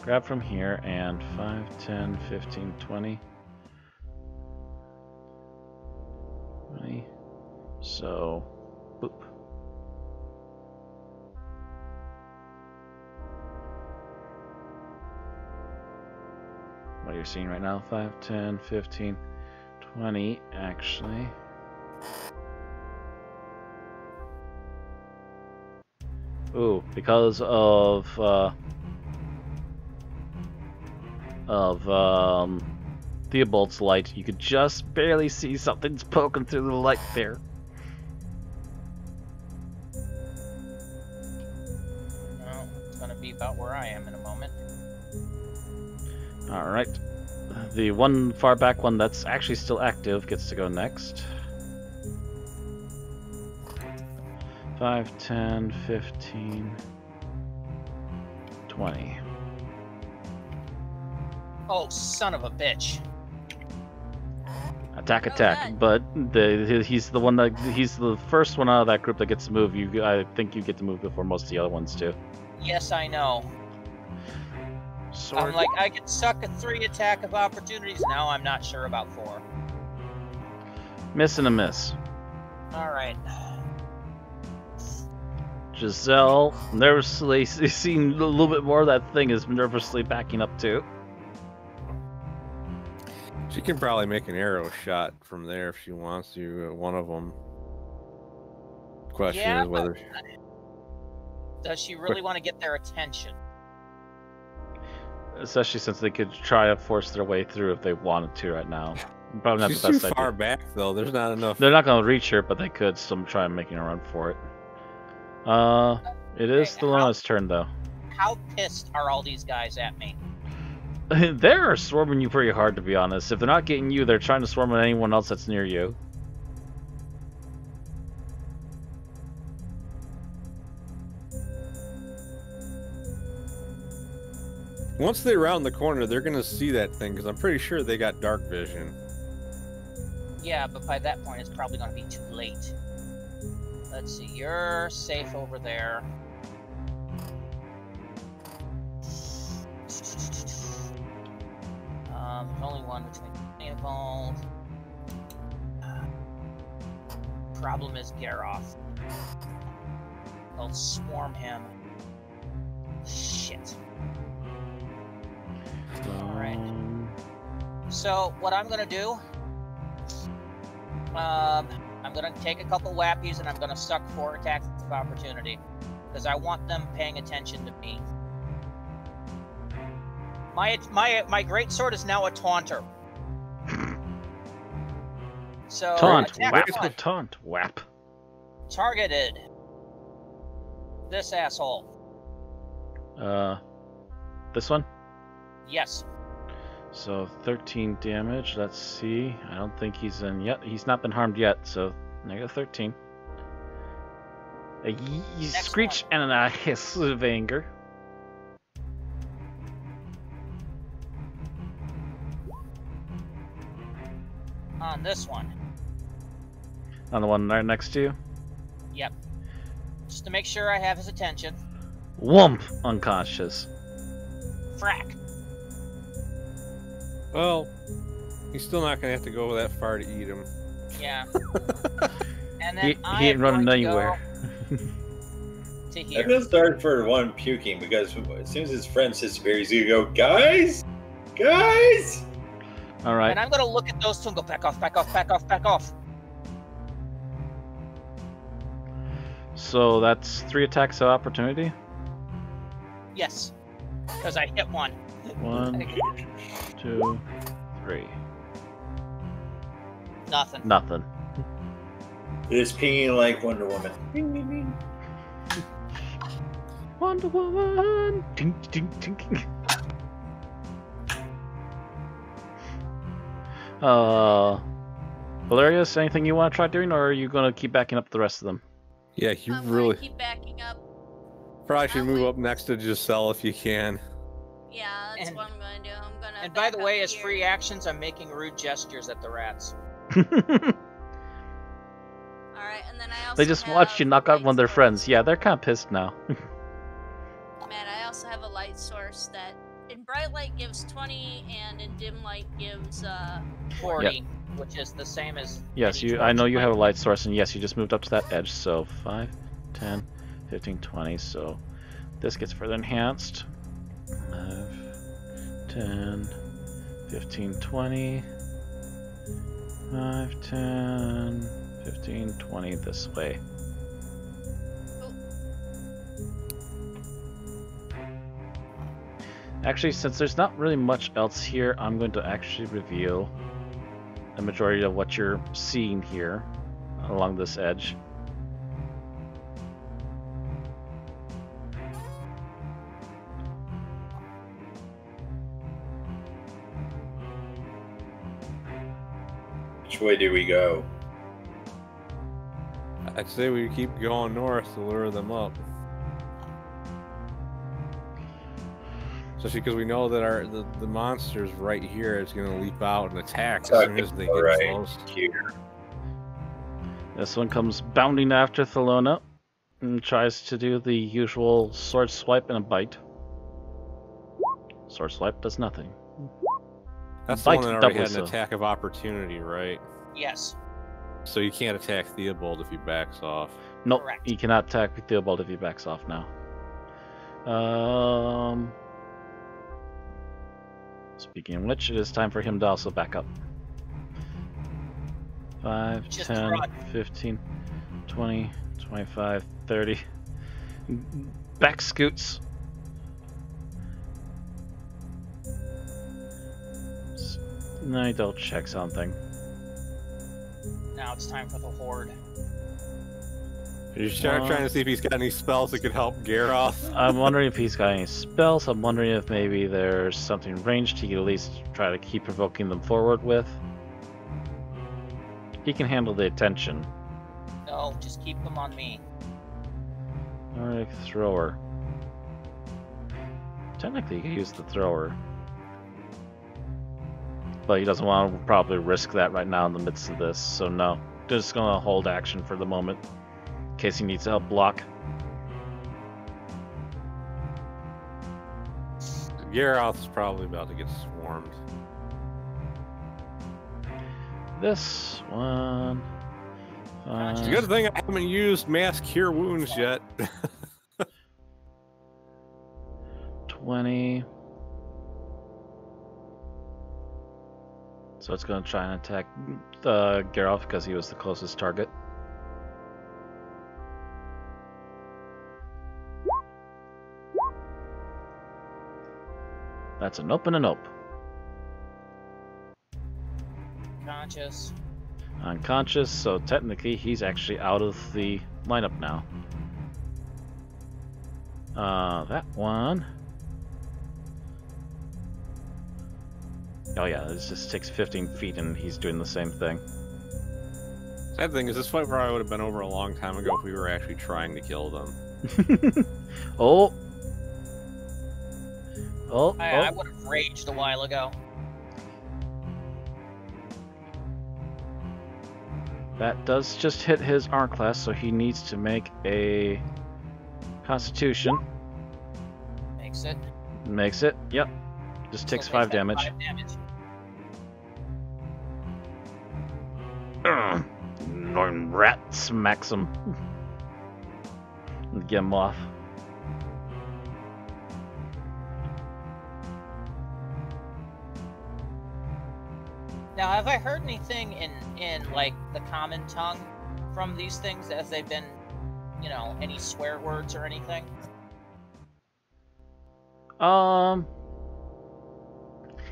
grab from here and 5, 10, 15, 20. So, boop. What you're seeing right now, 5, 10, 15, 20, actually. Ooh, because of Theobald's light, you could just barely see something's poking through the light there. Well, it's gonna be about where I am in a moment. Alright. The one far back one that's actually still active gets to go next. 5, 10, 15, 20. Oh, son of a bitch. Attack, attack. But he's the first one out of that group that gets to move. I think you get to move before most of the other ones do. Yes, I know. Sword. I'm like, I get stuck at 3 attack of opportunities. Now I'm not sure about 4. Miss and a miss. Alright. Giselle, nervously, seeing a little bit more of that thing, is nervously backing up too. She can probably make an arrow shot from there if she wants to. One of them. Question is whether. Does she really want to get their attention? Especially since they could try to force their way through if they wanted to right now. Probably not She's the best too idea. far back though. There's not enough. They're not going to reach her, but they could still try making a run for it. It is still on his turn though. How pissed are all these guys at me? They're swarming you pretty hard, to be honest. If they're not getting you, they're trying to swarm at anyone else that's near you. Once they round the corner, they're gonna see that thing because I'm pretty sure they got dark vision. Yeah, but by that point, it's probably gonna be too late. Let's see. You're safe over there. There's only one between Theobald. Problem is Garoth. They'll swarm him. Shit. Alright. So, what I'm gonna do... I'm gonna take a couple whappies and I'm gonna suck 4 attacks of opportunity. Because I want them paying attention to me. My great sword is now a taunter. So Taunt, whap, taunt, whap. Targeted. This asshole. This one? Yes. So 13 damage. Let's see. I don't think he's in yet. He's not been harmed yet. So negative 13. A screech and a hiss of anger. On this one. On the one right next to you? Yep. Just to make sure I have his attention. Whomp! Unconscious. Frack. Well, he's still not gonna have to go that far to eat him. Yeah. And then he ain't running anywhere. To here. I'm gonna start for one puking because as soon as his friend disappears, he's gonna go, guys! Guys! Alright. And I'm gonna look at those two and go, back off, back off, back off, back off. So that's 3 attacks of opportunity? Yes. Because I hit one. 1, 2, 3. Nothing. Nothing. It's pinging like Wonder Woman. Ding, ding, ding. Wonder Woman! Ding, ding, ding. Valerius, anything you want to try doing, or are you going to keep backing up the rest of them? Yeah, you I'm really gonna keep backing up. probably should move up next to Giselle if you can. Yeah, that's what I'm gonna do. I'm gonna. And by back the way, up as here. free actions, I'm making rude gestures at the rats. All right, and then I also. They just watched you knock out one of their friends. Yeah, they're kind of pissed now. Man, I also have a light source that in bright light gives 20, and in dim light gives 40. Yep. which is the same as. Yes, I know you have a light source, and yes, you just moved up to that edge. So 5, 10, 15, 20. So this gets further enhanced. 5, 10, 15, 20. 5, 10, 15, 20 this way. Actually, since there's not really much else here, I'm going to actually reveal the majority of what you're seeing here along this edge. Which way do we go? I'd say we keep going north to lure them up. Especially because we know that the monster's right here is going to leap out and attack as soon as they get close. Here. This one comes bounding after Thelona and tries to do the usual sword swipe and a bite. Sword swipe does nothing. That's the one that already had an attack of opportunity, right? Yes. So you can't attack Theobald if he backs off. Nope, you cannot attack Theobald if he backs off now. Speaking of which, it is time for him to also back up. 5, 10, 15, 20, 25, 30. Back scoots. Now double check something. Now it's time for the horde. You're trying to see if he's got any spells that could help Garroth? I'm wondering if he's got any spells. I'm wondering if maybe there's something ranged he could at least try to keep provoking them forward with. He can handle the attention. No, just keep them on me. Alright, thrower. Technically, he could use the thrower. But he doesn't want to probably risk that right now in the midst of this, so no. Just gonna hold action for the moment. In case he needs to help block. Garroth's probably about to get swarmed. This one. It's a good thing I haven't used Mass Cure Wounds yet. 20. So it's going to try and attack Garroth because he was the closest target. That's a nope and a nope. Conscious. Unconscious, so technically he's actually out of the lineup now. That one. Oh yeah, this just takes 15 feet and he's doing the same thing. Sad thing is, this fight probably would have been over a long time ago if we were actually trying to kill them. Oh! I would have raged a while ago. That does just hit his arm class, so he needs to make a Constitution. Makes it. Makes it, yep. Just takes 5 damage. 5 damage. Norton Rat smacks him. Get him off. Now, have I heard anything in like the common tongue from these things as they've been, you know, any swear words or anything?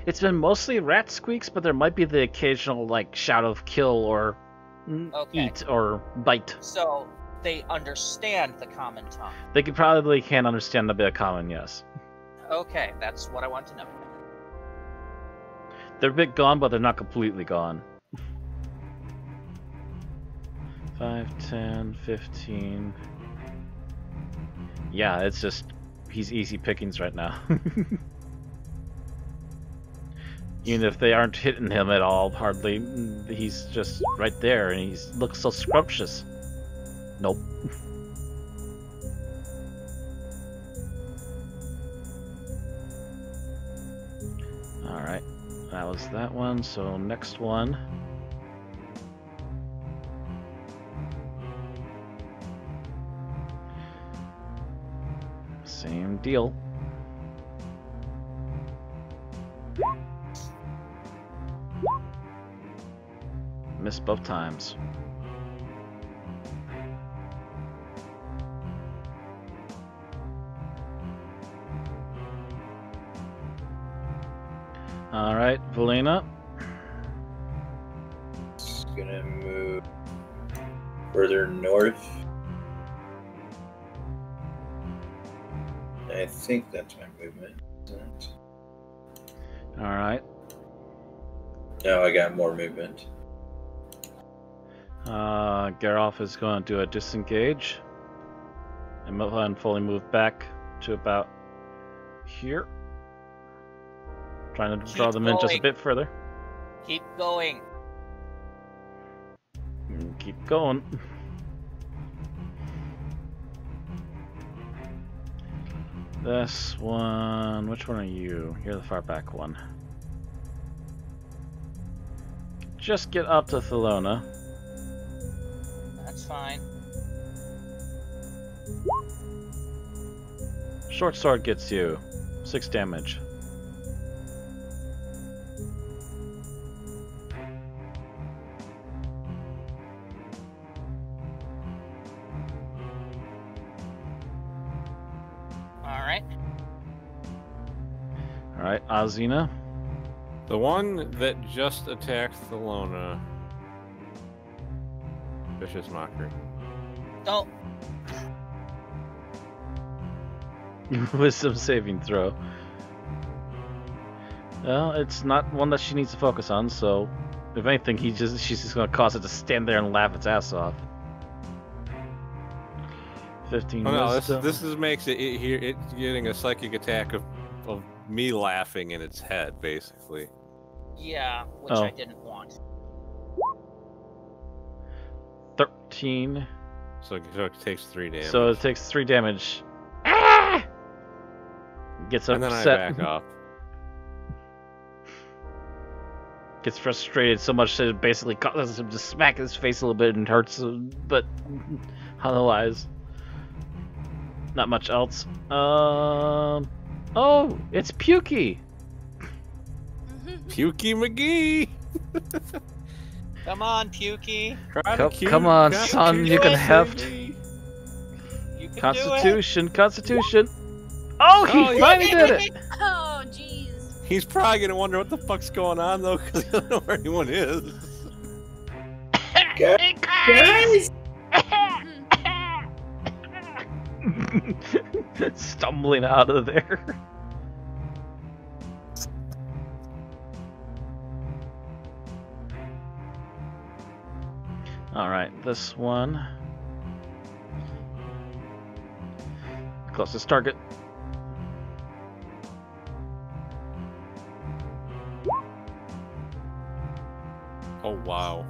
It's been mostly rat squeaks, but there might be the occasional like shout of kill or eat or bite. So they understand the common tongue. They probably can understand a bit of common, yes. Okay, that's what I want to know. They're a bit gone, but they're not completely gone. 5, 10, 15. Yeah, it's just he's easy pickings right now. Even if they aren't hitting him at all, hardly, he's just right there, and he looks so scrumptious. Nope. Alright, that was that one, so next one. Same deal. Missed both times. All right, Valena. It's gonna move further north. I think that's my movement, isn't it? All right. No, I got more movement. Geralf is going to do a disengage and fully move back to about here. Trying to draw them in just a bit further. Keep going. Keep going. This one, which one are you? You're the far back one. Just get up to Thelona. That's fine. Short sword gets you 6 damage. Alright, Azina. The one that just attacked Thelona. Vicious Mockery. Don't. Wisdom saving throw. Well, it's not one that she needs to focus on, so if anything, she's just gonna cause it to stand there and laugh its ass off. 15 wisdom. This makes it's getting a psychic attack of me laughing in its head, basically. Yeah, which I didn't want. 13. So it takes 3 damage. So it takes 3 damage. Ah! Gets upset. And then I back up. Gets frustrated so much that it basically causes him to smack his face a little bit and hurts him, but otherwise, not much else. Oh, it's Pukey! Pukey McGee! Come on, Pukey. Come on, son, you can heft. You can Constitution, Constitution. Oh, he finally did it! Oh, jeez. He's probably gonna wonder what the fuck's going on, though, because he doesn't know where anyone is. Guys! Stumbling out of there. Alright, this one. Closest target. Oh, wow.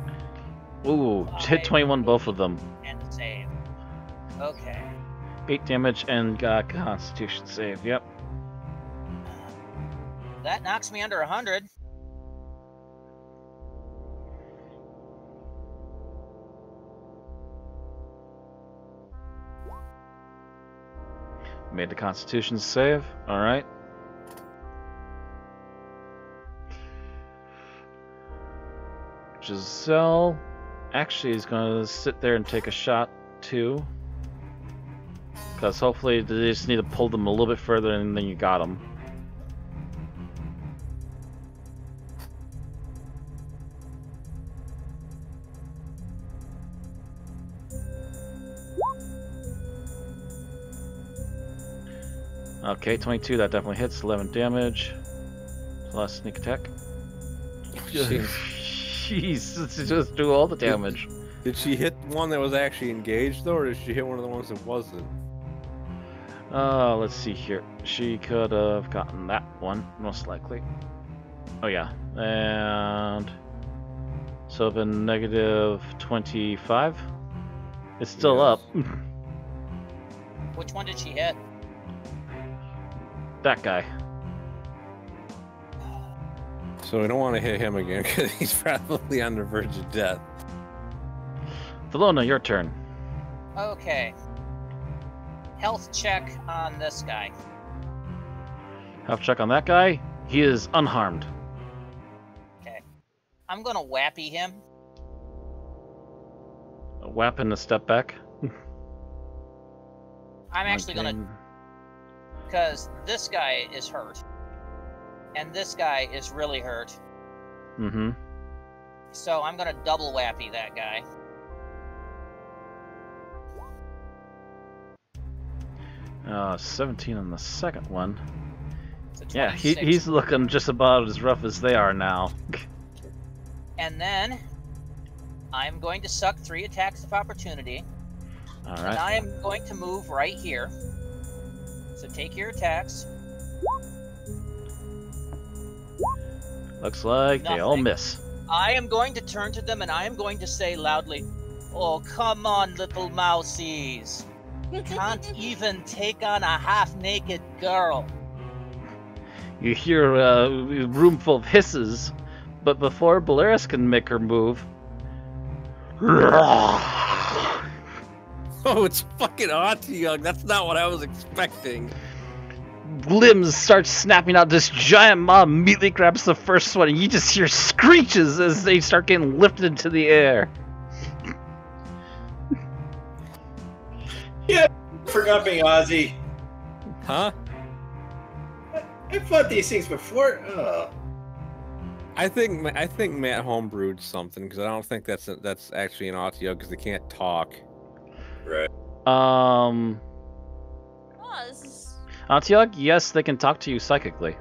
Ooh, hit 21 both of them. And save. Okay. 8 damage and Constitution save, yep. That knocks me under 100. Made the Constitution save, alright. Giselle actually is going to sit there and take a shot too. Because hopefully they just need to pull them a little bit further and then you got them. Okay, 22, that definitely hits. 11 damage. Plus sneak attack. Jeez, just do all the damage. Did she hit one that was actually engaged, though, or did she hit one of the ones that wasn't? Let's see here. She could have gotten that one, most likely. Oh, yeah. And so been negative 25. It's still up. Which one did she hit? That guy. So we don't want to hit him again because he's probably on the verge of death. Thelona, your turn. Okay. health check on this guy. Health check on that guy. He is unharmed. Okay. I'm gonna whappy him. A whap and a step back. I'm actually gonna... Because this guy is hurt. And this guy is really hurt. Mm-hmm. So I'm gonna double whappy that guy. Uh, 17 on the second one. So Yeah, 26. he's looking just about as rough as they are now. And then I'm going to suck 3 attacks of opportunity. All And right. I am going to move right here. So take your attacks. Looks like they all Nothing. miss. I am going to turn to them and I am going to say loudly, "Oh, come on, little mousies. You can't even take on a half-naked girl." You hear a room full of hisses, but before Belarus can make her move... Oh, it's fucking Young. That's not what I was expecting. limbs start snapping out. This giant mob immediately grabs the first one, and you just hear screeches as they start getting lifted into the air. Yeah, forgot being Aussie. Huh? I fought these things before. Oh. I think Matt homebrewed something because I don't think that's actually an audio because they can't talk. Right. Oh, this is... Antiog, yes, they can talk to you psychically.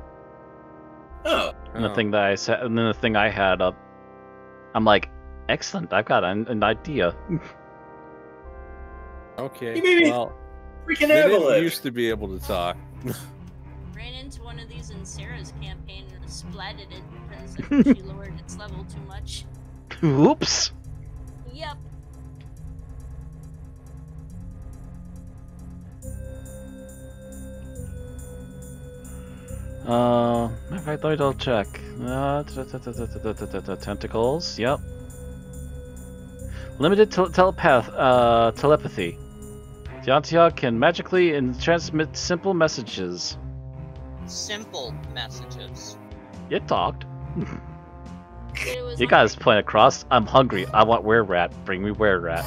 Oh. And the thing that I said, and then the thing I had up, I'm excellent. I've got an idea. Okay. You made me well, freaking they didn't avalanche. used to be able to talk. Ran into one of these in Sarah's campaign and splatted it because she lowered its level too much. Oops. Yep. I thought I'll check. Tentacles, yep. Limited telepathy. The Antiog can magically transmit simple messages. Simple messages. It talked. It was You guys point across. I'm hungry. I want were-rat. Bring me were-rat.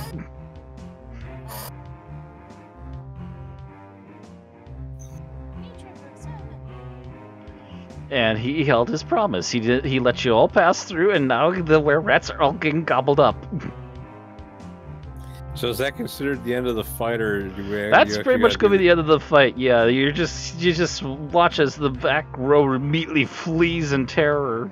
And he held his promise. He let you all pass through, and now the were-rats are all getting gobbled up. So is that considered the end of the fight, or do we? That's pretty much gonna be the end of the fight. Yeah, you just watch as the back row immediately flees in terror.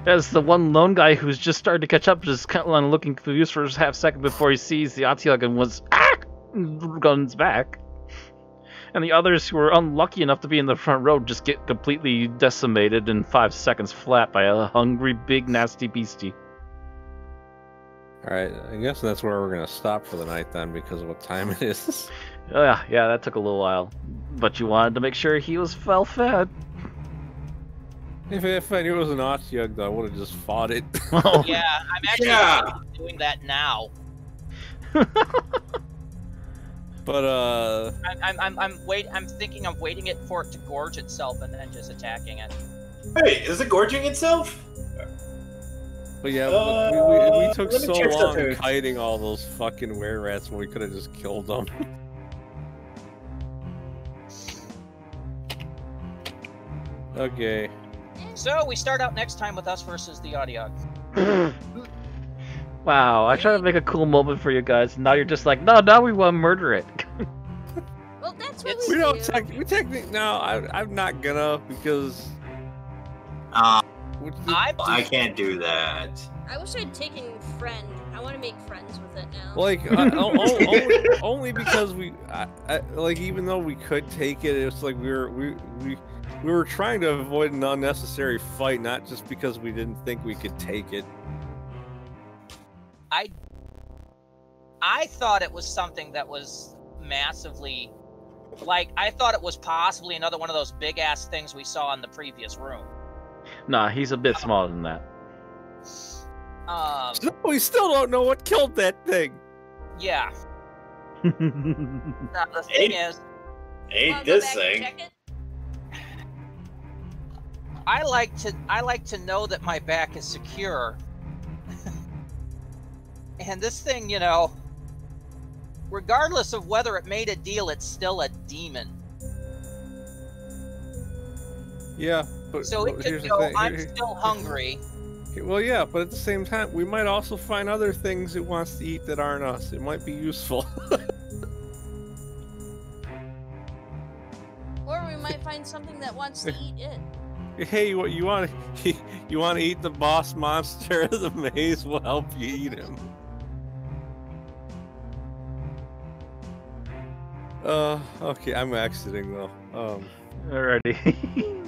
As the one lone guy who's just started to catch up, just kind of looking confused for a half second before he sees the Antiog and was guns back. And the others who were unlucky enough to be in the front row just get completely decimated in 5 seconds flat by a hungry, big, nasty beastie. Alright, I guess that's where we're gonna stop for the night then, because of what time it is. Yeah, that took a little while. But you wanted to make sure he was well fed. If I knew it was an Otyug, though, I would have just fought it. Yeah, I'm actually doing that now. But I'm thinking of waiting it for it to gorge itself and then just attacking it. Wait, is it gorging itself? But yeah, we took let me so check long something. kiting all those fucking were-rats when we could have just killed them. Okay. So we start out next time with us versus the Audiog. Wow, I tried to make a cool moment for you guys. Now you're just like, no, now we want to murder it. Well, that's what We we don't do. we technically no, I'm not gonna because I can't do that. I wish I'd taken friend. I want to make friends with it now. like only because we like even though we could take it, it's like we were trying to avoid an unnecessary fight, not just because we didn't think we could take it. I thought it was something that was massively, like, I thought it was possibly another one of those big ass things we saw in the previous room. Nah, he's a bit smaller than that. So we still don't know what killed that thing. Yeah. Now the thing is, ain't this thing. I like to know that my back is secure. And this thing, you know, regardless of whether it made a deal, it's still a demon. Yeah, but so it could go, I'm still hungry. Well, yeah, but at the same time, we might also find other things it wants to eat that aren't us. It might be useful. Or we might find something that wants to eat it. Hey, what you want to eat the boss monster of the maze? We'll help you eat him. Okay, I'm exiting though. Alrighty.